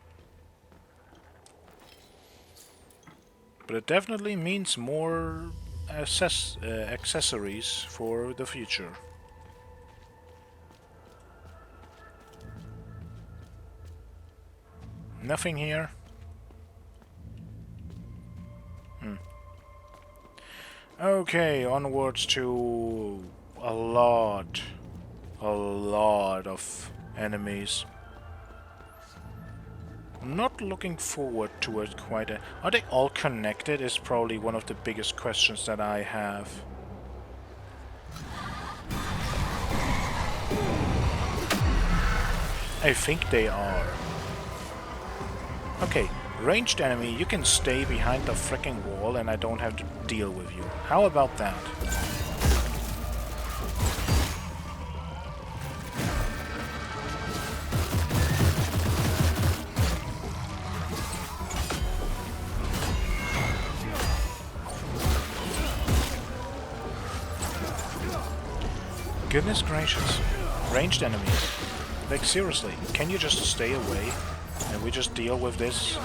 But it definitely means more accessories for the future. Nothing here. Okay, onwards to a lot of enemies. I'm not looking forward to it quite a... Are they all connected is probably one of the biggest questions that I have. I think they are. Okay, ranged enemy, you can stay behind the fricking wall and I don't have to deal with you. How about that? Goodness gracious. Ranged enemies. Like seriously, can you just stay away? And we just deal with this.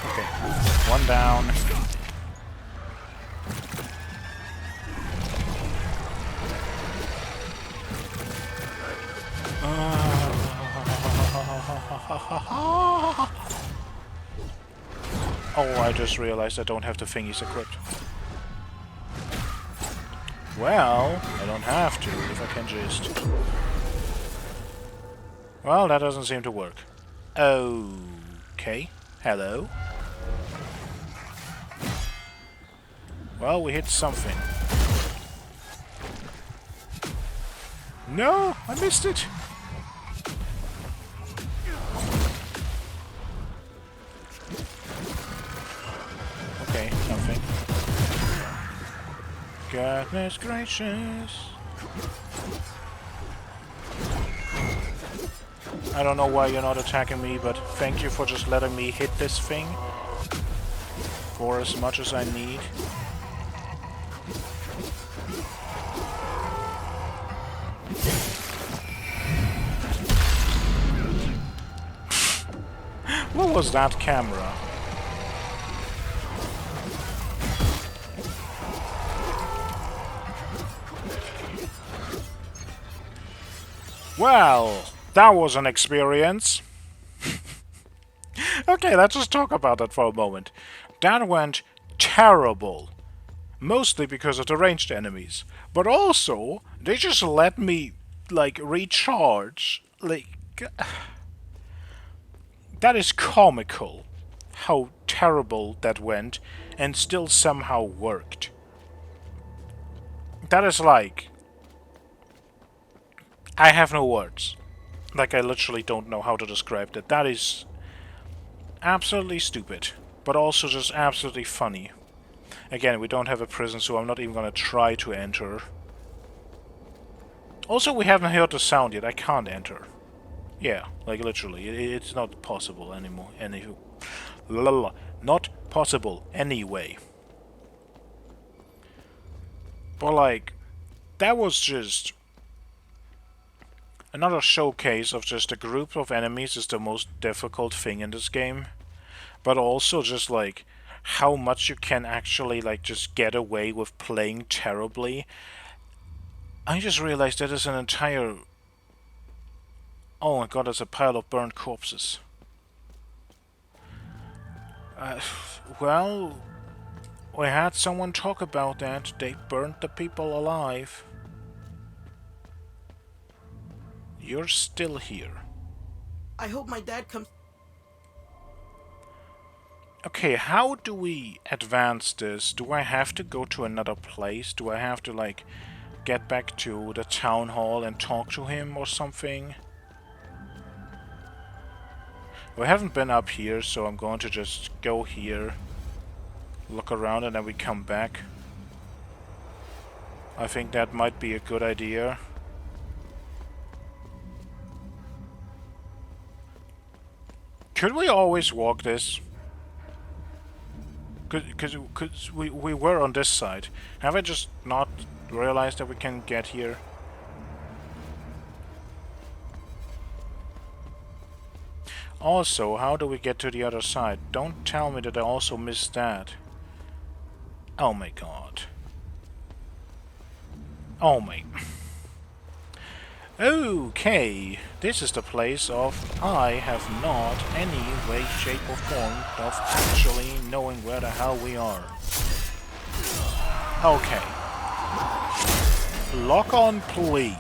Okay, one down. Oh, I just realized I don't have the thingies equipped. Well, I don't have to, if I can just... Well, that doesn't seem to work. Okay, hello. Well, we hit something. No, I missed it! Okay, nothing. Goodness gracious. I don't know why you're not attacking me, but thank you for just letting me hit this thing for as much as I need. What was that camera? Well, that was an experience. Okay, let's just talk about that for a moment. That went terrible. Mostly because of the ranged enemies. But also, they just let me, like, recharge. Like, that is comical. How terrible that went, and still somehow worked. That is like... I have no words. Like, I literally don't know how to describe that. That is absolutely stupid, but also just absolutely funny. Again, we don't have a prison, so I'm not even gonna try to enter. Also, we haven't heard the sound yet. I can't enter. Yeah, like literally. It's not possible anymore. Not possible anyway. But like, that was just another showcase of just a group of enemies is the most difficult thing in this game. But also just like how much you can actually like just get away with playing terribly. I just realized that is an entire... Oh my god, there's a pile of burned corpses. Well, we had someone talk about that. They burnt the people alive. You're still here. I hope my dad comes. Okay, how do we advance this? Do I have to go to another place? Do I have to, like, get back to the town hall and talk to him or something? We haven't been up here, so I'm going to just go here, look around, and then we come back. I think that might be a good idea. Could we always walk this? Because we were on this side. Have I just not realized that we can get here? Also, how do we get to the other side? Don't tell me that I also missed that. Oh my god. Oh my... Okay, this is the place of I have not any way, shape or form of actually knowing where the hell we are. Okay. Lock on, please.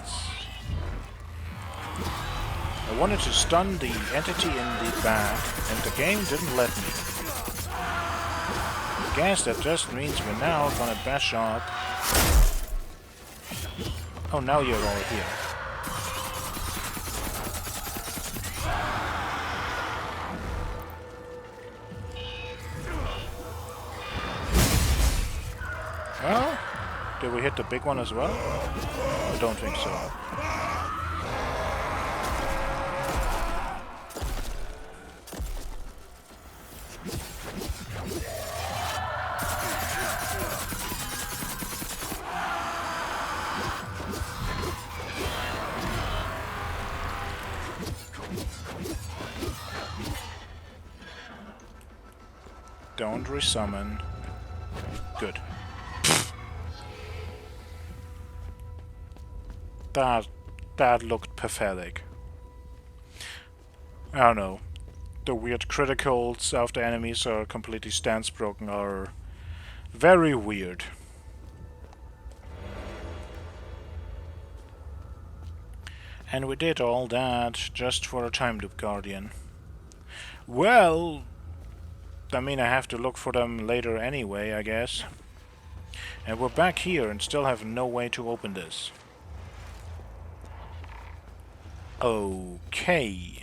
I wanted to stun the entity in the back, and the game didn't let me. I guess that just means we're now gonna bash up. Oh, now you're all here. Well, did we hit the big one as well? I don't think so. Don't resummon. Good. That looked pathetic. I don't know. The weird criticals after enemies are completely stance broken are very weird. And we did all that just for a time loop guardian. Well, I mean I have to look for them later anyway, I guess. And we're back here and still have no way to open this. Okay.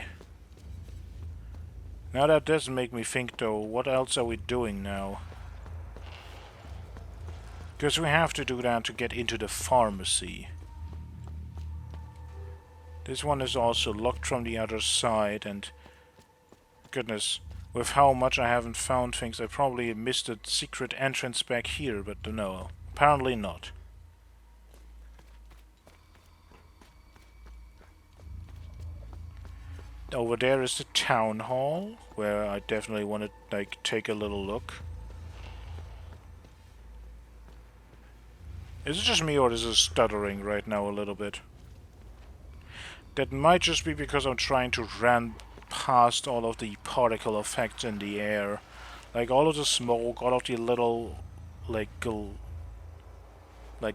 Now that does make me think though, what else are we doing now? Because we have to do that to get into the pharmacy. This one is also locked from the other side, and goodness, with how much I haven't found things, I probably missed a secret entrance back here, but no, apparently not. Over there is the town hall, where I definitely want to like take a little look. Is it just me or is it stuttering right now a little bit? That might just be because I'm trying to run past all of the particle effects in the air. Like all of the smoke, all of the little like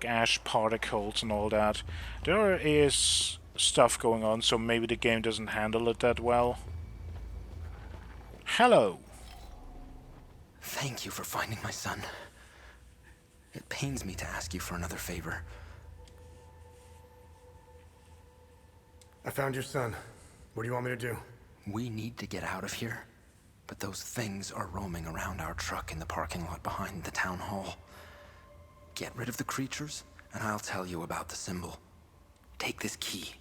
ash particles and all that. There is stuff going on, so maybe the game doesn't handle it that well. Hello. Thank you for finding my son. It pains me to ask you for another favor. I found your son. What do you want me to do? We need to get out of here, but those things are roaming around our truck in the parking lot behind the town hall. Get rid of the creatures, and I'll tell you about the symbol. Take this key.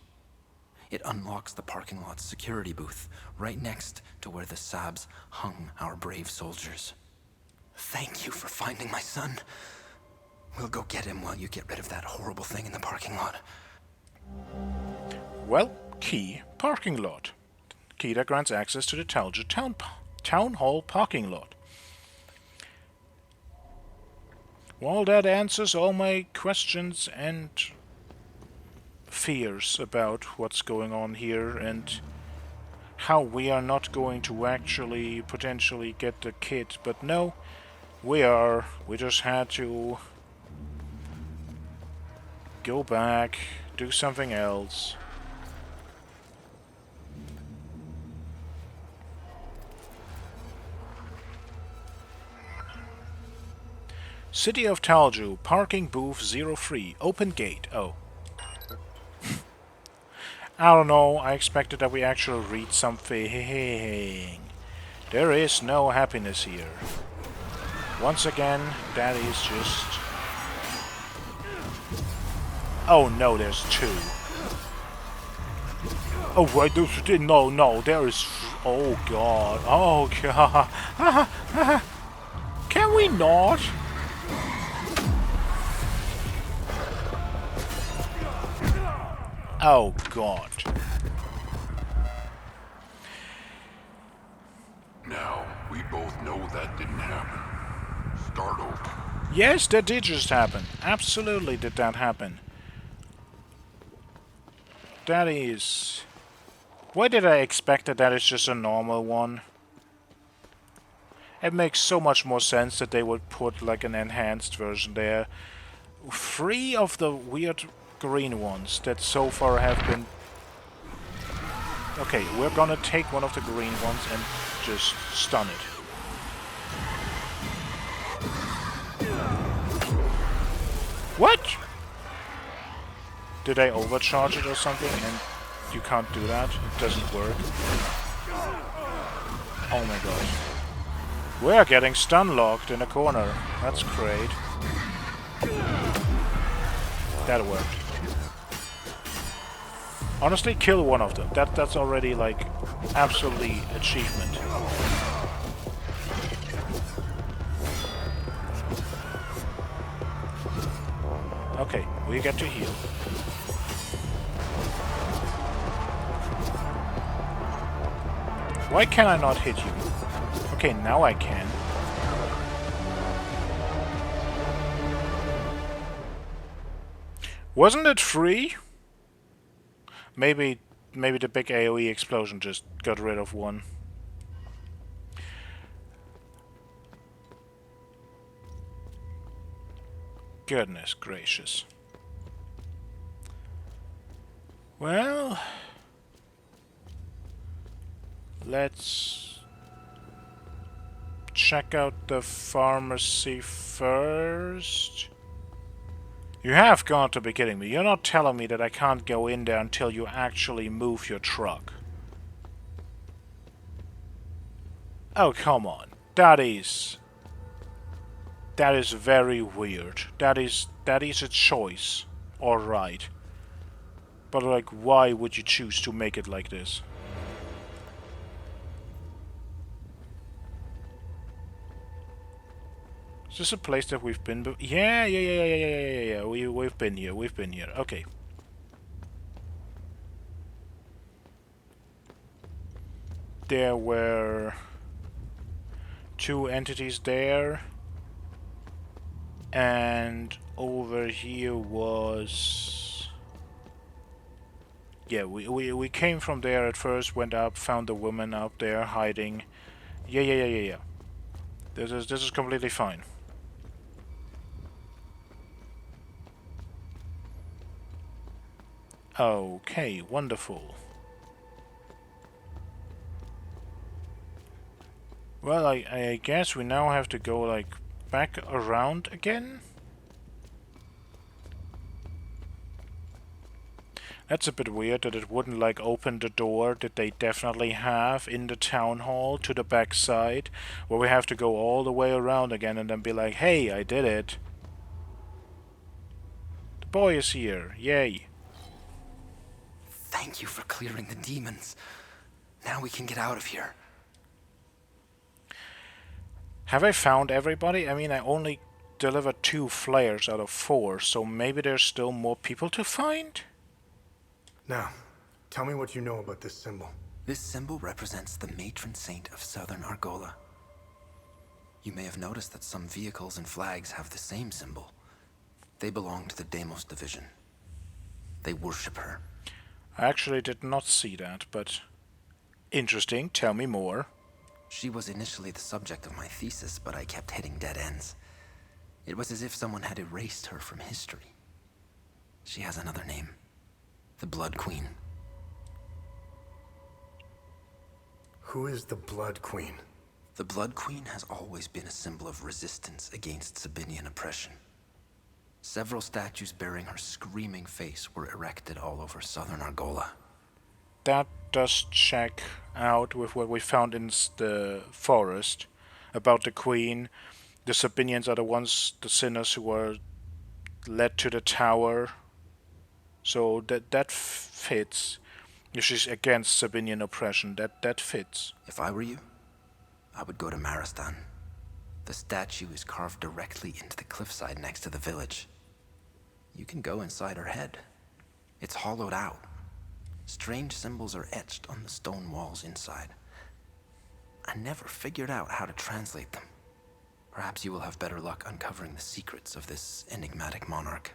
It unlocks the parking lot's security booth, right next to where the Sabs hung our brave soldiers. Thank you for finding my son. We'll go get him while you get rid of that horrible thing in the parking lot. Well, key, parking lot. Key that grants access to the Talju town hall parking lot. Well, that answers all my questions and fears about what's going on here and how we are not going to actually potentially get the kid. But no, we are. We just had to go back, do something else. City of Talju, parking booth 03, open gate. Oh. I don't know, I expected that we actually read something. There is no happiness here. Once again, that is just... Oh no, there's two. Oh wait, no, there is... Oh god, oh god. Can we not? Oh god. Now, we both know that didn't happen. Start over. Yes, that did just happen. Absolutely did that happen. That is... Why did I expect that that is just a normal one? It makes so much more sense that they would put like an enhanced version there. 3 of the weird green ones that so far have been... Okay, we're gonna take one of the green ones and just stun it. What? Did I overcharge it or something and you can't do that? It doesn't work. Oh my god. We're getting stun locked in a corner. That's great. That worked. Honestly, kill one of them. That's already like absolutely achievement. Okay, we get to heal. Why can I not hit you? Okay, now I can. Wasn't it free? Maybe the big AoE explosion just got rid of one. Goodness gracious. Well, let's check out the pharmacy first. You have got to be kidding me. You're not telling me that I can't go in there until you actually move your truck. Oh, come on. That is very weird. That is a choice. Alright. But like, why would you choose to make it like this? Is this a place that we've been? Yeah. We've been here. We've been here. Okay. There were 2 entities there, and over here was Yeah, we came from there at first, went up, found the woman up there hiding. Yeah. This is completely fine. Okay, wonderful. Well, I guess we now have to go, like, back around again? That's a bit weird that it wouldn't, like, open the door that they definitely have in the town hall to the back side, where we have to go all the way around again and then be like, hey, I did it. The boy is here. Yay. Thank you for clearing the demons. Now we can get out of here. Have I found everybody? I mean, I only delivered 2 flares out of 4, so maybe there's still more people to find? Now, tell me what you know about this symbol. This symbol represents the matron saint of Southern Argola. You may have noticed that some vehicles and flags have the same symbol. They belong to the Deimos division. They worship her. I actually did not see that, but interesting. Tell me more. She was initially the subject of my thesis, but I kept hitting dead ends. It was as if someone had erased her from history. She has another name. The Blood Queen. Who is the Blood Queen? The Blood Queen has always been a symbol of resistance against Sabinian oppression. Several statues bearing her screaming face were erected all over Southern Argola. That does check out with what we found in the forest about the queen. The Sabinians are the ones, the sinners who were led to the tower. So that fits. If she's against Sabinian oppression, that fits. If I were you, I would go to Maristan. The statue is carved directly into the cliffside next to the village. You can go inside her head. It's hollowed out. Strange symbols are etched on the stone walls inside. I never figured out how to translate them. Perhaps you will have better luck uncovering the secrets of this enigmatic monarch.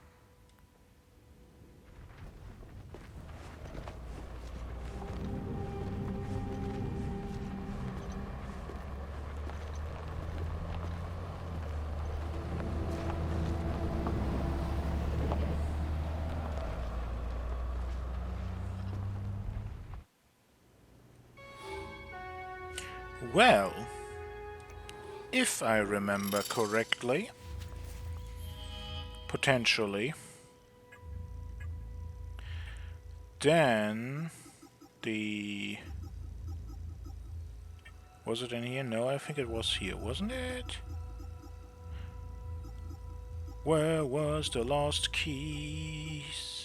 Well, if I remember correctly, potentially, then the... Was it in here? No, I think it was here, wasn't it? Where was the lost keys?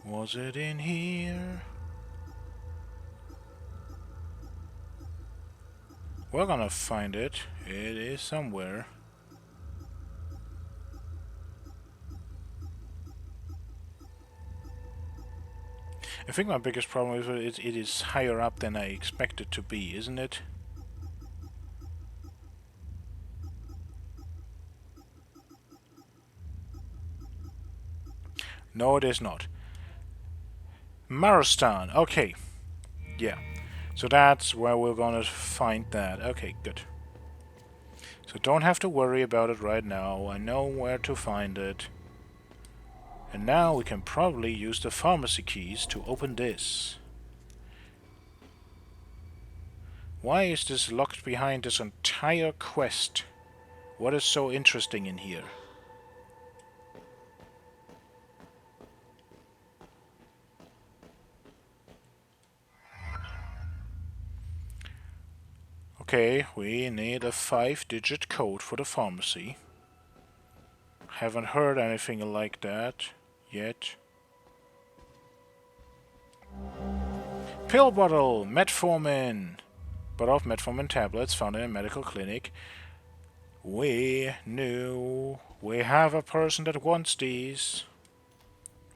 Was it in here? We're gonna find it. It is somewhere. I think my biggest problem is it is higher up than I expect it to be, isn't it? No, it is not. Maristan, okay. Yeah. So that's where we're gonna find that. Okay, good. So don't have to worry about it right now. I know where to find it. And now we can probably use the pharmacy keys to open this. Why is this locked behind this entire quest? What is so interesting in here? Okay, we need a 5-digit code for the pharmacy. Haven't heard anything like that yet. Pill bottle, metformin. Bottle of metformin tablets found in a medical clinic. We knew. We have a person that wants these.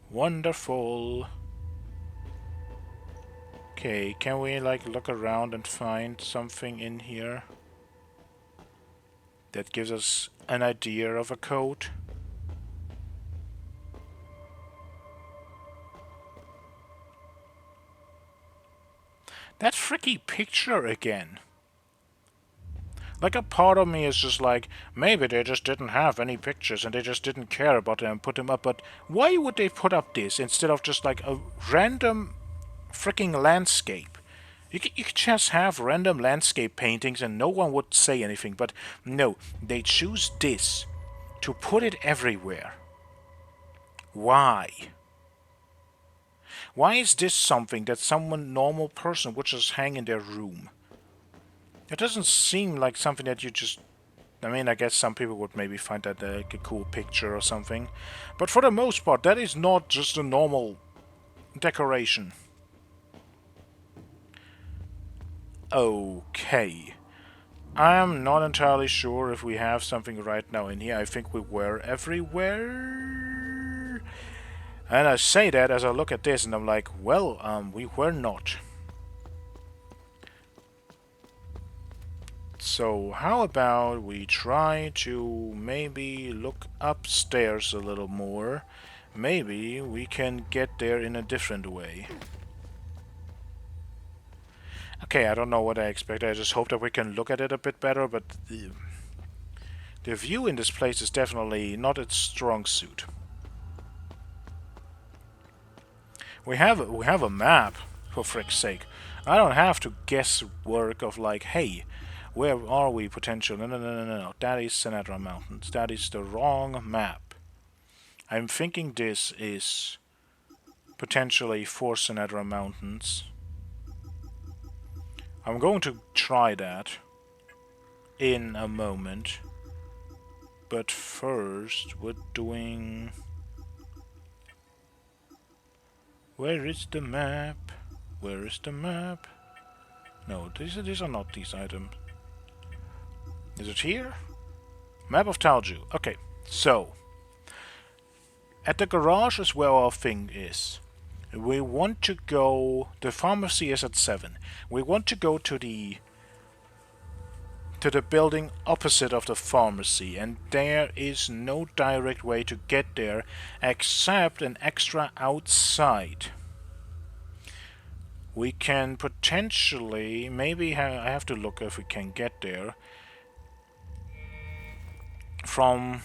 Wonderful. Okay, can we like look around and find something in here? That gives us an idea of a code. That freaky picture again. Like, a part of me is just like, maybe they just didn't have any pictures and they just didn't care about them and put them up, but why would they put up this instead of just like a random freaking landscape? You could just have random landscape paintings and no one would say anything, but no, they choose this to put it everywhere. Why? Why is this something that someone normal person would just hang in their room? It doesn't seem like something that you just... I mean, I guess some people would maybe find that like a cool picture or something. But for the most part, that is not just a normal decoration. Okay. I'm not entirely sure if we have something right now in here. I think we were everywhere. And I say that as I look at this and I'm like, well, we were not. So how about we try to maybe look upstairs a little more. Maybe we can get there in a different way. Okay, I don't know what I expect. I just hope that we can look at it a bit better, but the view in this place is definitely not its strong suit. We have a map, for frick's sake. I don't have to guess work of like, hey, where are we potential? No. That is Sinatra Mountains. That is the wrong map. I'm thinking this is potentially for Sinatra Mountains. I'm going to try that in a moment. But first, we're doing... Where is the map? Where is the map? No, these are not these items. Is it here? Map of Talju. Okay, so at the garage is where our thing is. We want to go... The pharmacy is at 7. We want to go to the building opposite of the pharmacy, and there is no direct way to get there except an extra outside. We can potentially... Maybe I have to look if we can get there. From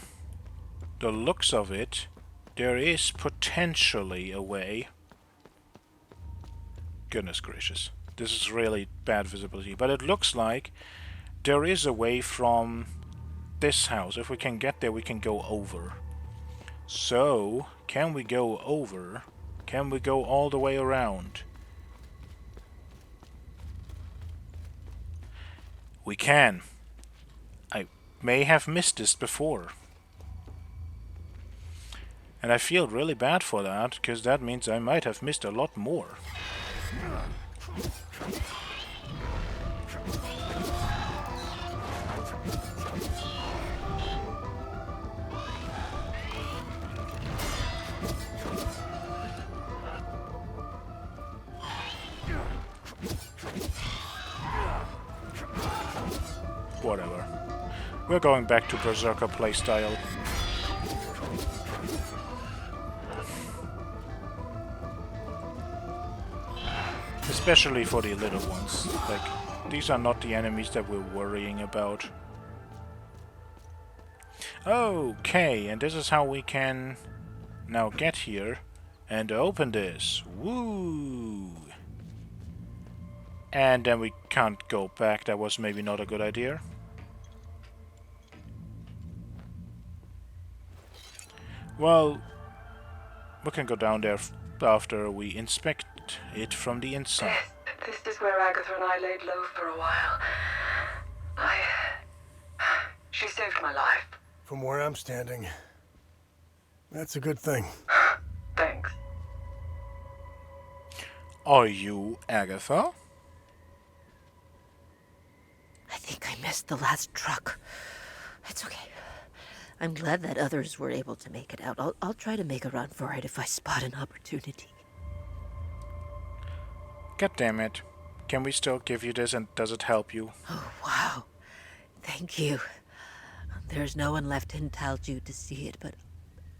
the looks of it, there is potentially a way. Goodness gracious. This is really bad visibility. But it looks like there is a way from this house. If we can get there, we can go over. So, can we go over? Can we go all the way around? We can. I may have missed this before. And I feel really bad for that, because that means I might have missed a lot more. Whatever. We're going back to Berserker playstyle. Especially for the little ones. Like, these are not the enemies that we're worrying about. Okay, and this is how we can now get here and open this. Woo! And then we can't go back. That was maybe not a good idea. Well, we can go down there after we inspect it from the inside. This is where Agatha and I laid low for a while. She saved my life. From where I'm standing, that's a good thing. Thanks. Are you Agatha? I think I missed the last truck. It's okay. I'm glad that others were able to make it out. I'll try to make a run for it if I spot an opportunity. God damn it. Can we still give you this, and does it help you? Oh, wow. Thank you. There's no one left in Talju to see it, but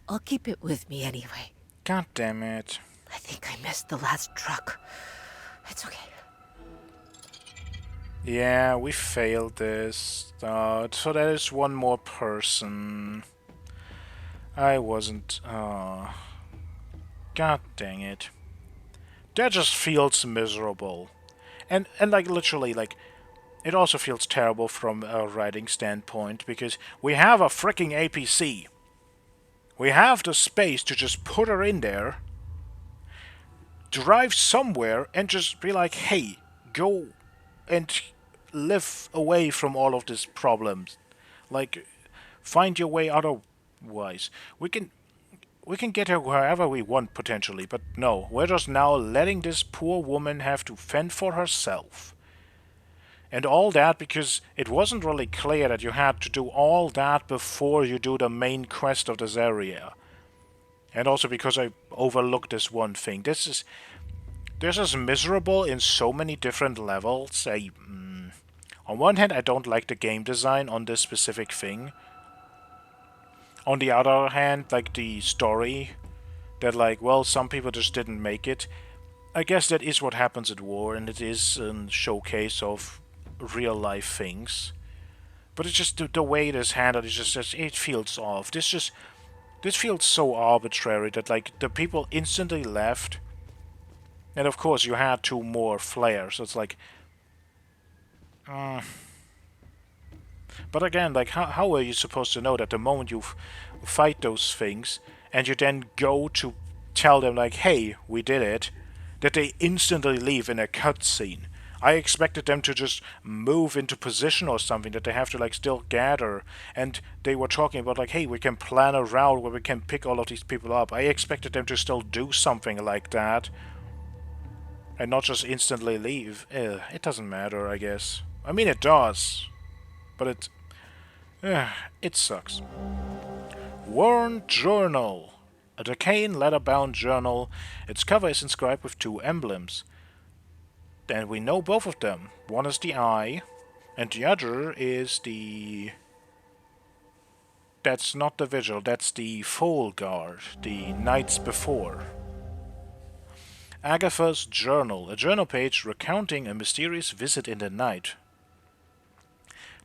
I'll keep it with me anyway. God damn it. I think I missed the last truck. It's okay. Yeah, we failed this. So that is one more person. I wasn't... God dang it. That just feels miserable. And like, literally, like, it also feels terrible from a writing standpoint, because we have a freaking APC. We have the space to just put her in there, drive somewhere, and just be like, hey, go and live away from all of these problems. Like, find your way otherwise. We can get her wherever we want, potentially, but no, we're just now letting this poor woman have to fend for herself. And all that because it wasn't really clear that you had to do all that before you do the main quest of this area. And also because I overlooked this one thing. This is miserable in so many different levels. On one hand, I don't like the game design on this specific thing. On the other hand, like the story, that like, well, some people just didn't make it. I guess that is what happens at war, and it is a showcase of real life things. But it's just the way it is handled is just it feels off. This feels so arbitrary that like the people instantly left, and of course you had 2 more flares. So it's like, but again, like how are you supposed to know that the moment you fight those things and you then go to tell them like, hey, we did it, that they instantly leave in a cutscene? I expected them to just move into position or something, that they have to like still gather, and they were talking about like, hey, we can plan a route where we can pick all of these people up. I expected them to still do something like that and not just instantly leave. It doesn't matter, I guess. I mean, it does, but it sucks. Worn Journal. A decaying leather-bound journal. Its cover is inscribed with 2 emblems. And we know both of them. One is the eye, and the other is the... That's not the vigil, that's the Foal Guard, the Nights Before. Agatha's Journal, a journal page recounting a mysterious visit in the night.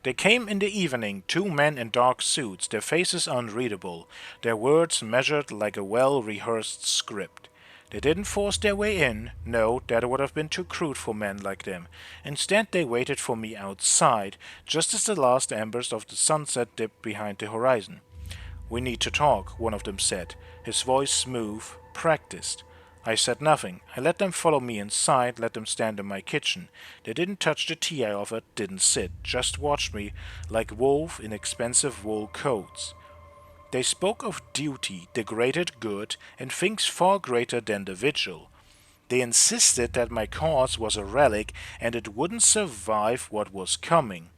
They came in the evening, 2 men in dark suits, their faces unreadable, their words measured like a well-rehearsed script. They didn't force their way in, no, that would have been too crude for men like them. Instead, they waited for me outside, just as the last embers of the sunset dipped behind the horizon. We need to talk, one of them said, his voice smooth, practiced. I said nothing. I let them follow me inside, let them stand in my kitchen. They didn't touch the tea I offered, didn't sit, just watched me like wolves in expensive wool coats. They spoke of duty, the greater good, and things far greater than the vigil. They insisted that my cause was a relic and it wouldn't survive what was coming.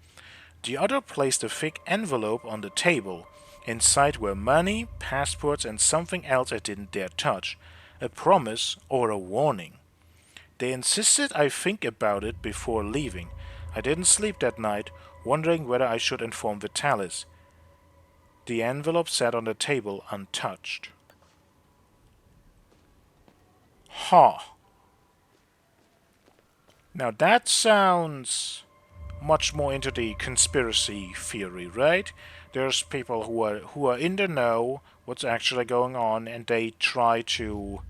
The other placed a thick envelope on the table. Inside were money, passports, and something else I didn't dare touch. A promise or a warning. They insisted I think about it before leaving. I didn't sleep that night, wondering whether I should inform Vitalis. The envelope sat on the table untouched. Huh. Now that sounds much more into the conspiracy theory, right? There's people who are in the know what's actually going on, and they try to...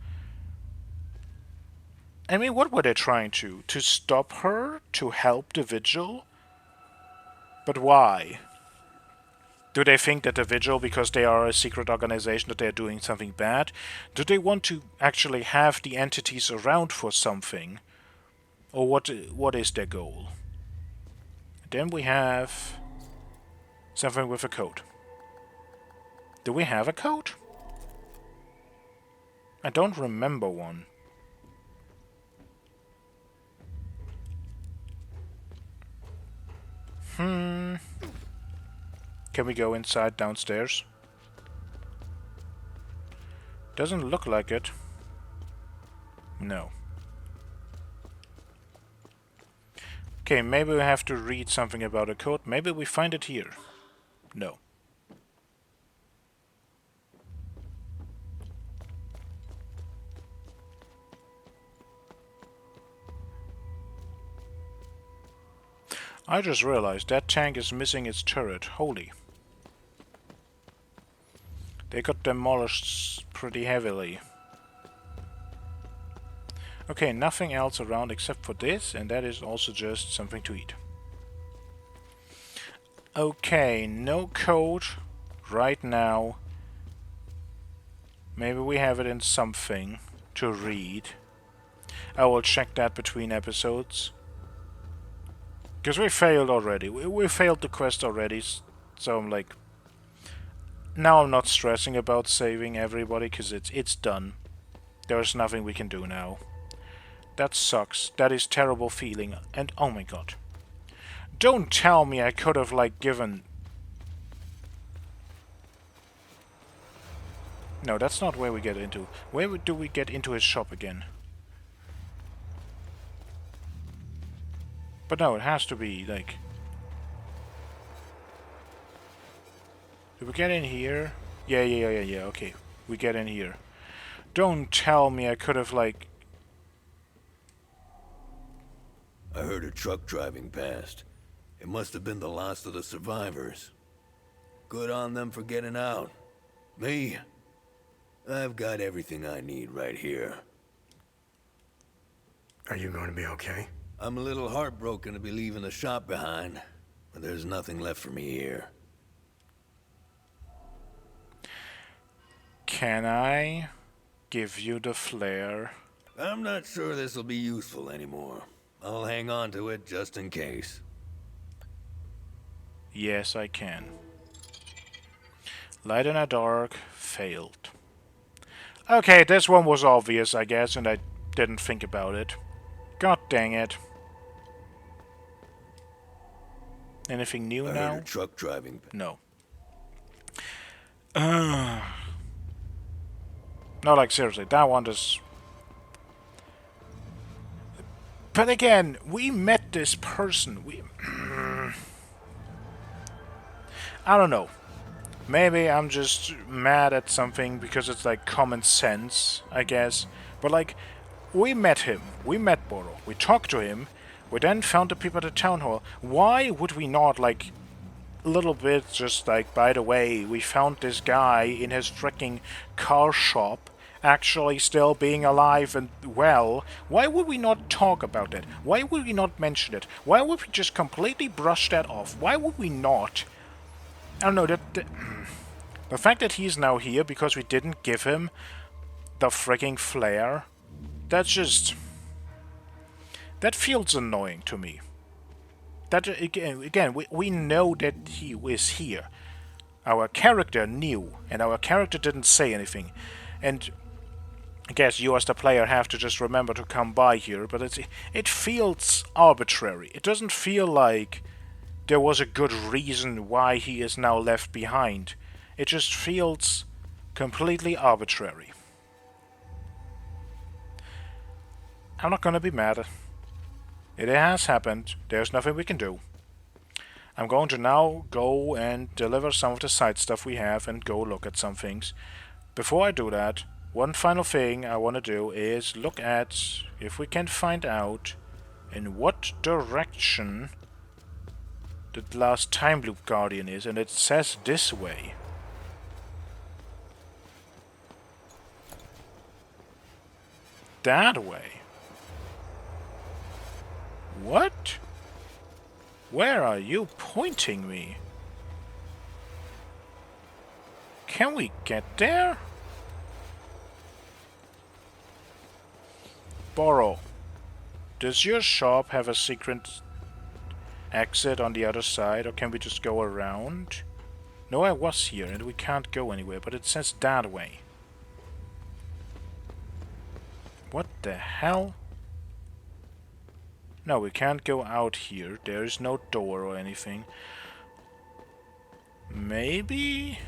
I mean, what were they trying to? To stop her? To help the Vigil? But why? Do they think that the Vigil, because they are a secret organization, that they're doing something bad? Do they want to actually have the entities around for something? Or what is their goal? Then we have something with a code. Do we have a code? I don't remember one. Can we go inside downstairs? Doesn't look like it. No. Okay, maybe we have to read something about a code. Maybe we find it here. No. I just realized that tank is missing its turret. Holy. They got demolished pretty heavily. Okay, nothing else around except for this, and that is also just something to eat. Okay, no code right now. Maybe we have it in something to read. I will check that between episodes. Because we failed already. We failed the quest already, so I'm like... Now I'm not stressing about saving everybody, because it's done. There's nothing we can do now. That sucks. That is terrible feeling. And oh my god. Don't tell me I could have, like, given... No, that's not where we get into. Where do we get into his shop again? But no, it has to be, like... Do we get in here? Yeah, okay. We get in here. Don't tell me I could have, like... I heard a truck driving past. It must have been the last of the survivors. Good on them for getting out. Me? I've got everything I need right here. Are you going to be okay? I'm a little heartbroken to be leaving the shop behind, but there's nothing left for me here. Can I give you the flare? I'm not sure this'll be useful anymore. I'll hang on to it just in case. Yes, I can. Light in the dark, failed. Okay, this one was obvious, I guess, and I didn't think about it. God dang it. Anything new now? I heard a truck driving. No. No, like, seriously, that one is... But again, we met this person. I don't know. Maybe I'm just mad at something because it's like common sense, I guess. But like, we met him. We met Boro. We talked to him. We then found the people at the town hall. Why would we not, like, a little bit just like, by the way, we found this guy in his freaking car shop actually still being alive and well. Why would we not talk about that? Why would we not mention it? Why would we just completely brush that off? Why would we not? I don't know, the fact that he's now here because we didn't give him the freaking flare, that's just... That feels annoying to me. That, again, we know that he is here. Our character knew, and our character didn't say anything. And I guess you as the player have to just remember to come by here, but it feels arbitrary. It doesn't feel like there was a good reason why he is now left behind. It just feels completely arbitrary. I'm not gonna be mad. It has happened. There's nothing we can do. I'm going to now go and deliver some of the side stuff we have and go look at some things. Before I do that, one final thing I want to do is look at if we can find out in what direction the last time loop guardian is, and it says this way. That way. What? Where are you pointing me? Can we get there? Boro, does your shop have a secret exit on the other side, or can we just go around? No, I was here and we can't go anywhere, but it says that way. What the hell? No, we can't go out here. There is no door or anything. Maybe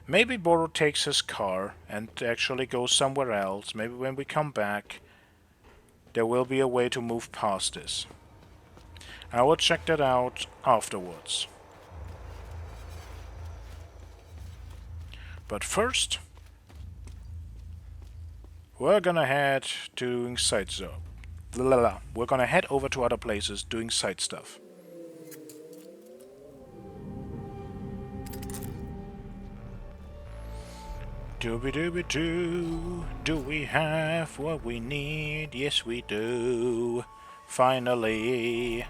Boro takes his car and actually goes somewhere else. Maybe when we come back, there will be a way to move past this. I will check that out afterwards. But first, we're gonna head doing side stuff. We're gonna head over to other places doing side stuff. Dooby dooby doo. Do we have what we need? Yes, we do. Finally.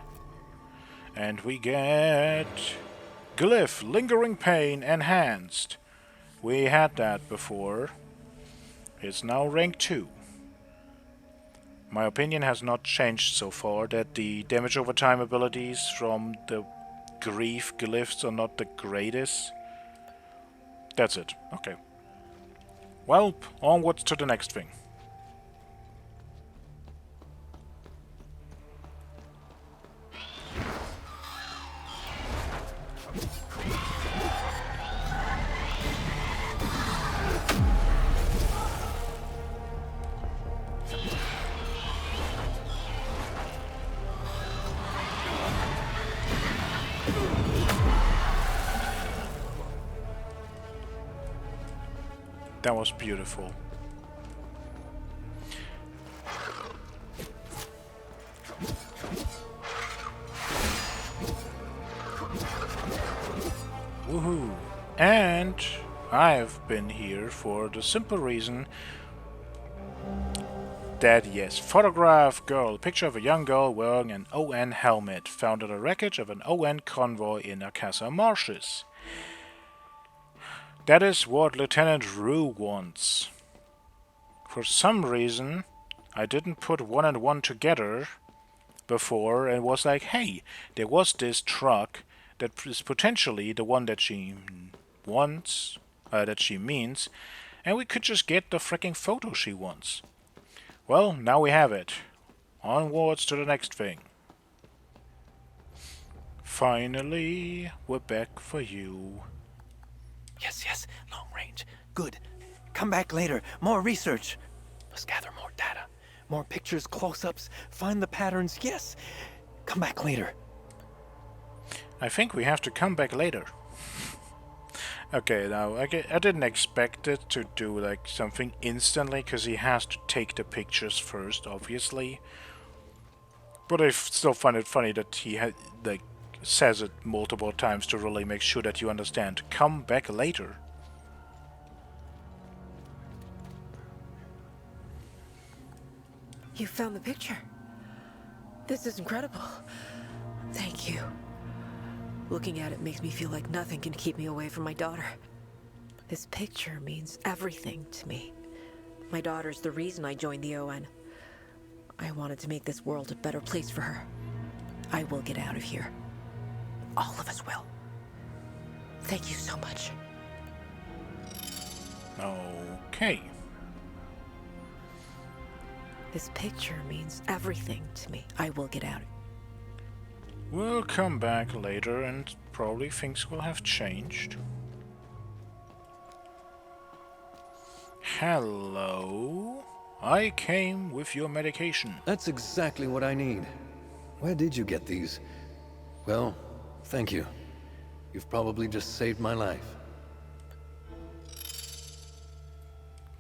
And we get Glyph, Lingering Pain, Enhanced. We had that before. It's now rank 2. My opinion has not changed so far, that the damage over time abilities from the Grief Glyphs are not the greatest. That's it. Okay. Well, onwards to the next thing. That was beautiful. Woohoo! And I've been here for the simple reason that, yes, photograph girl, picture of a young girl wearing an ON helmet, found on the wreckage of an ON convoy in Akasa marshes. That is what Lieutenant Rue wants. For some reason, I didn't put 1 and 1 together before and was like, hey, there was this truck that is potentially the one that she wants, that she means, and we could just get the freaking photo she wants. Well, now we have it. Onwards to the next thing. Finally, we're back for you. Yes, long range. Good. Come back later. More research. Let's gather more data. More pictures, close-ups, find the patterns. Yes. Come back later. I think we have to come back later. Okay, now, I didn't expect it to do, like, something instantly, because he has to take the pictures first, obviously. But I still find it funny that he says it multiple times to really make sure that you understand. Come back later. You found the picture. This is incredible. Thank you. Looking at it makes me feel like nothing can keep me away from my daughter. This picture means everything to me. My daughter's the reason I joined the ON. I wanted to make this world a better place for her. I will get out of here. All of us will. Thank you so much. Okay. This picture means everything to me. I will get out. We'll come back later and probably things will have changed. Hello? I came with your medication. That's exactly what I need. Where did you get these? Well, thank you. You've probably just saved my life.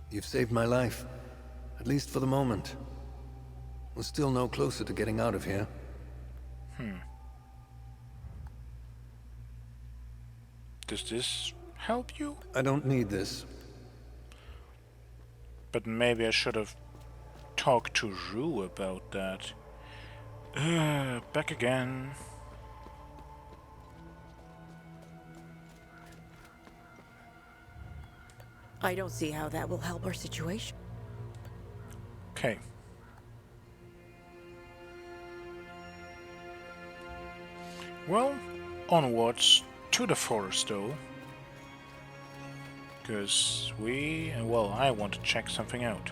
You've saved my life. At least for the moment. We're still no closer to getting out of here. Does this help you? I don't need this. But maybe I should have talked to Rue about that. Back again. I don't see how that will help our situation. Okay. Well, onwards to the forest though. Because I want to check something out.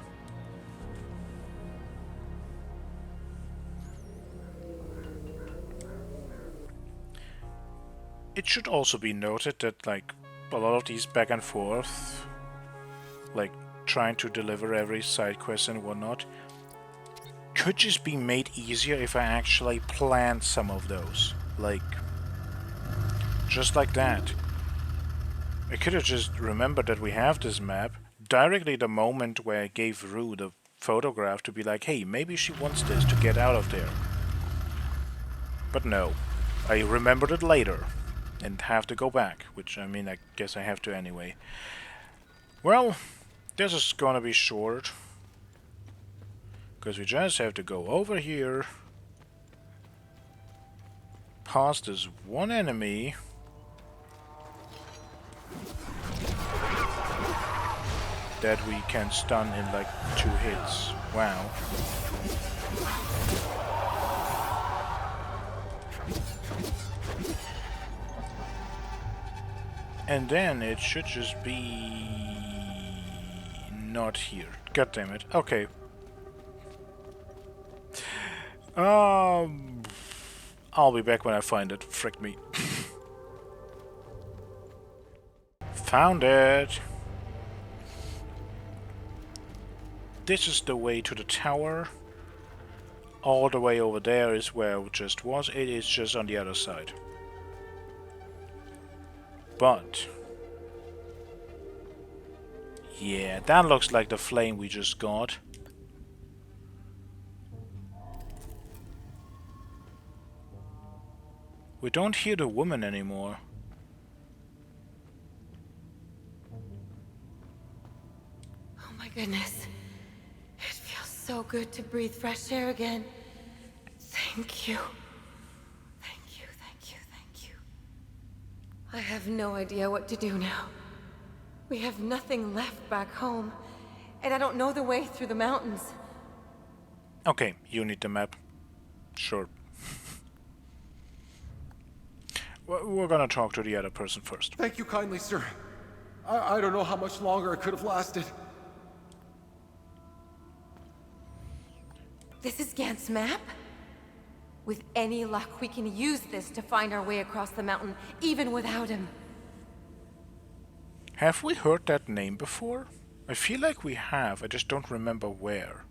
It should also be noted that, like, a lot of these back and forth, like, trying to deliver every side quest and whatnot, could just be made easier if I actually planned some of those. Like, just like that. I could have just remembered that we have this map directly the moment where I gave Rue the photograph to be like, hey, maybe she wants this to get out of there. But no, I remembered it later and have to go back, which, I mean, I guess I have to anyway. Well, this is gonna be short. Because we just have to go over here. Past this one enemy. That we can stun in like 2 hits. Wow. And then it should just be not here. God damn it. Okay. I'll be back when I find it. Frick me. Found it. This is the way to the tower. All the way over there is where it just was. It is just on the other side. But yeah, that looks like the flame we just got. We don't hear the woman anymore. Oh my goodness. It feels so good to breathe fresh air again. Thank you. Thank you, thank you, thank you. I have no idea what to do now. We have nothing left back home, and I don't know the way through the mountains. Okay, you need the map. Sure. We're gonna talk to the other person first. Thank you kindly, sir. I don't know how much longer it could have lasted. This is Gant's map? With any luck, we can use this to find our way across the mountain, even without him. Have we heard that name before? I feel like we have, I just don't remember where.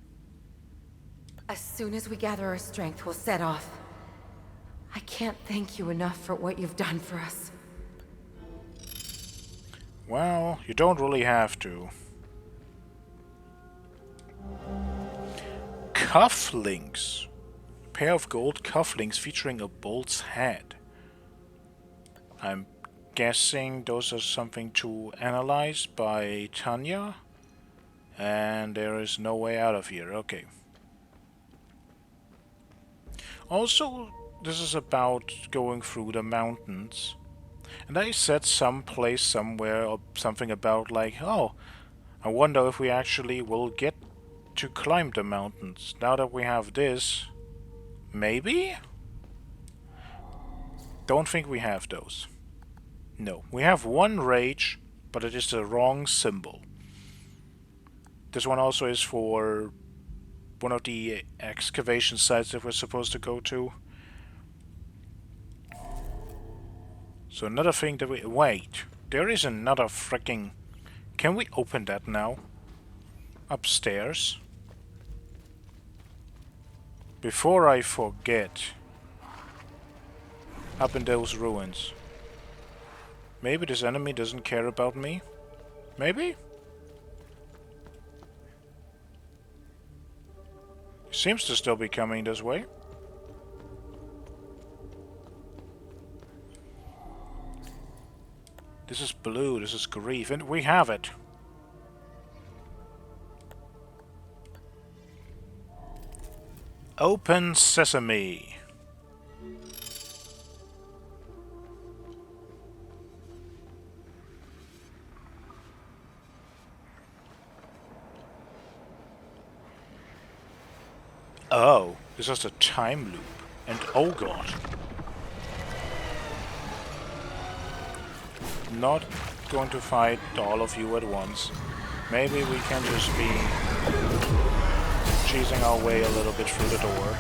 As soon as we gather our strength, we'll set off. I can't thank you enough for what you've done for us. Well, you don't really have to. Cufflinks. A pair of gold cufflinks featuring a bull's head. I'm guessing those are something to analyze by Tanya. And there is no way out of here. Okay. Also, this is about going through the mountains. And I said someplace somewhere or something about like, oh, I wonder if we actually will get to climb the mountains. Now that we have this, maybe? Don't think we have those. No, we have one rage, but it is the wrong symbol. This one also is for one of the excavation sites that we're supposed to go to. So another thing that we... Wait, there is another freaking... Can we open that now? Upstairs? Before I forget... Up in those ruins. Maybe this enemy doesn't care about me? Maybe? Seems to still be coming this way. This is blue, this is grief, and we have it. Open sesame. Oh, this is a time loop. And oh god. Not going to fight all of you at once. Maybe we can just be cheesing our way a little bit through the door.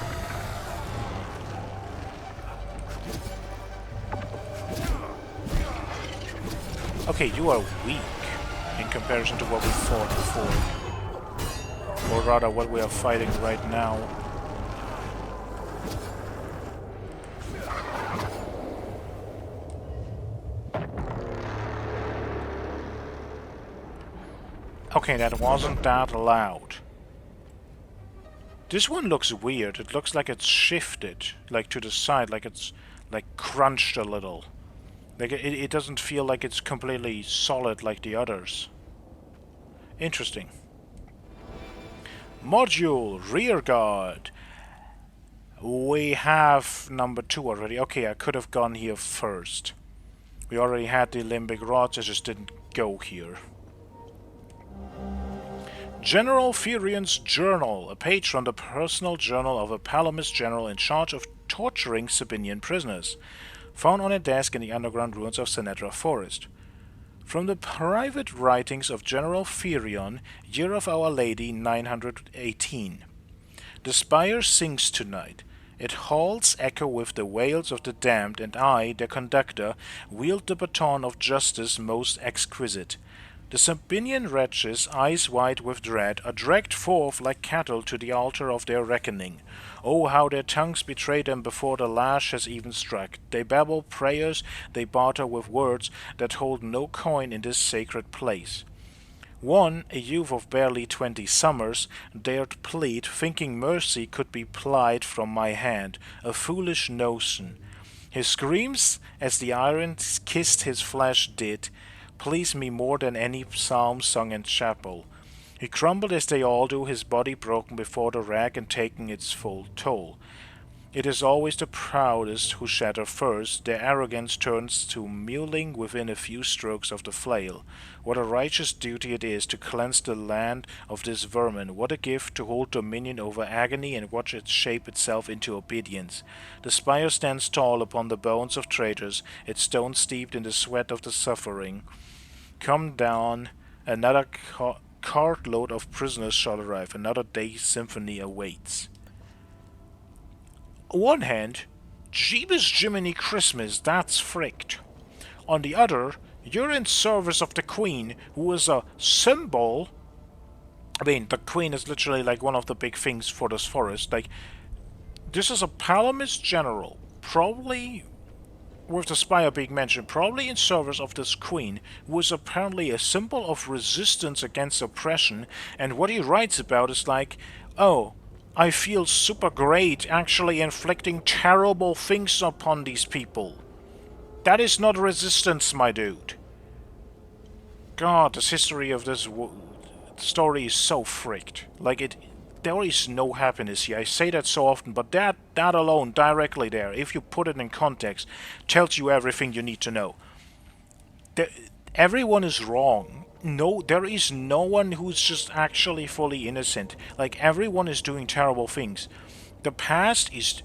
Okay, you are weak in comparison to what we fought before. Or rather, what we are fighting right now. Okay, that wasn't that loud. This one looks weird. It looks like it's shifted, like to the side, like it's like crunched a little. Like it doesn't feel like it's completely solid like the others. Interesting. Module, rear guard. We have number 2 already. Okay, I could have gone here first. We already had the limbic rods, I just didn't go here. General Furion's Journal, a page from the personal journal of a Palamist general in charge of torturing Sabinian prisoners, found on a desk in the underground ruins of Sinedra Forest. From the private writings of General Furion, Year of Our Lady 918. The spire sings tonight. Its halls echo with the wails of the damned, and I, their conductor, wield the baton of justice most exquisite. The Sabinian wretches, eyes wide with dread, are dragged forth like cattle to the altar of their reckoning. Oh, how their tongues betray them before the lash has even struck. They babble prayers, they barter with words that hold no coin in this sacred place. One, a youth of barely 20 summers, dared plead, thinking mercy could be plied from my hand, a foolish notion. His screams, as the iron kissed his flesh did, pleased me more than any psalm sung in chapel. He crumbled as they all do, his body broken before the rack and taking its full toll. It is always the proudest who shatter first. Their arrogance turns to mewling within a few strokes of the flail. What a righteous duty it is to cleanse the land of this vermin. What a gift to hold dominion over agony and watch it shape itself into obedience. The spire stands tall upon the bones of traitors, its stones steeped in the sweat of the suffering. Come down, another cartload of prisoners shall arrive, another day's symphony awaits. On one hand, Jeebus Jiminy Christmas, that's fricked. On the other, you're in service of the Queen, who is a symbol. I mean, the Queen is literally like one of the big things for this forest. Like, this is a Palamist general, probably, with the spire being mentioned, probably in service of this Queen, who is apparently a symbol of resistance against oppression, and what he writes about is like, oh, I feel super great actually inflicting terrible things upon these people. That is not resistance, my dude. God, this history of this story is so fricked. Like, there is no happiness here. I say that so often, but that alone, directly there, if you put it in context, tells you everything you need to know. Everyone is wrong. No, there is no one who's just actually fully innocent. Like, everyone is doing terrible things. The past is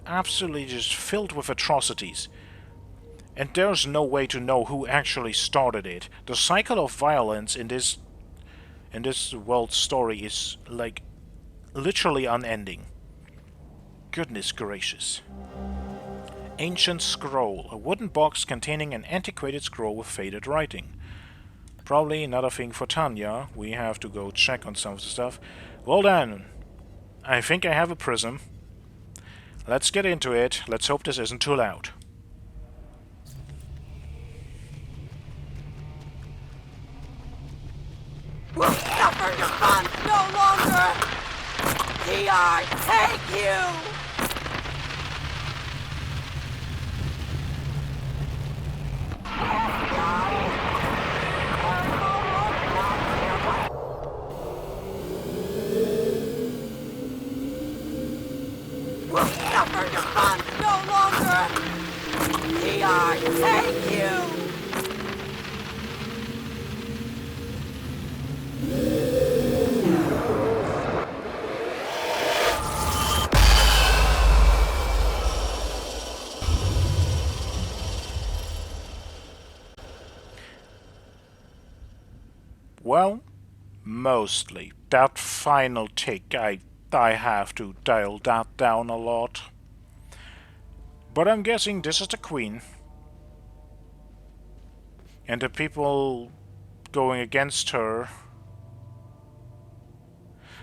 absolutely just filled with atrocities. And there's no way to know who actually started it. The cycle of violence in this world story is, like, literally unending. Goodness gracious. Ancient scroll. A wooden box containing an antiquated scroll with faded writing. Probably another thing for Tanya. We have to go check on some of the stuff. Well then, I think I have a prism. Let's get into it. Let's hope this isn't too loud. We'll suffer your fun no longer! TR, take you! We'll suffer your fun no longer! TR, take you! Well, mostly. That final tick, I have to dial that down a lot. But I'm guessing this is the Queen. And the people going against her...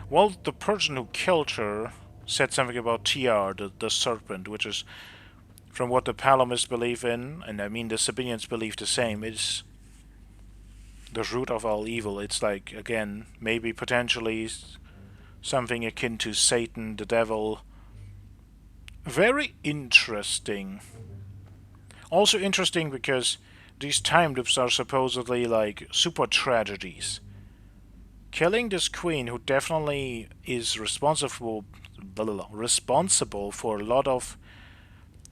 Well, the person who killed her said something about TR, the serpent, which is, from what the Palamists believe in, and I mean the Sabinians believe the same, it's the root of all evil. It's like, again, maybe potentially something akin to Satan, the devil. Very interesting. Also interesting because these time loops are supposedly like super tragedies. killing this queen, who definitely is responsible for a lot of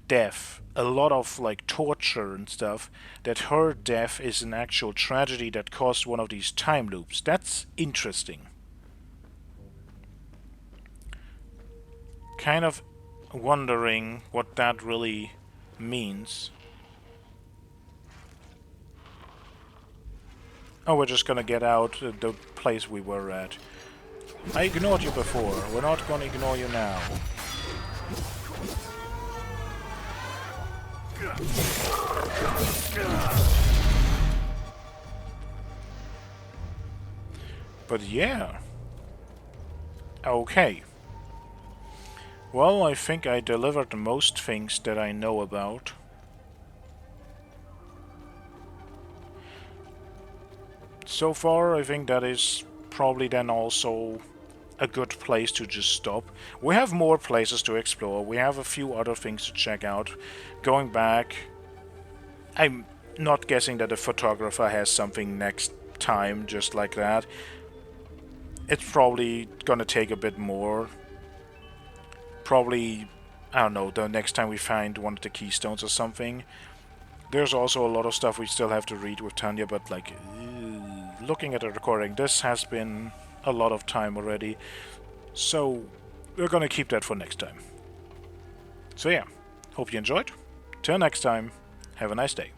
death, a lot of like torture and stuff, that her death is an actual tragedy that caused one of these time loops. That's interesting. Kind of wondering what that really means. Oh, we're just gonna get out the place we were at. I ignored you before. We're not gonna ignore you now. But yeah. Okay. Well, I think I delivered most things that I know about. So far, I think that is probably then also a good place to just stop. We have more places to explore. We have a few other things to check out. Going back, I'm not guessing that the photographer has something next time just like that. It's probably gonna take a bit more. Probably, I don't know, the next time we find one of the keystones or something. There's also a lot of stuff we still have to read with Tanya, but like, looking at the recording, this has been a lot of time already. So, we're gonna keep that for next time. So yeah, hope you enjoyed. Till next time, have a nice day.